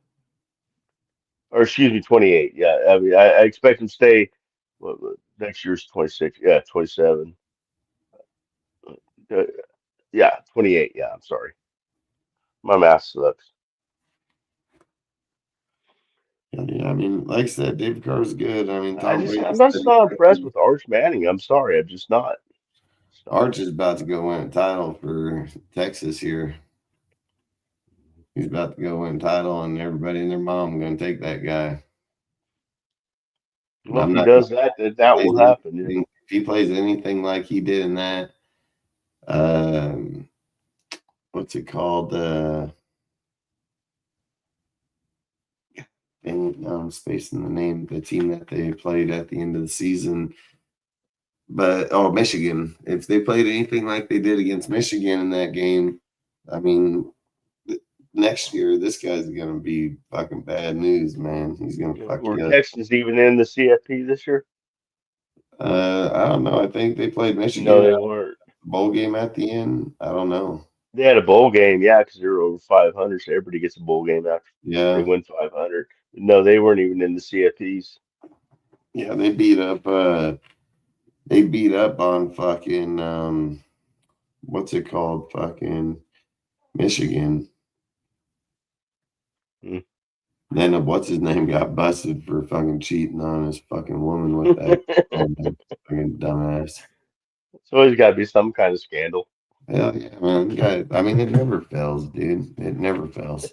Or excuse me, 28. Yeah, I mean, I expect him to stay. Next year's 26. Yeah, 27. Yeah, 28. Yeah, I'm sorry. My math sucks. Yeah, I mean, like I said, David Carr's good. I mean, I'm just not impressed with Arch Manning. I'm sorry, I'm just not. Arch is about to go win a title for Texas here. He's about to go win a title, and everybody and their mom going to take that guy. Well, if he does that will happen. Yeah. If he plays anything like he did in that, what's it called? I'm spacing the name, the team that they played at the end of the season. But, Michigan. If they played anything like they did against Michigan in that game, I mean, next year, this guy's going to be fucking bad news, man. He's going to fuck you up. Were Texans even in the CFP this year? I don't know. I think they played Michigan. No, they weren't. Bowl game at the end. I don't know. They had a bowl game, yeah, because they were over 500, so everybody gets a bowl game after they Yeah. win 500. No, they weren't even in the CFPs. Yeah, they beat up on fucking what's it called? Fucking Michigan. Hmm. Then what's his name got busted for fucking cheating on his fucking woman with that fucking dumbass. It's always got to be some kind of scandal. Hell yeah, man. I mean, it never fails, dude. It never fails.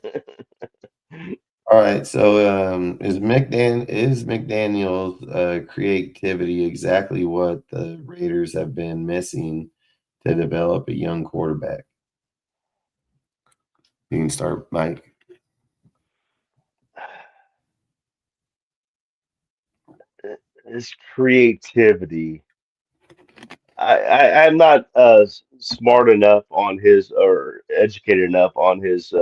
All right, so is McDaniel's creativity exactly what the Raiders have been missing to develop a young quarterback? You can start, Mike. His creativity. I'm not smart enough on his or educated enough on his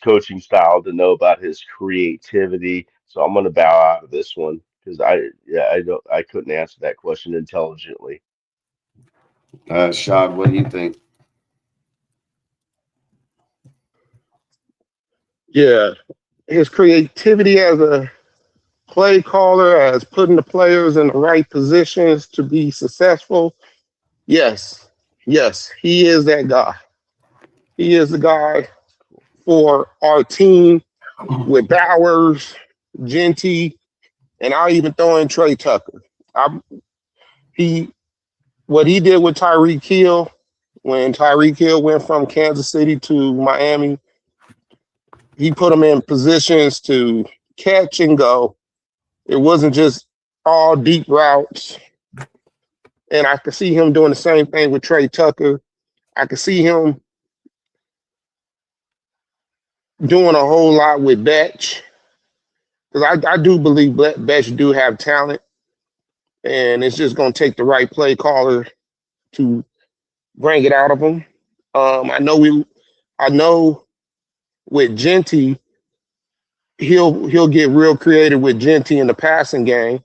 coaching style to know about his creativity. So I'm gonna bow out of this one because I couldn't answer that question intelligently. Shad, what do you think? Yeah, his creativity as a play caller, as putting the players in the right positions to be successful. Yes, yes, he is that guy. He is the guy for our team with Bowers, Genty, and I'll even throw in Trey Tucker. He what he did with Tyreek Hill when Tyreek Hill went from Kansas City to Miami, he put him in positions to catch and go. It wasn't just all deep routes. And I could see him doing the same thing with Trey Tucker. I could see him doing a whole lot with Betch. Because I do believe Betch do have talent. And it's just going to take the right play caller to bring it out of him. I know with Genty, he'll get real creative with Genty in the passing game.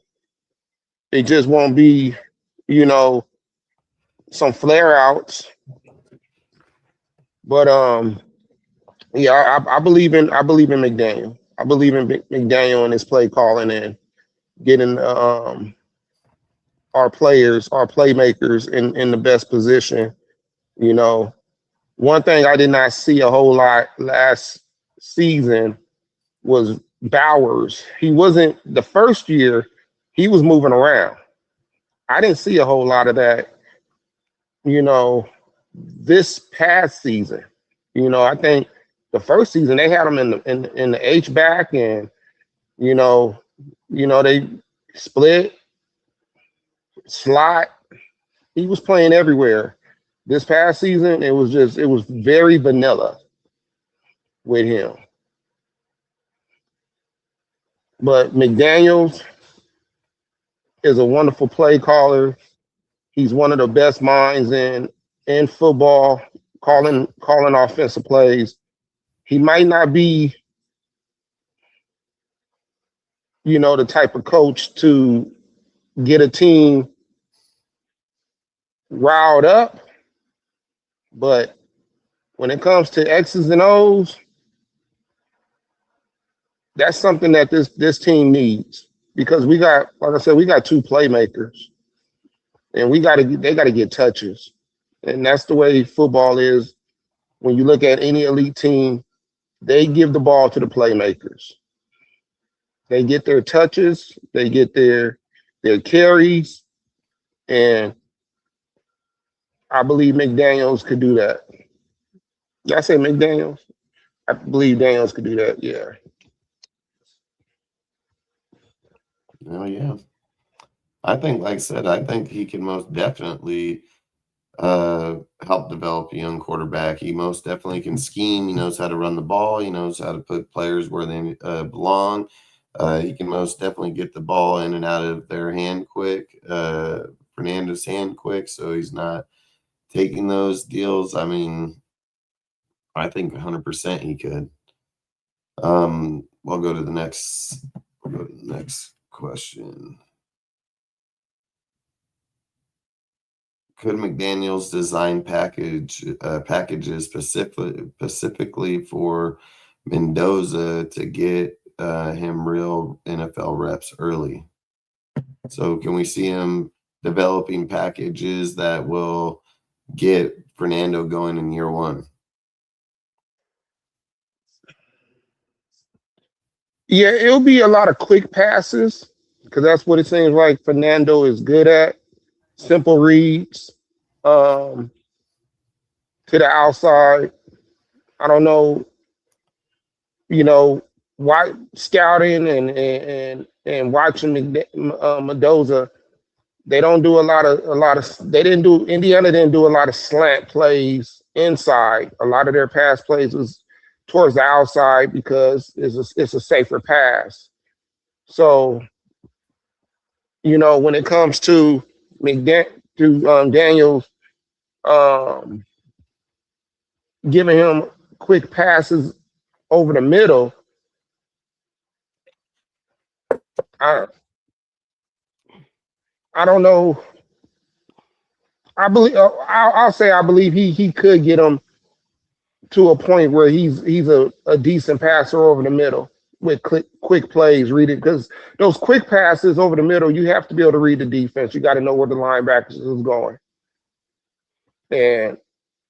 It just won't be, you know, some flare outs. But yeah, I believe in McDaniel. I believe in McDaniel and his play calling and getting our players, our playmakers in the best position. You know, one thing I did not see a whole lot last season was Bowers. He wasn't the first year, he was moving around. I didn't see a whole lot of that, you know, this past season. You know, I think the first season they had him in the H back, and you know they split slot. He was playing everywhere. This past season, it was very vanilla with him. But McDaniels is a wonderful play caller. He's one of the best minds in football, calling offensive plays. He might not be, you know, the type of coach to get a team riled up, but when it comes to X's and O's, that's something that this team needs because we got, like I said, we got two playmakers, and they got to get touches, and that's the way football is. When you look at any elite team, they give the ball to the playmakers. They get their touches, they get their carries, and I believe McDaniels could do that. Did I say McDaniels? I believe Daniels could do that. Yeah. Oh yeah. I think, like I said, I think he can most definitely help develop a young quarterback. He most definitely can scheme. He knows how to run the ball. He knows how to put players where they belong. He can most definitely get the ball in and out of their hand quick, Fernando's hand quick, so he's not taking those deals. I mean, I think 100% he could. We'll go to the next question. could McDaniel's design packages specifically for Mendoza to get him real NFL reps early? So can we see him developing packages that will get Fernando going in year one? Yeah, it'll be a lot of quick passes because that's what it seems like Fernando is good at. Simple reads to the outside. I don't know, why scouting and watching Mendoza. They don't do Indiana didn't do a lot of slant plays inside. A lot of their pass plays was towards the outside because it's a safer pass. So, when it comes to Daniels giving him quick passes over the middle, I don't know. I believe I'll say I believe he could get him to a point where he's a decent passer over the middle with quick plays. Read it, because those quick passes over the middle, you have to be able to read the defense. You got to know where the linebackers is going, and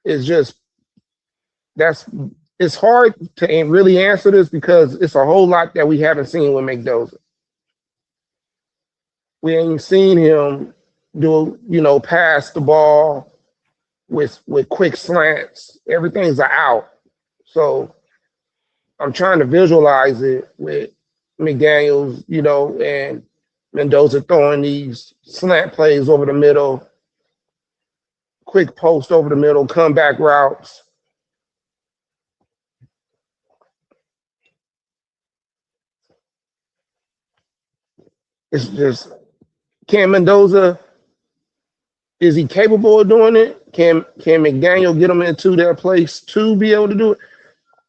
it's hard to really answer this because it's a whole lot that we haven't seen with Mendoza. We ain't seen him do, pass the ball with quick slants. Everything's an out. So I'm trying to visualize it with McDaniels, and Mendoza throwing these slant plays over the middle, quick post over the middle, comeback routes. It's just, can Mendoza, is he capable of doing it? Can McDaniel get him into their place to be able to do it?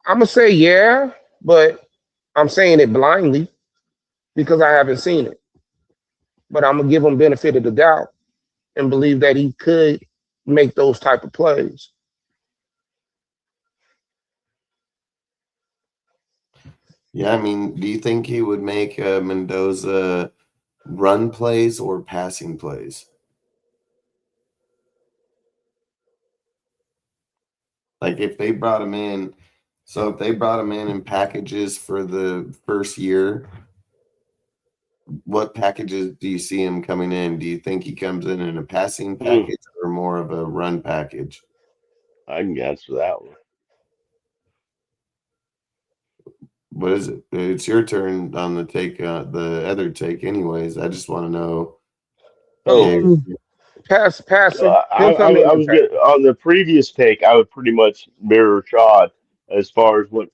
I'm going to say yeah, but I'm saying it blindly because I haven't seen it. But I'm going to give him benefit of the doubt and believe that he could make those type of plays. Yeah, I mean, do you think he would make Mendoza run plays or passing plays? Like if they brought him in, so if they brought him in packages for the first year, what packages do you see him coming in? Do you think he comes in a passing package or more of a run package? I can answer that one. What is it? It's your turn on the take, the other take, anyways. I just want to know. Passing. So I was good on the previous take. I would pretty much mirror Chad as far as what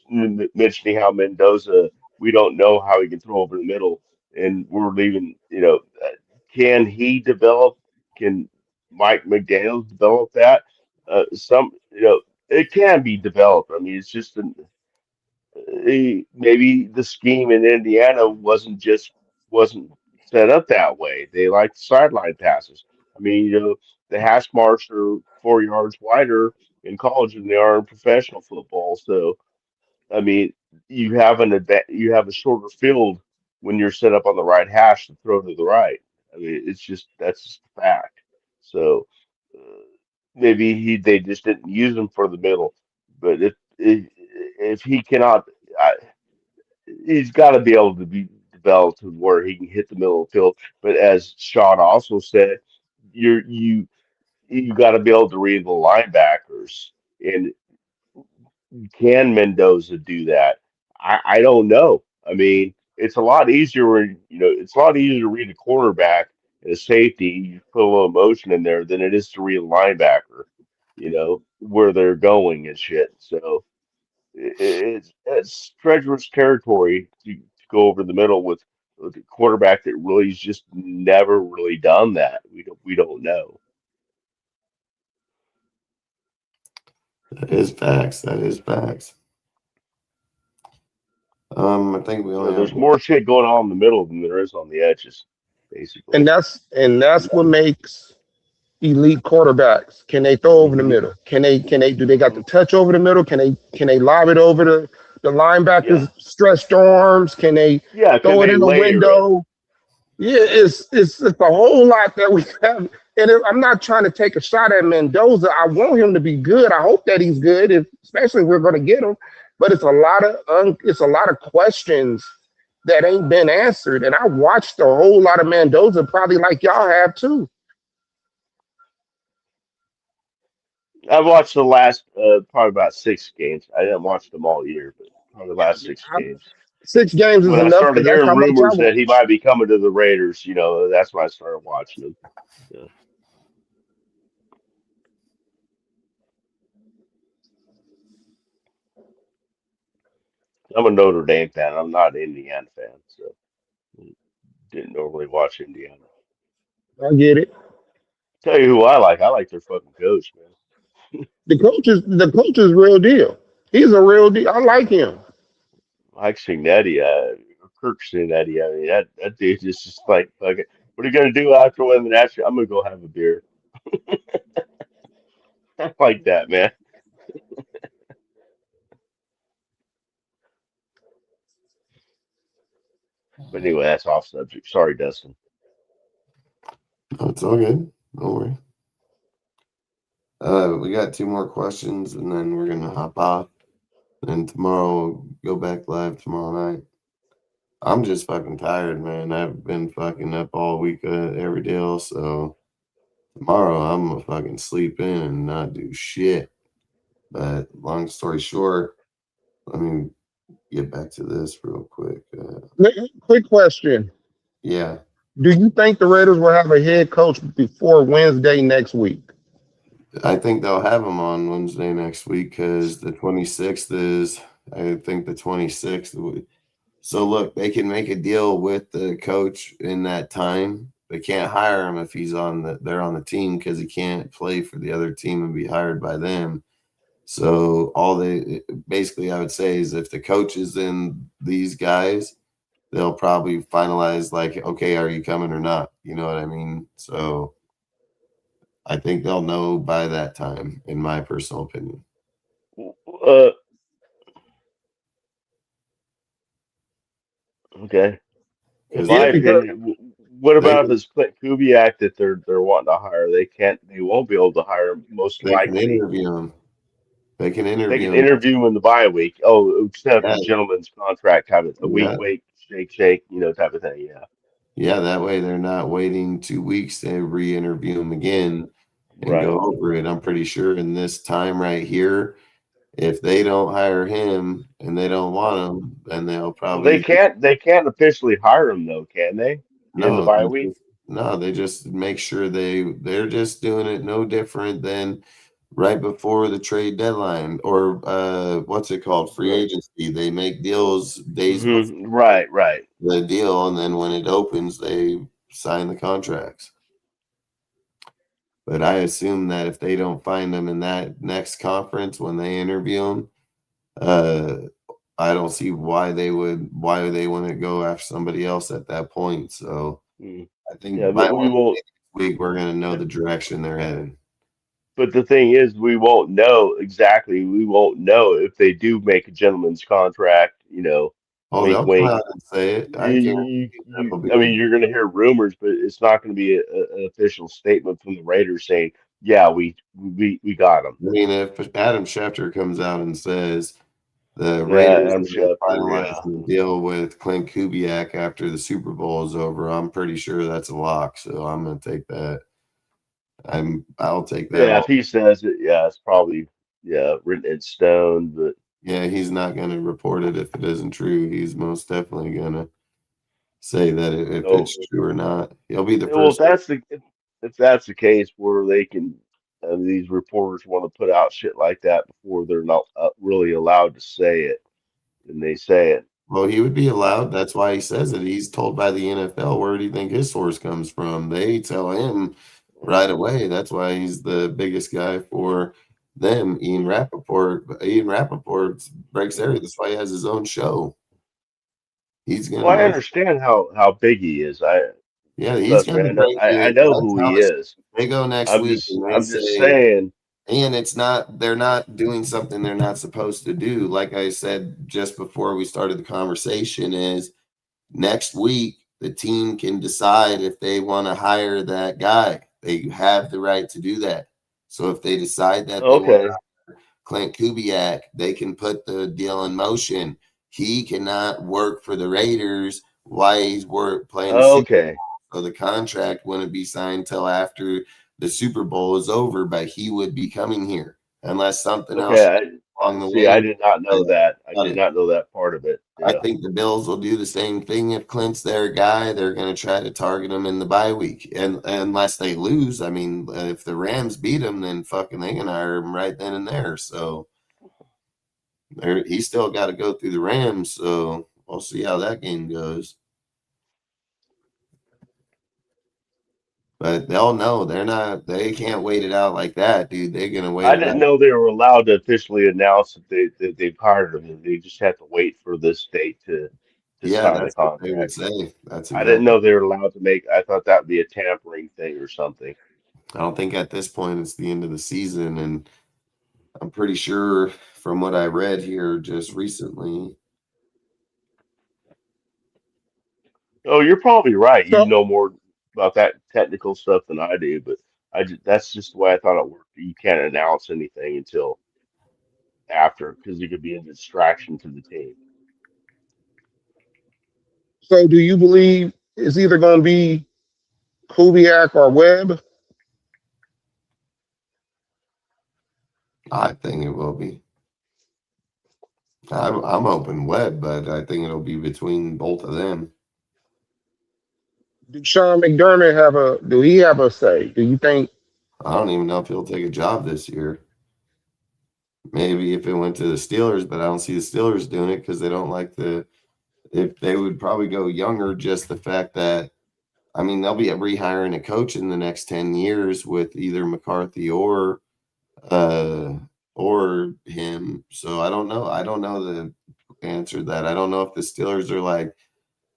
mentioning how Mendoza, we don't know how he can throw over the middle, and we're leaving. Can he develop? Can Mike McDaniel develop that? It can be developed. I mean, it's just maybe the scheme in Indiana wasn't set up that way. They like sideline passes. I mean, the hash marks are 4 yards wider in college than they are in professional football. So, I mean, you have a shorter field when you're set up on the right hash to throw to the right. I mean, that's just a fact. So maybe they just didn't use him for the middle. But if he cannot, he's got to be able to be developed to where he can hit the middle of the field. But as Sean also said, you got to be able to read the linebackers. And can Mendoza do that? I don't know. I mean, it's a lot easier when it's a lot easier to read a cornerback and a safety. You put a little emotion in there than it is to read a linebacker. Where they're going and shit. So it's treacherous territory to go over the middle with a quarterback that really has just never really done that. We don't know. That is facts. That is facts. I think we only There's have more shit going on in the middle than there is on the edges. basically. And that's what makes elite quarterbacks. Can they throw over the middle? Can they do they got the touch over the middle? Can they lob it over the linebackers stretched arms? Can they throw it in the window? Yeah, it's a whole lot that we have. And I'm not trying to take a shot at Mendoza. I want him to be good. I hope that he's good, especially if we're going to get him. But it's a lot of questions that ain't been answered. And I watched a whole lot of Mendoza, probably like y'all have too. I've watched the last probably about 6 games. I didn't watch them all year, but probably the last 6 games. 6 games is when enough. I started hearing rumors that he might be coming to the Raiders, that's when I started watching him. Yeah. I'm a Notre Dame fan. I'm not an Indiana fan, so didn't normally watch Indiana. I get it. Tell you who I like. I like their fucking coach, man. The coach is real deal. He's a real deal. I like him. Mike Cignetti, Kirk Cignetti. I mean, that dude is just like, fucking, what are you gonna do after winning the national? I'm gonna go have a beer. I like that, man. But anyway, that's off subject. Sorry, Dustin. No, it's all good. Don't worry. We got 2 more questions, and then we're gonna hop off. And tomorrow, we'll go back live tomorrow night. I'm just fucking tired, man. I've been fucking up all week, every day else. So tomorrow, I'm gonna fucking sleep in and not do shit. But long story short, let me get back to this real quick. Quick question. Yeah. Do you think the Raiders will have a head coach before Wednesday next week? I think they'll have him on Wednesday next week because the 26th is, I think the 26th. So look, they can make a deal with the coach in that time. They can't hire him if they're on the team because he can't play for the other team and be hired by them. So basically I would say is if the coach is in these guys, they'll probably finalize like, okay, are you coming or not? You know what I mean? So I think they'll know by that time, in my personal opinion. Okay. In my opinion, what about this Clint Kubiak that they're wanting to hire? They won't be able to hire him most likely. Can interview him. They can interview They can interview him in the bye week. Oh, instead of the gentleman's contract, kind of a week, wait, shake, type of thing. Yeah. Yeah, that way they're not waiting 2 weeks to re-interview him again and go over it. I'm pretty sure in this time right here, if they don't hire him and they don't want him, then they'll probably they can't officially hire him though, can they? In the bye week? No, they just make sure they're just doing it no different than right before the trade deadline or what's it called? Free agency. They make deals days before right. the deal, and then when it opens, they sign the contracts. But I assume that if they don't find them in that next conference when they interview them, I don't see why they wouldn't go after somebody else at that point. So I think by next week we're going to know the direction they're headed. But the thing is, we won't know exactly. We won't know if they do make a gentleman's contract. They'll come out and say it. I mean, you're going to hear rumors, but it's not going to be an official statement from the Raiders saying, "Yeah, we got him." I mean, if Adam Schefter comes out and says the Raiders are finalizing the deal with Clint Kubiak after the Super Bowl is over, I'm pretty sure that's a lock. So I'm going to take that. I'll take that. Yeah, if he says it, it's probably written in stone. But yeah, he's not going to report it if it isn't true. He's most definitely going to say that if it's true or not. He'll be the first. Well, if that's the case, where they can these reporters want to put out shit like that before they're not really allowed to say it, and they say it. Well, he would be allowed. That's why he says it. He's told by the NFL. Where do you think his source comes from? They tell him right away. That's why he's the biggest guy for them. Ian Rappaport breaks everything. That's why he has his own show. He's gonna. Well, I understand how big he is. Yeah, he's Look, got a man, great I year. know That's who how he is. they go next week, and they I'm just say, saying. and they're not doing something they're not supposed to do. Like I said just before we started the conversation, is next week the team can decide if they want to hire that guy. They have the right to do that. So if they decide that they want Okay. Clint Kubiak, they can put the deal in motion. He cannot work for the Raiders while he's playing the Super Okay. Bowl. So the contract wouldn't be signed till after the Super Bowl is over, but he would be coming here unless something else Okay. along the See, way. I did not know that. I Got did it. not know that part of it. I Yeah. think the Bills will do the same thing if Clint's their guy. They're going to try to target him in the bye week, and unless they lose, I mean, if the Rams beat him, then fucking they can hire him right then and there. So he's still got to go through the Rams. So we'll see how that game goes. But they'll know they can't wait it out like that, dude. They're gonna wait I it didn't out. know they were allowed to officially announce that they've hired him. They just have to wait for this date to Yeah, sign the that's what they would contract. say. That's I didn't exactly. know they were allowed to make. I thought that would be a tampering thing or something. I don't think at this point it's the end of the season, and I'm pretty sure from what I read here just recently. Oh, you're probably right. You So know more about that technical stuff than I do, but that's just the way I thought it worked. You can't announce anything until after because it could be a distraction to the team. so do you believe it's either going to be Kubiak or Webb? I think it will be. I'm open Webb, but I think it'll be between both of them. Do Sean McDermott do he have a say? Do you think? I don't even know if he'll take a job this year. Maybe if it went to the Steelers, but I don't see the Steelers doing it because they don't like if they would probably go younger, just the fact that, I mean, they'll be rehiring a coach in the next 10 years with either McCarthy uh or him. So I don't know. I don't know the answer to that. I don't know if the Steelers are like,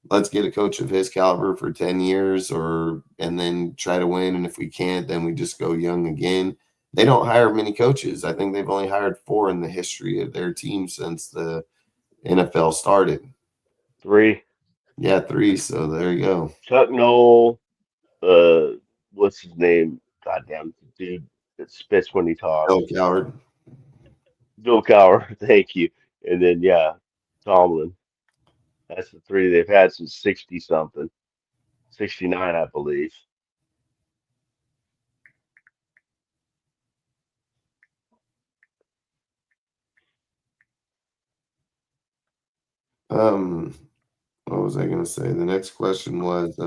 let's get a coach of his caliber for 10 years and then try to win. And if we can't, then we just go young again. They don't hire many coaches. I think they've only hired 4 in the history of their team since the NFL started. 3. Yeah, 3. So there you go. Chuck Noll. What's his name? Goddamn dude that spits when he talks. Bill Coward. Bill Cowher. Thank you. And then Tomlin. That's the 3 they've had since 60 something, 69, I believe. What was I going to say? The next question was,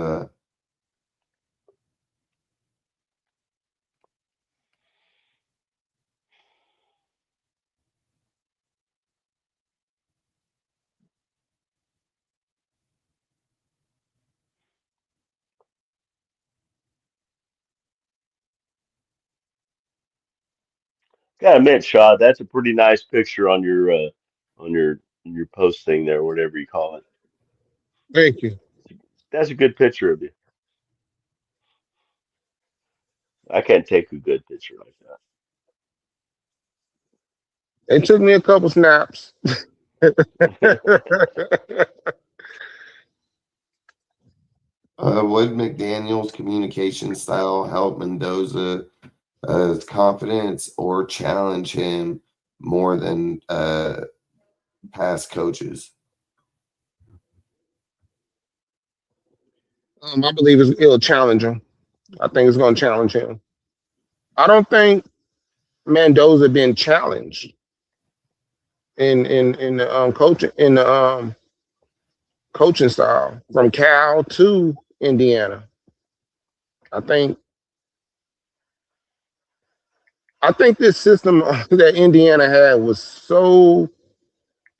Gotta admit, Shaw, that's a pretty nice picture on your post thing there, whatever you call it. Thank you. That's a good picture of you. I can't take a good picture like that. It took me a couple snaps. would McDaniel's communication style help Mendoza confidence or challenge him more than past coaches? I believe it'll challenge him. I think it's going to challenge him. I don't think Mendoza been challenged in the coaching style from Cal to Indiana. I think this system that Indiana had was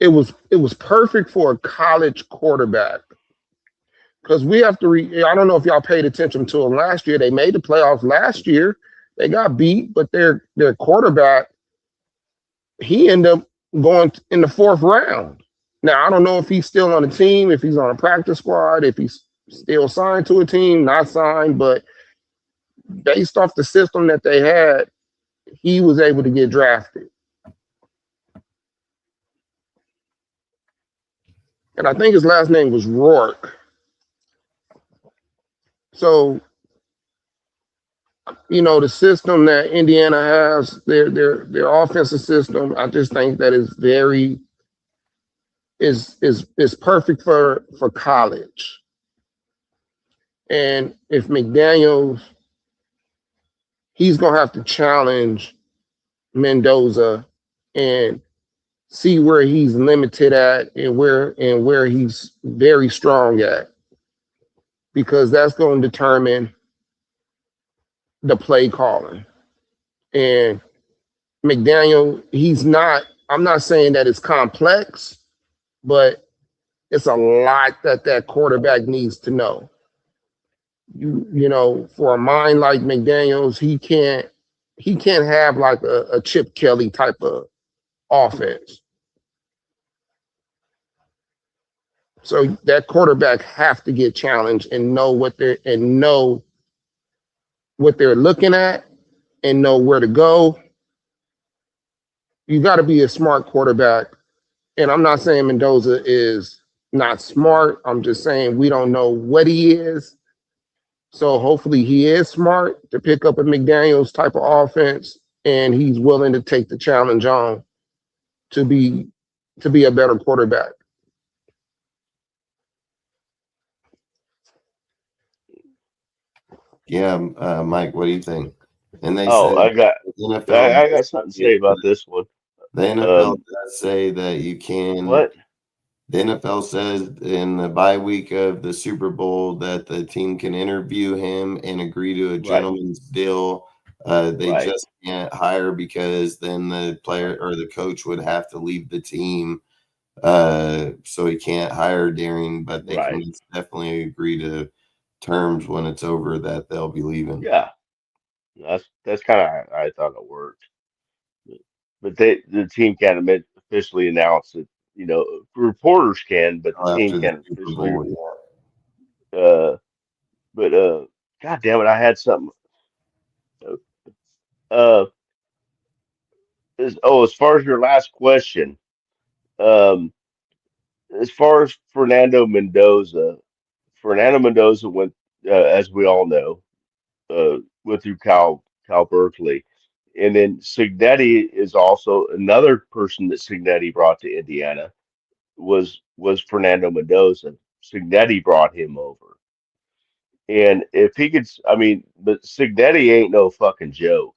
it was perfect for a college quarterback. Because we have to I don't know if y'all paid attention to them last year. They made the playoffs last year. They got beat, but their quarterback, he ended up going in the 4th round. Now, I don't know if he's still on the team, if he's on a practice squad, if he's still signed to a team, not signed, but based off the system that they had, he was able to get drafted. And I think his last name was Rourke. So, the system that Indiana has, their offensive system, I just think that is perfect for college. And if McDaniels, he's gonna have to challenge Mendoza and see where he's limited at and where he's very strong at, because that's going to determine the play calling. And McDaniel, I'm not saying that it's complex, but it's a lot that quarterback needs to know. For a mind like McDaniel's, he can't have like a Chip Kelly type of offense. So that quarterback have to get challenged and know what they're looking at and know where to go. You got to be a smart quarterback. And I'm not saying Mendoza is not smart. I'm just saying we don't know what he is. So hopefully he is smart to pick up a McDaniels type of offense, and he's willing to take the challenge on to be a better quarterback. Yeah, Mike, what do you think? And they I got something to say about this one. The NFL does say that you can. What? The NFL says in the bye week of the Super Bowl that the team can interview him and agree to a gentleman's deal. They just can't hire because then the player or the coach would have to leave the team. So he can't hire during, but they can definitely agree to terms when it's over that they'll be leaving. Yeah, that's kind of how I thought it worked. But the team can't officially announce it. Reporters can, but the team can't officially. God damn it, I had something. As far as your last question, um, as far as Fernando Mendoza went, as we all know, went through Cal Berkeley, and then Cignetti is also another person that Cignetti brought to Indiana. Was Fernando Mendoza. Cignetti brought him over. And if he could, but Cignetti ain't no fucking joke.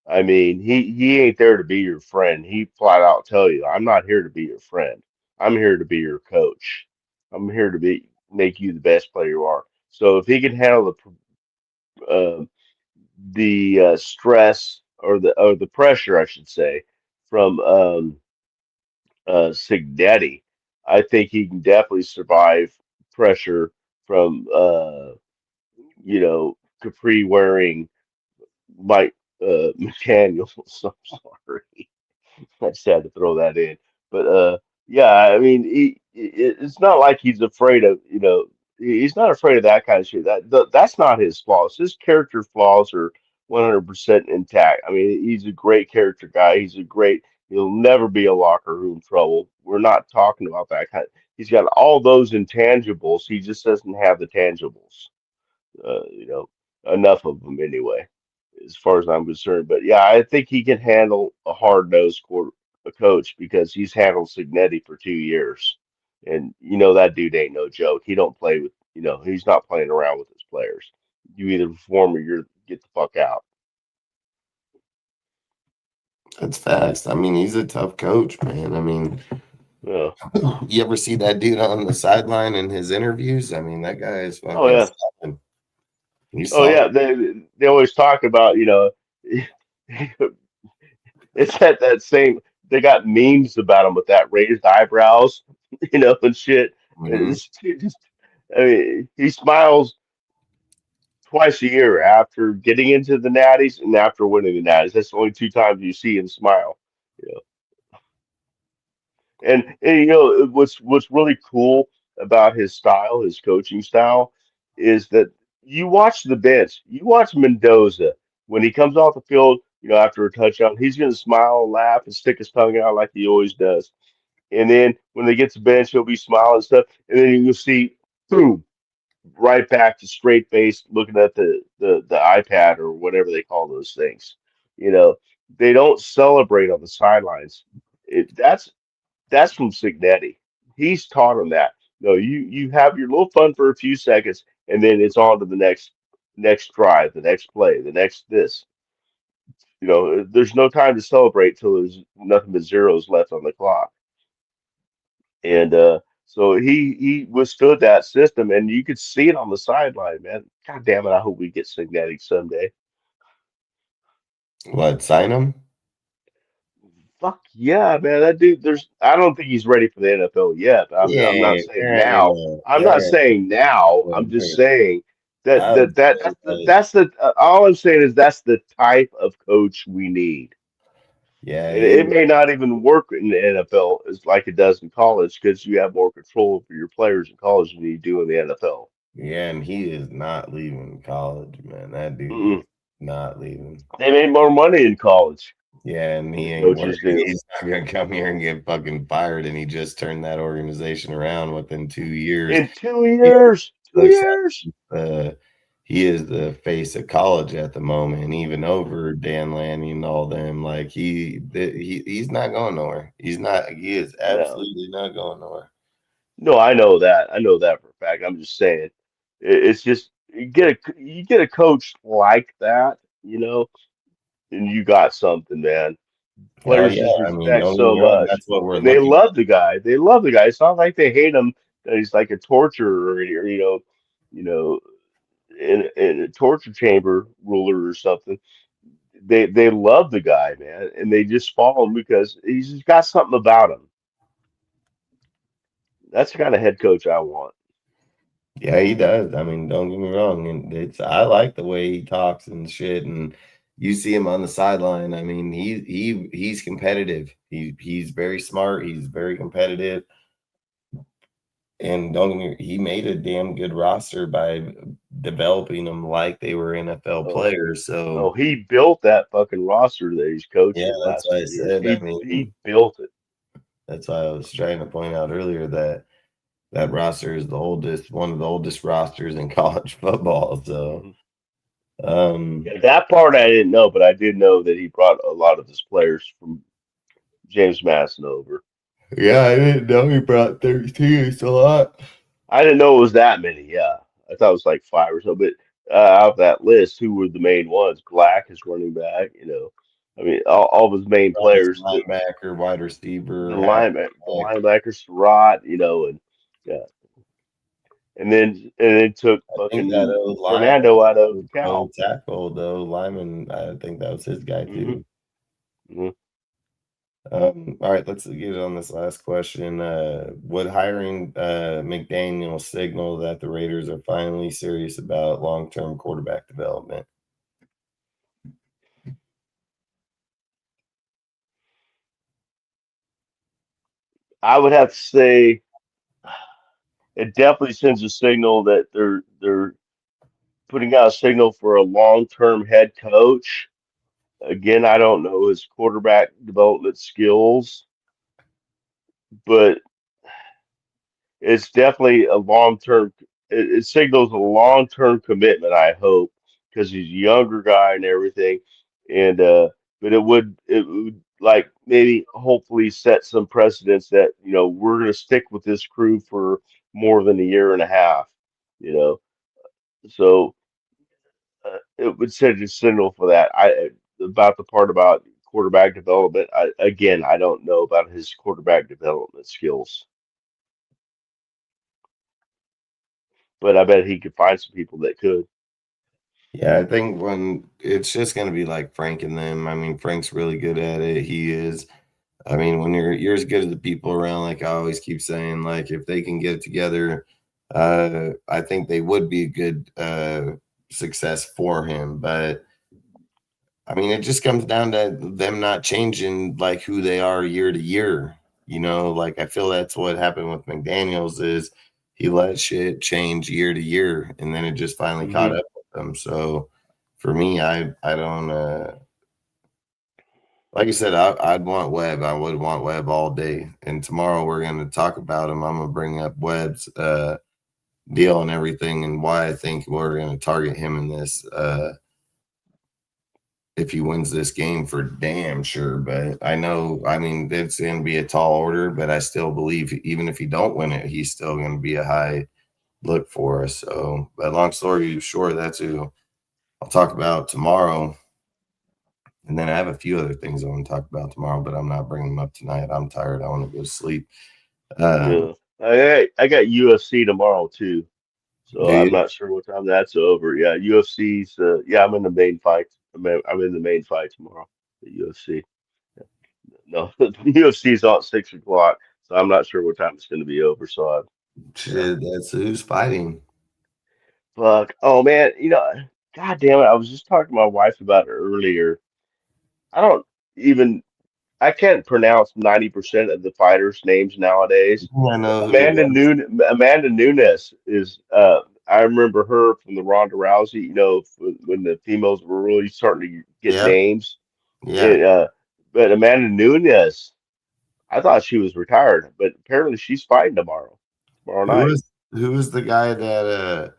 I mean, he ain't there to be your friend. He flat out tell you, I'm not here to be your friend. I'm here to be your coach. I'm here to make you the best player you are. So if he can handle the stress or the pressure, I should say, from Cignetti, I think he can definitely survive pressure from Capri wearing Mike McDaniel. So sorry, I just had to throw that in. But yeah, I mean, it's not like he's afraid of he's not afraid of that kind of shit. That's not his flaws. His character flaws are 100% intact. I mean, he's a great character guy. He'll never be a locker room trouble. We're not talking about that kind. He's got all those intangibles. He just doesn't have the tangibles. Enough of them anyway, as far as I'm concerned. But yeah, I think he can handle a hard-nosed coach because he's handled Cignetti for 2 years, and that dude ain't no joke. He don't play with, he's not playing around with his players. You either perform or you get the fuck out. That's fast. I mean, he's a tough coach, man. I mean, Yeah. You ever see that dude on the sideline in his interviews? I mean, that guy is fucking. Oh yeah. They always talk about it's at that same. They got memes about him with that raised eyebrows, and shit. Mhm. I mean, he smiles twice a year after getting into the Natties and after winning the Natties. That's the only two times you see him smile. You know. And what's really cool about his style, his coaching style, is that you watch the bench. You watch Mendoza when he comes off the field, after a touchdown, he's going to smile, laugh, and stick his tongue out like he always does. And then when they get to bench, he'll be smiling and stuff. And then you'll see, boom, right back to straight face, looking at the iPad or whatever they call those things. You know, they don't celebrate on the sidelines. That's from Signetti. He's taught him that. No, you have your little fun for a few seconds, and then it's on to the next drive, the next play, the next this. There's no time to celebrate till there's nothing but zeros left on the clock. And so he withstood that system, and you could see it on the sideline, man. God damn it! I hope we get Signetti someday. What, sign him? Fuck yeah, man! That dude. I don't think he's ready for the NFL yet. I'm not saying now. I'm not saying now. I'm just saying that's the all I'm saying is that's the type of coach we need. Yeah, It may not even work in the NFL as like it does in college because you have more control over your players in college than you do in the NFL. yeah, and he is not leaving college, man. That dude Mm-mm. is not leaving. They made more money in college. Yeah, and he ain't Coaches working. do. He's not gonna come here and get fucking fired. And he just turned that organization around within 2 years. In 2 years, 2 years. He is the face of college at the moment, even over Dan Lanning and all them. Like he's not going nowhere. He's not. He is absolutely not going nowhere. No, I know that. I know that for a fact. I'm just saying, it's just you get a coach like that, and you got something, man. Hell Players yeah! just I mean, respect don't get so me wrong. much, That's what we're and they looking. love the guy. They love the guy. It's not like they hate him. That he's like a torturer, or you know, in a torture chamber ruler or something. They love the guy, man, and they just follow him because he's just got something about him. That's the kind of head coach I want. Yeah, he does. I mean, don't get me wrong. And I like the way he talks and shit. And you see him on the sideline. I mean, he's competitive. He's very smart. He's very competitive. And don't get me, he made a damn good roster by developing them like they were NFL players. Oh, So he built that fucking roster that he's coached yeah, the that's last why I 2 years. said. I He mean, built it. that's why I was trying to point out earlier that roster is one of the oldest rosters in college football. So, Yeah, that part I didn't know, but I did know that he brought a lot of his players from James Madison over. yeah, I didn't know he brought 13. It's a lot. I didn't know it was that many. Yeah, I thought it was like five or so. But out of that list, who were the main ones? Black is running back. I mean, all of his main players. Linebacker, wide The receiver, linebacker, Surratt. And yeah, and then took I think that fucking line Fernando out of Cal. tackle though, Lyman. I think that was his guy too. Mm-hmm. All right, let's get on this last question. Would hiring McDaniel signal that the Raiders are finally serious about long-term quarterback development? I would have to say it definitely sends a signal that they're putting out a signal for a long-term head coach. Again, I don't know his quarterback development skills, but it's definitely a long-term. It signals a long-term commitment. I hope because he's a younger guy and everything, and but it would like maybe hopefully set some precedents that we're going to stick with this crew for more than a year and a half. You know, so it would send a signal for that. About the part about quarterback development. I don't know about his quarterback development skills, but I bet he could find some people that could. Yeah, I think when it's just going to be like Frank and them. I mean, Frank's really good at it. He is. I mean, when you're as good as the people around, like I always keep saying, like if they can get it together, I think they would be a good success for him. But I mean, it just comes down to them not changing like who they are year to year. Like I feel that's what happened with McDaniels is he let shit change year to year, and then it just finally caught up with him. So for me, I don't like I said, I'd want Webb. I would want Webb all day. And tomorrow we're going to talk about him. I'm going to bring up Webb's deal and everything, and why I think we're going to target him in this. If he wins this game, for damn sure. But I know, I mean, it's going to be a tall order, but I still believe even if he don't win it, he's still going to be a high look for us. So, but long story short, that's who I'll talk about tomorrow. And then I have a few other things I want to talk about tomorrow, but I'm not bringing them up tonight. I'm tired. I want to go to sleep. Yeah, I got UFC tomorrow too, so I'm not sure what time that's over. Yeah, UFC's. Yeah, I'm in the main fight. I'm in the main fight tomorrow. The UFC. No, the UFC's on 6 o'clock, so I'm not sure what time it's going to be over. So Shit, that's who's fighting. fuck. Oh man, God damn it! I was just talking to my wife about it earlier. I don't even. I can't pronounce 90% of the fighters' names nowadays. I know who it Amanda is. Amanda Nunes is. I remember her from the Ronda Rousey. When the females were really starting to get Yeah, names. yeah. But Amanda Nunes, I thought she was retired, but apparently she's fighting tomorrow night. Who was the guy that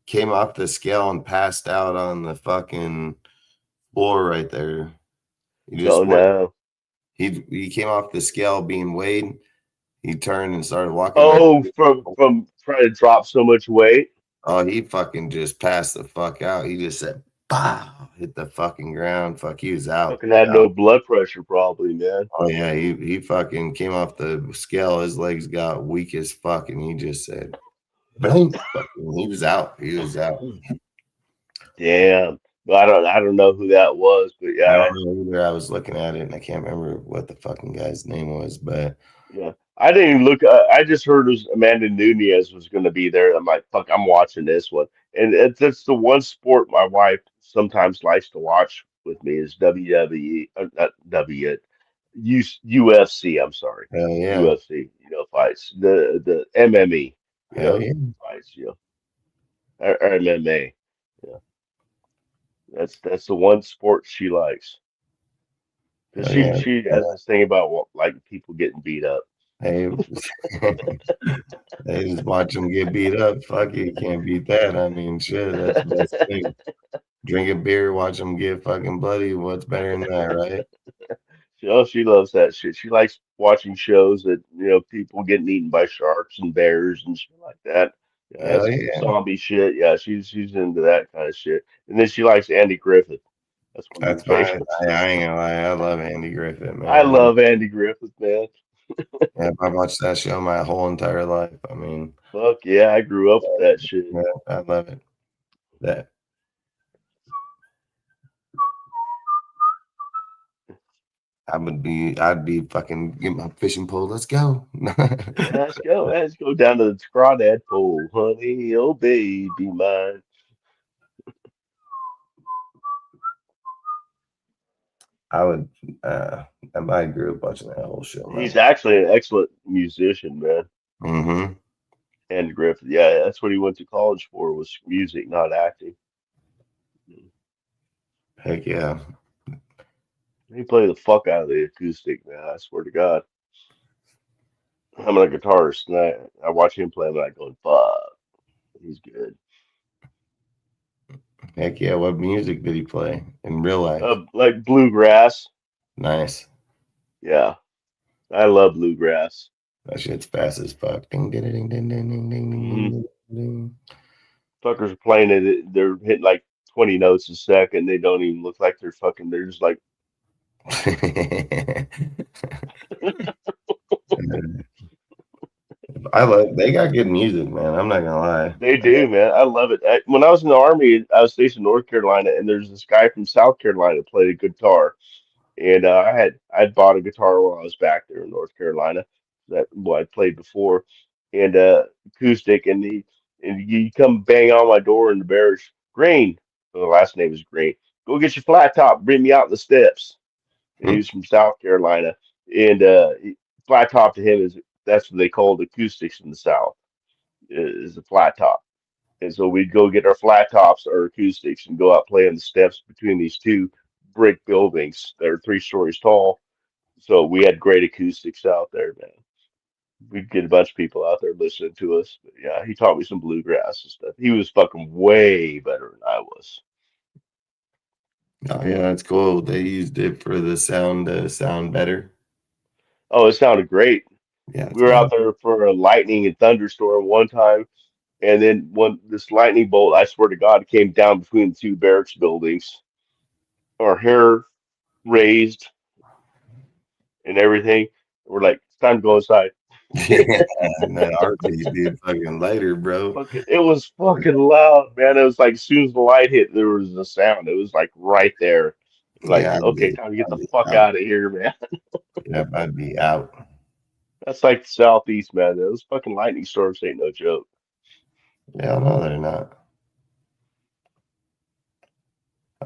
came off the scale and passed out on the fucking floor right there? Don't know. He came off the scale being weighed. He turned and started walking back. Oh, from trying to drop so much weight. Oh, he fucking just passed the fuck out. He just said, "Pow!" Hit the fucking ground. Fuck, he was out. Fucking had no blood pressure, probably, man. Oh yeah, he fucking came off the scale. His legs got weak as fuck, and he just said, "Boom!" He was out. He was out. Damn. Well, I don't know who that was, but I yeah. don't know either. I was looking at it, and I can't remember what the fucking guy's name was, but Yeah, I didn't even look. I just heard it was Amanda Nunez was going to be there. I'm like, fuck, I'm watching this one. And it's the one sport my wife sometimes likes to watch with me is WWE, not UFC. I'm sorry, hell yeah, UFC. Fights the MME. hell yeah, Fights. Or MMA. Yeah, that's the one sport she likes. Because hell she yeah. she has this thing about like people getting beat up. Hey, they just watch them get beat up. Fuck you can't beat that. I mean, shit, that's the best thing. Drink a beer, watch them get fucking bloody. What's better than that, right? She loves that shit. She likes watching shows that people getting eaten by sharks and bears and shit like that. Hell That's yeah, zombie shit. Yeah, she's into that kind of shit. And then she likes Andy Griffith. That's one of her that's fine. favorites. I ain't gonna lie, I love Andy Griffith, I man. love Andy Griffith, man. Yeah, I watched that show my whole entire life. I mean, Fuck yeah, I grew up with that shit. yeah, I love it. That I'd be fucking get my fishing pole. Let's go. Yeah, let's go. Let's go down to the crawdad pool, honey. Oh baby mine. I would. I might grew up watching that whole show. He's actually an excellent musician, man. Mm-hmm. Andy Griffith. Yeah, that's what he went to college for was music, not acting. Heck yeah. He played the fuck out of the acoustic, man. I swear to God. I'm a guitarist, and I watch him play. I'm like going, fuck, he's good. Heck yeah. What music did he play in real life? Like bluegrass. Nice. Yeah, I love bluegrass. That shit's fast as fuck. Ding, ding, ding, ding, ding, ding, ding, Hmm ding, ding. Fuckers are playing it. They're hitting like 20 notes a second. They don't even look like they're fucking. They're just like. They got good music, man. I'm not gonna lie. They do, man. I love it. When I was in the army, I was stationed in North Carolina, and there's this guy from South Carolina that played a guitar. And I'd bought a guitar while I was back there in North Carolina that I played before, and acoustic. And he come bang on my door in the barracks. Green, the last name is Green. Go get your flat top. Bring me out the steps. And he was from South Carolina, and flat top to him is that's what they called acoustics in the South. is a flat top. And so we'd go get our flat tops or acoustics and go out play on the steps between these two brick buildings that are 3 stories tall. So we had great acoustics out there, man. We'd get a bunch of people out there listening to us. But yeah, he taught me some bluegrass and stuff. He was fucking way better than I was. Oh yeah, that's cool. They used it for the sound better. Oh, it sounded great. Yeah, We were out there for a lightning and thunderstorm one time, and then when this lightning bolt, I swear to God, came down between the two barracks buildings. Our hair raised and everything. We're like, it's time to go inside. yeah. No, our place did fucking later, bro. It was fucking loud, man. It was like as soon as the light hit, there was a sound. It was like right there. Like, Yeah, okay, time to get I'd the be fuck out. out of here, man. Yep, I'd be out. That's like the southeast, man. Those fucking lightning storms ain't no joke. Yeah, no, they're not.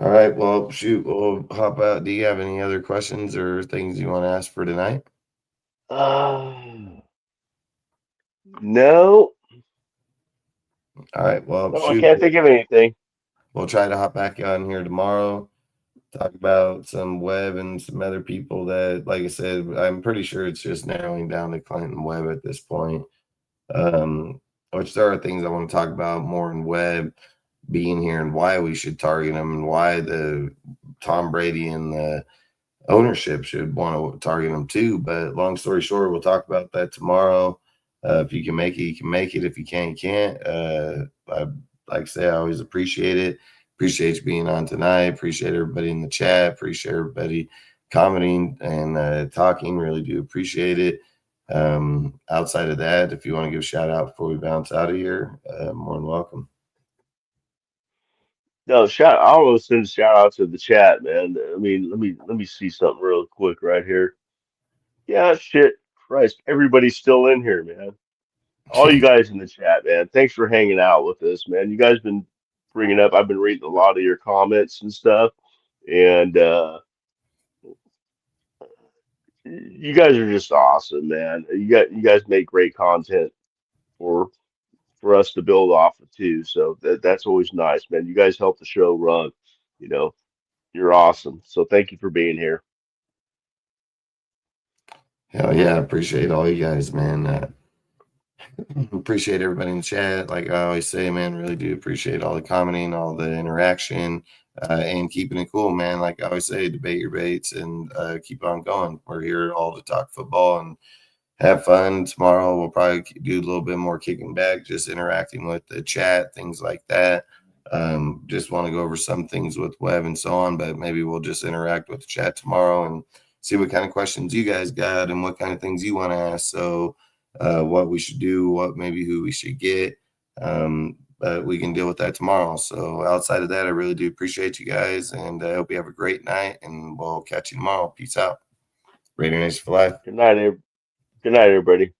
All right, well, shoot, we'll hop out. Do you have any other questions or things you want to ask for tonight? No. All right, well, No, I shoot, can't think of anything. we'll try to hop back on here tomorrow, talk about some Webb and some other people that, like I said, I'm pretty sure it's just narrowing down to Clinton Webb at this point. Which there are things I want to talk about more in Webb being here and why we should target him and why the Tom Brady and the ownership should want to target him too. But long story short, we'll talk about that tomorrow. If you can make it, you can make it. If you can't, you can't. Like I say, I always appreciate it. Appreciate you being on tonight. Appreciate everybody in the chat. Appreciate everybody commenting and talking. Really do appreciate it. Outside of that, if you want to give a shout out before we bounce out of here, more than welcome. No, I almost send a shout out to the chat, man. I mean, let me see something real quick right here. Yeah, shit, Christ, everybody's still in here, man. All you guys in the chat, man. Thanks for hanging out with us, man. You guys been bringing up. I've been reading a lot of your comments and stuff, and you guys are just awesome, man. You guys make great content for us to build off of too. So that's always nice, man. You guys help the show run. You know, you're awesome. So thank you for being here. Hell yeah, I appreciate all you guys, man. Appreciate everybody in the chat. Like I always say, man, really do appreciate all the commenting, all the interaction, and keeping it cool, man. Like I always say, debate your baits and keep on going. We're here all to talk football and have fun. Tomorrow we'll probably do a little bit more kicking back, just interacting with the chat, things like that. Just want to go over some things with Webb and so on, but maybe we'll just interact with the chat tomorrow and see what kind of questions you guys got and what kind of things you want to ask. So what we should do, who we should get. But we can deal with that tomorrow. So outside of that, I really do appreciate you guys, and I hope you have a great night, and we'll catch you tomorrow. Peace out. Raider Nation for life. Good night, everybody.